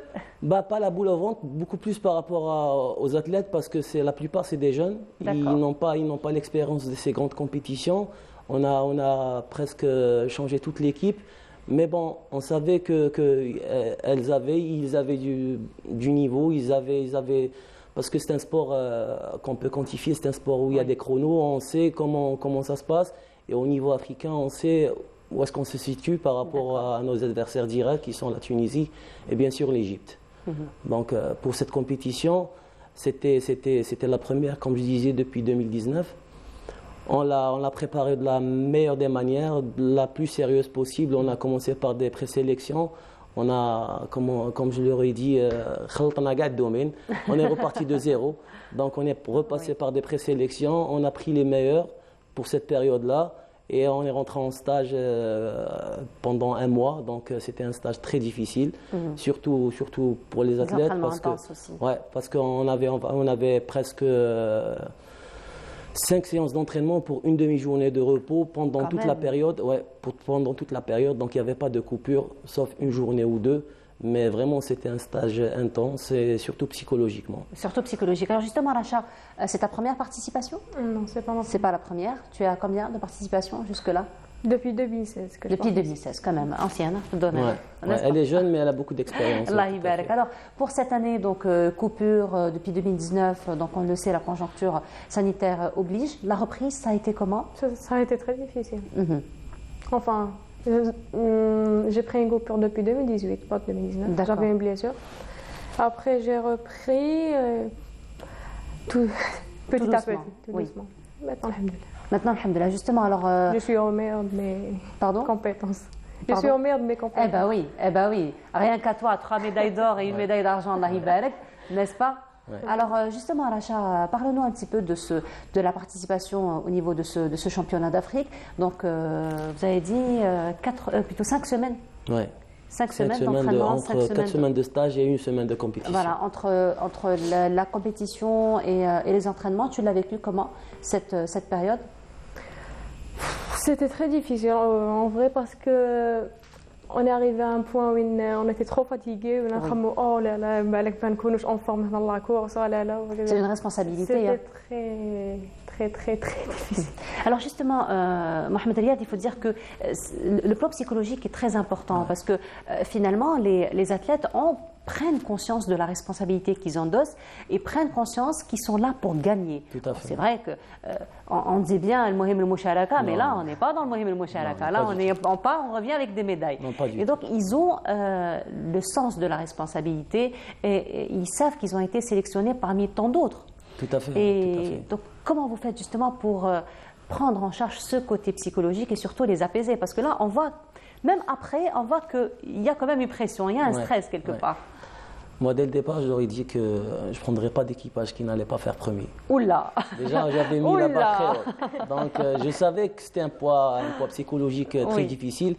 Speaker 25: Pas la boule au ventre, beaucoup plus par rapport aux athlètes, parce que la plupart c'est des jeunes. Ils n'ont pas l'expérience de ces grandes compétitions. On a presque changé toute l'équipe. Mais bon, on savait ils avaient du niveau, ils avaient parce que c'est un sport qu'on peut quantifier, c'est un sport où il y a des chronos, on sait comment ça se passe. Et au niveau africain, on sait où est-ce qu'on se situe par rapport à nos adversaires directs qui sont la Tunisie et bien sûr l'Égypte. Donc pour cette compétition, c'était la première, comme je disais, depuis 2019. On l'a préparée de la meilleure des manières, de la plus sérieuse possible. On a commencé par des présélections. On a, comme je leur ai dit, on est reparti de zéro. Donc on est repassé par des présélections. On a pris les meilleurs pour cette période-là. Et on est rentré en stage pendant 1 mois, donc c'était un stage très difficile, surtout pour les athlètes, parce qu'on avait presque 5 séances d'entraînement pour une demi-journée de repos pendant toute la période. Pendant toute la période, donc il n'y avait pas de coupure, sauf une journée ou 2. Mais vraiment, c'était un stage intense et surtout psychologiquement.
Speaker 1: Surtout psychologique. Alors justement, Racha, c'est ta première participation?
Speaker 8: Non, c'est pas ma première.
Speaker 1: C'est pas la première. Tu as combien de participations jusque-là?
Speaker 8: Depuis 2016.
Speaker 1: Depuis 2016, quand même. Ancienne,
Speaker 25: elle est jeune, mais elle a beaucoup d'expérience.
Speaker 1: Alors, pour cette année, donc coupure depuis 2019, donc on le sait, la conjoncture sanitaire oblige. La reprise, ça a été comment?
Speaker 8: Ça a été très difficile. Enfin... j'ai pris une coupure depuis 2018, pas 2019. J'avais une blessure. Après, j'ai repris petit à petit, tout doucement. Maintenant,
Speaker 1: alhamdoulilah. Justement, alors...
Speaker 8: Je suis au meilleur de mes compétences. Je suis au meilleur de mes compétences.
Speaker 1: Eh ben oui. Rien qu'à toi, 3 médailles d'or et 1 médaille d'argent, Allah Ibarak, n'est-ce pas? Alors justement, Racha, parle-nous un petit peu de la participation au niveau de ce championnat d'Afrique. Donc vous avez dit 5 semaines.
Speaker 25: Oui.
Speaker 1: 5 semaines d'entraînement,
Speaker 25: 4 semaines de stage et 1 semaine de compétition.
Speaker 1: Voilà, entre la compétition et les entraînements, tu l'as vécu comment cette période?
Speaker 8: C'était très difficile en vrai, parce que on est arrivé à un point où on était trop fatigués. On a dit oh là là, en forme dans la course.
Speaker 1: C'est une responsabilité.
Speaker 8: C'était très difficile.
Speaker 1: Alors justement, Mohamed Riyad, il faut dire que le plan psychologique est très important, parce que finalement les athlètes prennent conscience de la responsabilité qu'ils endossent et prennent conscience qu'ils sont là pour gagner. C'est vrai qu'on dit bien le Mohim el Moucharaka, mais là on n'est pas dans le Mohim el Moucharaka. Là on revient avec des médailles. Et donc ils ont le sens de la responsabilité et ils savent qu'ils ont été sélectionnés parmi tant d'autres.
Speaker 25: Tout à fait.
Speaker 1: Et donc, comment vous faites justement pour prendre en charge ce côté psychologique et surtout les apaiser? Parce que là, on voit, même après, on voit qu'il y a quand même une pression, il y a un stress quelque part.
Speaker 25: Moi, dès le départ, je leur ai dit que je ne prendrais pas d'équipage qui n'allait pas faire premier.
Speaker 1: Oula!
Speaker 25: Déjà, j'avais mis la barre très haute. Donc, je savais que c'était un poids psychologique très difficile.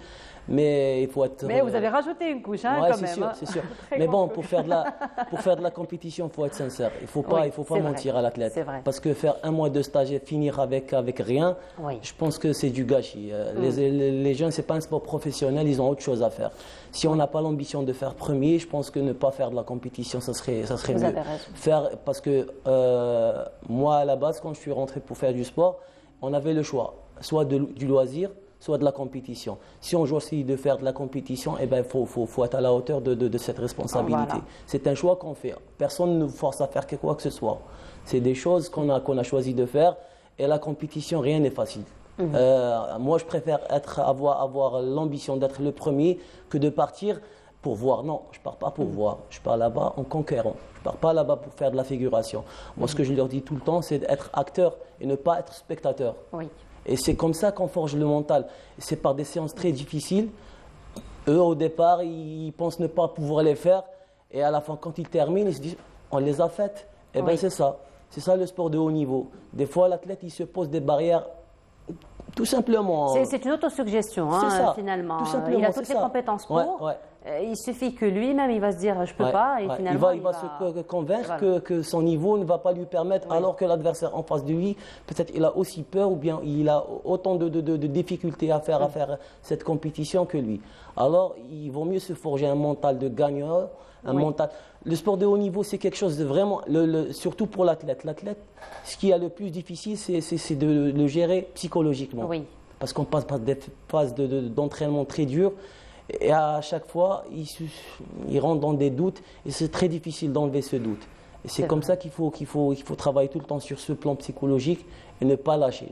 Speaker 25: Mais il faut être.
Speaker 1: Mais vous avez rajouté une couche, hein, quand même.
Speaker 25: Sûr, c'est sûr. Mais bon, pour faire de la compétition, il faut être sincère. Il faut pas mentir à l'athlète. Parce que faire un mois de stage et finir avec rien, je pense que c'est du gâchis. Les jeunes, c'est pas un sport professionnel, ils ont autre chose à faire. Si on n'a pas l'ambition de faire premier, je pense que ne pas faire de la compétition, ça serait mieux. Parce que moi, à la base, quand je suis rentré pour faire du sport, on avait le choix, soit du loisir, soit de la compétition. Si on choisit de faire de la compétition, il faut être à la hauteur de cette responsabilité. Voilà. C'est un choix qu'on fait. Personne ne nous force à faire quoi que ce soit. C'est des choses qu'on a choisi de faire. Et la compétition, rien n'est facile. Moi, je préfère avoir l'ambition d'être le premier que de partir pour voir. Non, je ne pars pas pour voir. Je pars là-bas en conquérant. Je ne pars pas là-bas pour faire de la figuration. Moi, ce que je leur dis tout le temps, c'est d'être acteur et ne pas être spectateur.
Speaker 1: Oui.
Speaker 25: Et c'est comme ça qu'on forge le mental. C'est par des séances très difficiles. Eux, au départ, ils pensent ne pas pouvoir les faire. Et à la fin, quand ils terminent, ils se disent « on les a faites ». Eh bien, c'est ça. C'est ça le sport de haut niveau. Des fois, l'athlète, il se pose des barrières tout simplement.
Speaker 1: C'est une autosuggestion, finalement.
Speaker 25: Tout simplement,
Speaker 1: il a toutes les compétences pour. Il suffit que lui-même, il va se dire « je ne peux pas ». Et finalement,
Speaker 25: il va se convaincre que son niveau ne va pas lui permettre, alors que l'adversaire en face de lui, peut-être il a aussi peur ou bien il a autant de difficultés à faire cette compétition que lui. Alors, il vaut mieux se forger un mental de gagneur, mental. Le sport de haut niveau, c'est quelque chose de vraiment, surtout pour l'athlète. L'athlète, ce qui est le plus difficile, c'est de le gérer psychologiquement.
Speaker 1: Oui.
Speaker 25: Parce qu'on passe par des phases d'entraînement très dures. Et à chaque fois, il rentre dans des doutes et c'est très difficile d'enlever ce doute. Et c'est comme ça qu'il faut travailler tout le temps sur ce plan psychologique et ne pas lâcher.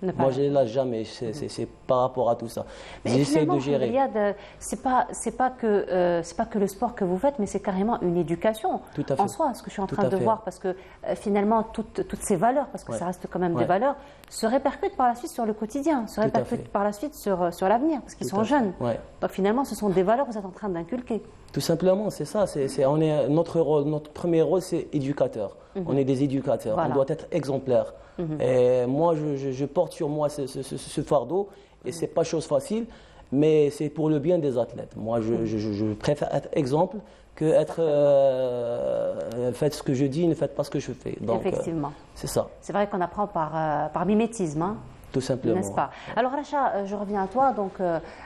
Speaker 25: Moi, je ne les lâche jamais, c'est par rapport à tout ça. J'essaie de gérer.
Speaker 1: Riyad, c'est pas que le sport que vous faites, mais c'est carrément une éducation en soi, ce que je suis en train de voir, parce que finalement, toutes ces valeurs, parce que ça reste quand même des valeurs, se répercutent par la suite sur le quotidien, se répercutent par la suite sur l'avenir, parce qu'ils sont jeunes. Donc finalement, ce sont des valeurs que vous êtes en train d'inculquer.
Speaker 25: Tout simplement, c'est ça. Notre premier rôle, c'est éducateur. On est des éducateurs. Voilà. On doit être exemplaires. Et moi, je porte sur moi ce fardeau. Et ce n'est pas chose facile, mais c'est pour le bien des athlètes. Moi, je préfère être exemple que être faites ce que je dis, ne faites pas ce que je fais. Donc,
Speaker 1: effectivement.
Speaker 25: C'est ça.
Speaker 1: C'est vrai qu'on apprend par mimétisme. Hein.
Speaker 25: Tout simplement.
Speaker 1: N'est-ce pas? Alors Racha, je reviens à toi. Donc,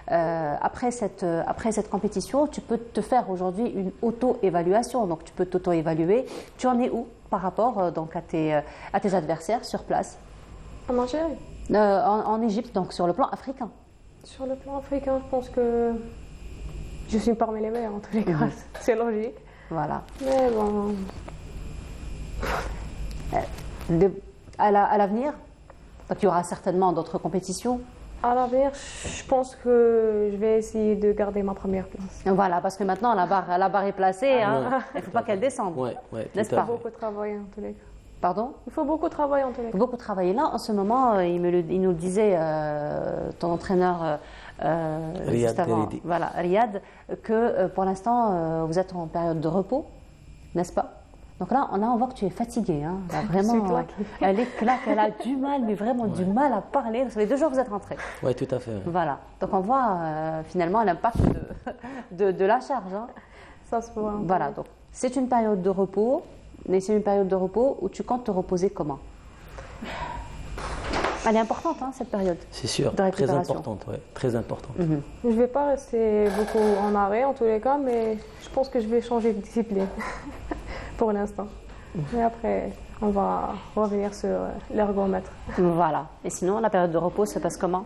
Speaker 1: après cette compétition, tu peux te faire aujourd'hui une auto-évaluation. Donc, tu peux t'auto-évaluer. Tu en es où par rapport donc, à tes adversaires sur place?
Speaker 18: En Algérie?
Speaker 1: En Égypte, donc sur le plan africain.
Speaker 18: Sur le plan africain, je pense que je suis parmi les meilleurs en tous les cas. C'est logique.
Speaker 1: Voilà.
Speaker 18: Mais bon.
Speaker 1: À l'avenir, il y aura certainement d'autres compétitions.
Speaker 18: À l'avenir, je pense que je vais essayer de garder ma première place.
Speaker 1: Voilà, parce que maintenant la barre est placée. Il ne faut pas qu'elle descende. N'est-ce pas?
Speaker 18: Il faut beaucoup travailler en tous les cas.
Speaker 1: Pardon?
Speaker 18: Il faut beaucoup travailler en tous les cas.
Speaker 1: Beaucoup travailler. Là, en ce moment, il nous le disait, ton entraîneur
Speaker 25: Riyad Teredi.
Speaker 1: Voilà, Riyad, que pour l'instant, vous êtes en période de repos, n'est-ce pas? Donc là, on voit que tu es fatiguée. Hein. Là, vraiment, elle est claque, elle a du mal, mais vraiment du mal à parler. Ça fait 2 jours que vous êtes rentrée.
Speaker 25: Oui, tout à fait.
Speaker 1: Voilà. Donc on voit finalement l'impact de la charge. Hein.
Speaker 18: Ça se voit.
Speaker 1: Voilà. Donc c'est une période de repos, mais c'est une période de repos où tu comptes te reposer comment? Elle est importante, hein, cette période.
Speaker 25: C'est sûr, très importante, ouais, très importante.
Speaker 18: Je ne vais pas rester beaucoup en arrêt en tous les cas, mais je pense que je vais changer de discipline pour l'instant. Et après, on va revenir sur l'ergomètre.
Speaker 1: Voilà. Et sinon, la période de repos, ça passe comment?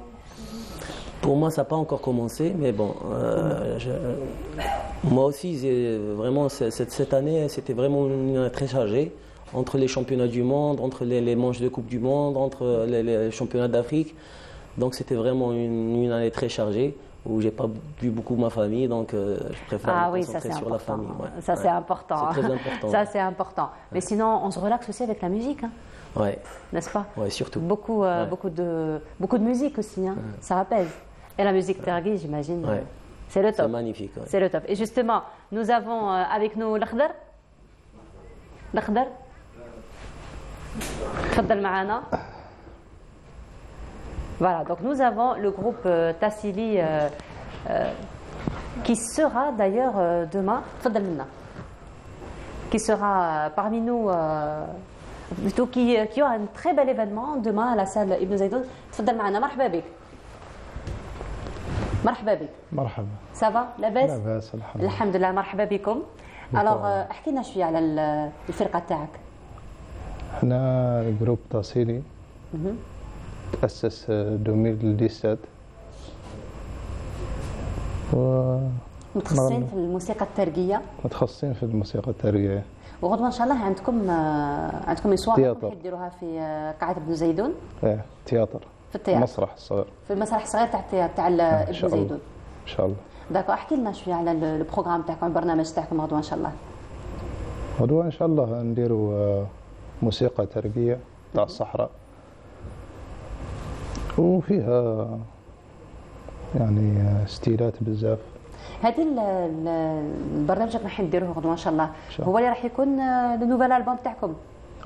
Speaker 25: Pour moi, ça n'a pas encore commencé, mais bon, moi aussi, vraiment, cette année, c'était vraiment une année très chargée. Entre les championnats du monde, entre les manches de Coupe du Monde, entre les championnats d'Afrique. Donc c'était vraiment une année très chargée. où j'ai pas vu beaucoup ma famille, donc je préfère me concentrer sur la famille.
Speaker 1: Ouais. Ça c'est important.
Speaker 25: C'est très important.
Speaker 1: Ça c'est important. Mais sinon, on se relaxe aussi avec la musique, hein.
Speaker 25: Ouais.
Speaker 1: N'est-ce pas?
Speaker 25: Ouais, surtout.
Speaker 1: Beaucoup de musique aussi, hein. Ça apaise. Et la musique Tergui, j'imagine.
Speaker 25: Ouais.
Speaker 1: C'est le top.
Speaker 25: C'est magnifique. Ouais.
Speaker 1: C'est le top. Et justement, nous avons avec nous l'Akhdar. L'Akhdar. تفضل معنا. Voilà, donc nous avons le groupe Tassili qui sera d'ailleurs demain, qui sera parmi nous, plutôt qui aura un très bel événement demain à la salle Ibn Zaydoun. تفضل معنا. مرحبا بك. مرحبا بك.
Speaker 6: مرحبا.
Speaker 1: Ça va لاباس؟
Speaker 6: لاباس الحمد لله.
Speaker 1: الحمد لله. مرحبا بكم. Alors احكي لنا شويه على الفرقه تاعك.
Speaker 6: احنا جروب تاسيلي تأسس 2017
Speaker 1: متخصصين في الموسيقى الترقية.
Speaker 6: متخصصين في الموسيقى الترقية.
Speaker 1: وغدوة إن شاء الله عندكم مسوار تديروها في قاعة ابن زيدون.
Speaker 6: ايه تياتر.
Speaker 1: في التياتر.
Speaker 6: المسرح الصغير.
Speaker 1: في المسرح الصغير تاع ابن زيدون.
Speaker 6: إن شاء الله.
Speaker 1: داكو احكي لنا شوية على البروغرام تاعكم، البرنامج تاعكم غدوة إن شاء الله.
Speaker 6: غدوة إن شاء الله نديروا موسيقى ترقية تاع الصحراء. وفيها يعني ستيلات بزاف.
Speaker 1: هذه البرنامج اللي راح نديروه غدوه ان شاء الله هو اللي راح يكون النوفال البوم تاعكم.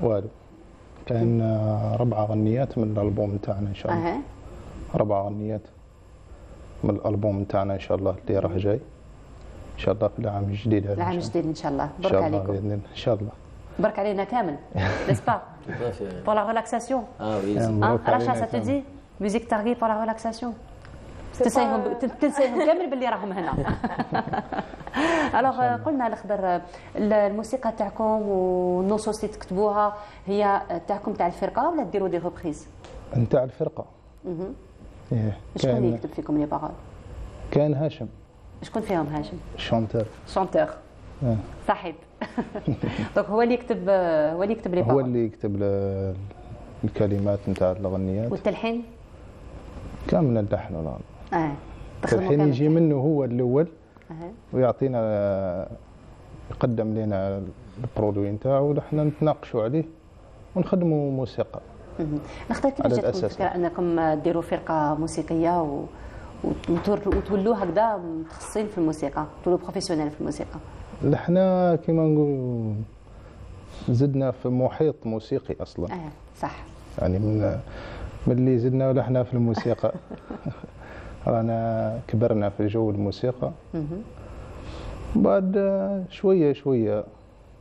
Speaker 6: والو كاين 4 غنيات من الالبوم تاعنا ان شاء الله. 4 غنيات من الالبوم تاعنا ان شاء الله اللي راه جاي ان شاء الله في العام الجديد هذا.
Speaker 1: العام الجديد ان شاء الله. برك عليكم.
Speaker 6: ان شاء الله.
Speaker 1: برك علينا كامل. نيس با pour la relaxation.
Speaker 25: Ah oui.
Speaker 1: Racha, ça te dit musique targui pour la relaxation. تنسيهم كامل باللي راهم هنا. الوغ قلنا الخضر الموسيقى تاعكم والنصوص اللي تكتبوها هي تاعكم تاع الفرقه ولا ديروا دي ريبريز؟
Speaker 6: نتاع الفرقه.
Speaker 1: شكون اللي يكتب فيكم لي باغول؟
Speaker 6: كان هاشم.
Speaker 1: شكون فيهم هاشم؟
Speaker 6: شونتور.
Speaker 1: شونتور. صاحب. دونك هو اللي يكتب لي باغول.
Speaker 6: هو اللي يكتب الكلمات نتاع الاغنيات.
Speaker 1: والتلحين؟
Speaker 6: كامل اللحن ولا الحين يجي منه هو الاول ويعطينا يقدم لنا البرودوي نتاعو ونحن نتناقشوا عليه ونخدموا موسيقى.
Speaker 1: نختار كيفاش جاتكم الفكره انكم ديروا فرقه موسيقيه وتولوا هكذا متخصصين في الموسيقى، تولوا بروفيسيونيل في الموسيقى؟
Speaker 6: احنا كيما نقول زدنا في محيط موسيقي اصلا.
Speaker 1: صح.
Speaker 6: يعني من اللي زدنا ولحنا في الموسيقى. رانا كبرنا في جو الموسيقى. بعد شويه شويه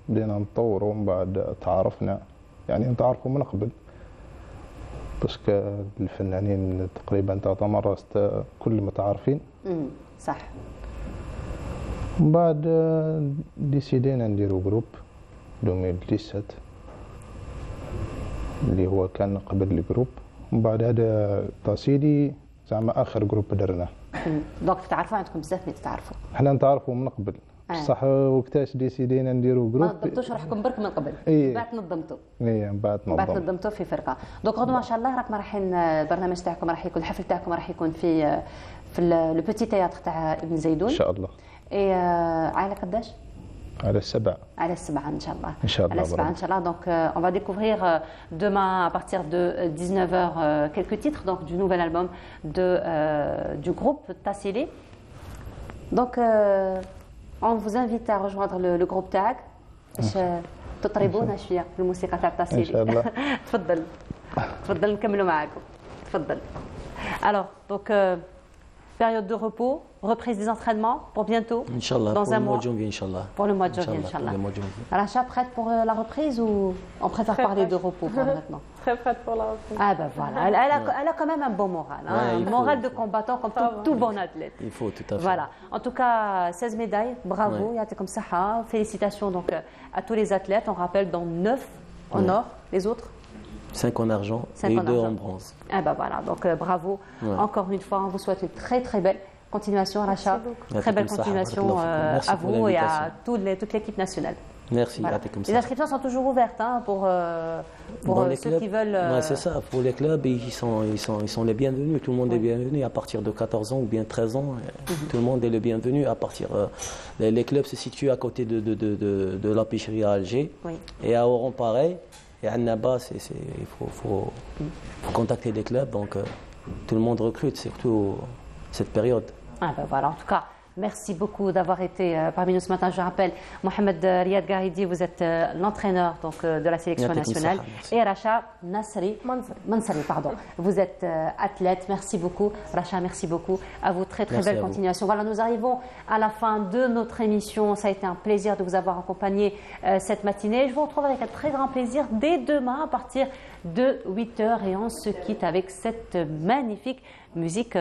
Speaker 6: بدينا نطوروا ومن بعد تعارفنا، يعني نتعارفوا من قبل باسكو الفنانين تقريبا تاع تمرست كل متعارفين.
Speaker 1: صح.
Speaker 6: من بعد ديسيدينا نديروا جروب 2017 اللي هو كان قبل الجروب. ومن بعد هذا تاسيلي زعما اخر جروب درناه.
Speaker 1: دونك تعرفوا عندكم بزاف اللي تتعرفوا.
Speaker 6: حنا نتعرفوا من قبل بصح وقتاش ديسيدينا نديروا جروب.
Speaker 1: ما نضبطوش روحكم برك من قبل.
Speaker 6: من
Speaker 1: بعد نظمتوا.
Speaker 6: من بعد
Speaker 1: نظمتوا في فرقه. دونك غدوه ان شاء الله راكم رايحين البرنامج تاعكم راح يكون الحفل تاعكم راح يكون في لو بوتي تياتر تاع ابن زيدون.
Speaker 6: ان شاء الله.
Speaker 1: على قداش؟
Speaker 6: على السبعة.
Speaker 1: على السبعة إن شاء الله.
Speaker 6: إن شاء الله.
Speaker 1: على السبعة إن شاء الله. Donc on va découvrir demain à partir de 19h quelques titres donc du nouvel album du groupe Tassili. Donc on vous invite à rejoindre le groupe تاعك باش تطربونا شوية في الموسيقى تاع Tassili.
Speaker 6: إن شاء الله.
Speaker 1: تفضل نكملوا معاكم. تفضل. Alors donc période de repos, reprise des entraînements pour bientôt.
Speaker 25: Inch'Allah,
Speaker 1: dans
Speaker 25: pour
Speaker 1: un
Speaker 25: le mois de janvier, Inch'Allah.
Speaker 1: Pour le mois de janvier, Inch'Allah. Racha, prête pour la reprise ou on préfère parler de repos pour maintenant?
Speaker 18: Très prête pour la reprise.
Speaker 1: Ah ben voilà, elle a quand même un bon moral, hein, un moral de combattant comme tout bon athlète.
Speaker 25: Il faut, tout à fait.
Speaker 1: Voilà, en tout cas 16 médailles, bravo, comme ça, félicitations donc à tous les athlètes. On rappelle dans 9 en or, les autres
Speaker 25: 5 en argent et 2 en bronze.
Speaker 1: Ah ben voilà, donc bravo. Encore une fois, on vous souhaite une très très belle continuation, Racha. Très belle continuation à vous et à toute l'équipe nationale.
Speaker 25: Merci.
Speaker 1: Voilà. Les inscriptions sont toujours ouvertes pour ceux qui veulent.
Speaker 25: C'est ça. Pour les clubs, ils sont les bienvenus. Tout le monde est bienvenu à partir de 14 ans ou bien 13 ans. Tout le monde est le bienvenu à partir. Les clubs se situent à côté de la pêcherie à Alger et à Oran pareil. Et à Annaba, il faut contacter des clubs. Donc tout le monde recrute, surtout cette période.
Speaker 1: Voilà, en tout cas. Merci beaucoup d'avoir été parmi nous ce matin. Je rappelle, Mohamed Riyad Garidi, vous êtes l'entraîneur de la sélection nationale. Et Racha Mansari, vous êtes athlète. Merci beaucoup. Racha, merci beaucoup. À vous, très belle continuation. Voilà, nous arrivons à la fin de notre émission. Ça a été un plaisir de vous avoir accompagné cette matinée. Je vous retrouve avec un très grand plaisir dès demain à partir de 8h. Et on se quitte avec cette magnifique musique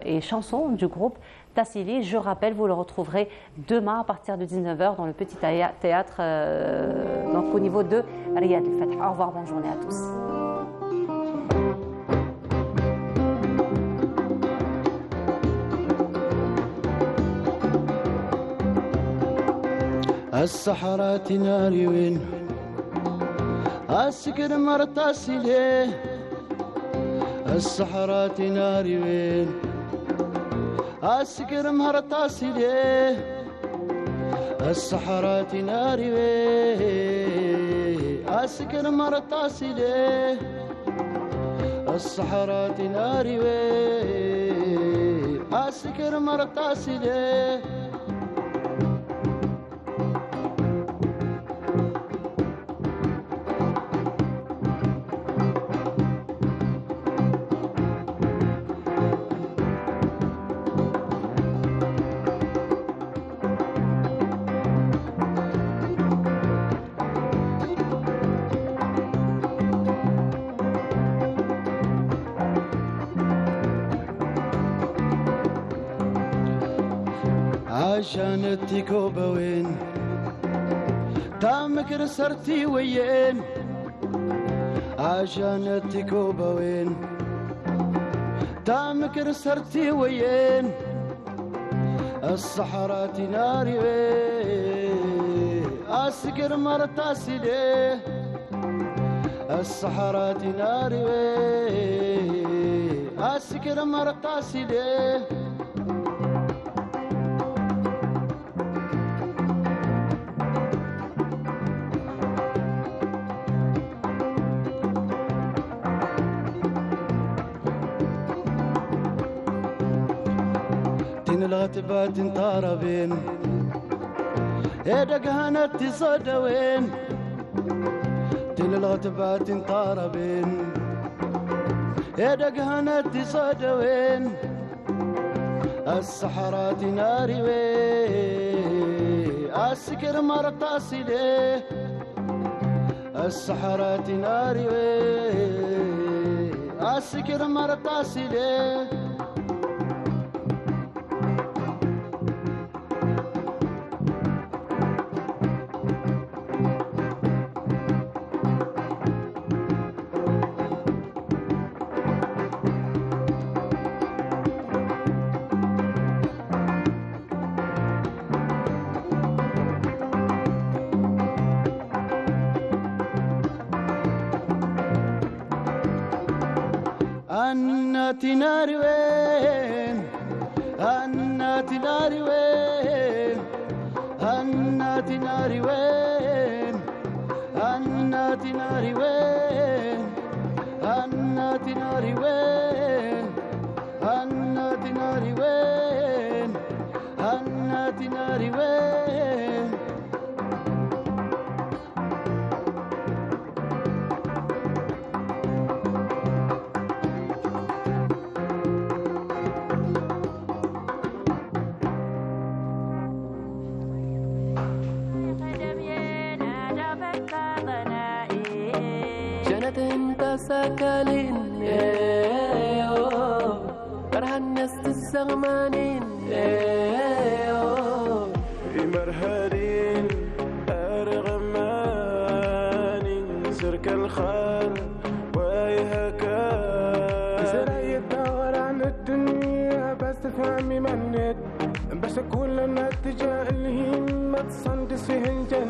Speaker 1: et chanson du groupe Tassili. Je rappelle, vous le retrouverez demain à partir de 19h dans le petit théâtre au niveau de Riyad al-Fath. Au revoir, bonne journée à tous.
Speaker 5: الصحراء تناري وين السكر مرتاسي ليه الصحراء تناري وين السكر مرتاسي ليه الصحراء تناري وين السكر مرتاسي ليه الصحراء تناري وين السكر مرتاسي ليه عشانتي كوبا وين تامك سرتي وين عشانتي كوبا وين تامك سرتي وين الصحراء تناري وين السكر مرتاسي ليه الصحراء تناري وين السكر مرتاسي ليه الغتبات طاربين ايدك هنتي صدوين تل الغتبات طاربين ايدك هنتي صدوين الصحراء تناري وين السكر مرتاسي ليه الصحراء تناري وين السكر مرتاسي ليه الناتي ناري وين الناتي ناري وين الناتي ناري وين الناتي ناري وين الناتي ناري وين الناتي ناري وين الناتي ناري وين سكالين برهن نست الزغمانين
Speaker 10: في مرهرين أرغمانين سرك الخال ويهكا زرعي الدور عن الدنيا بس تفهمي منت بس كل النتيجة اللي هي ما تصندس فيهن جنة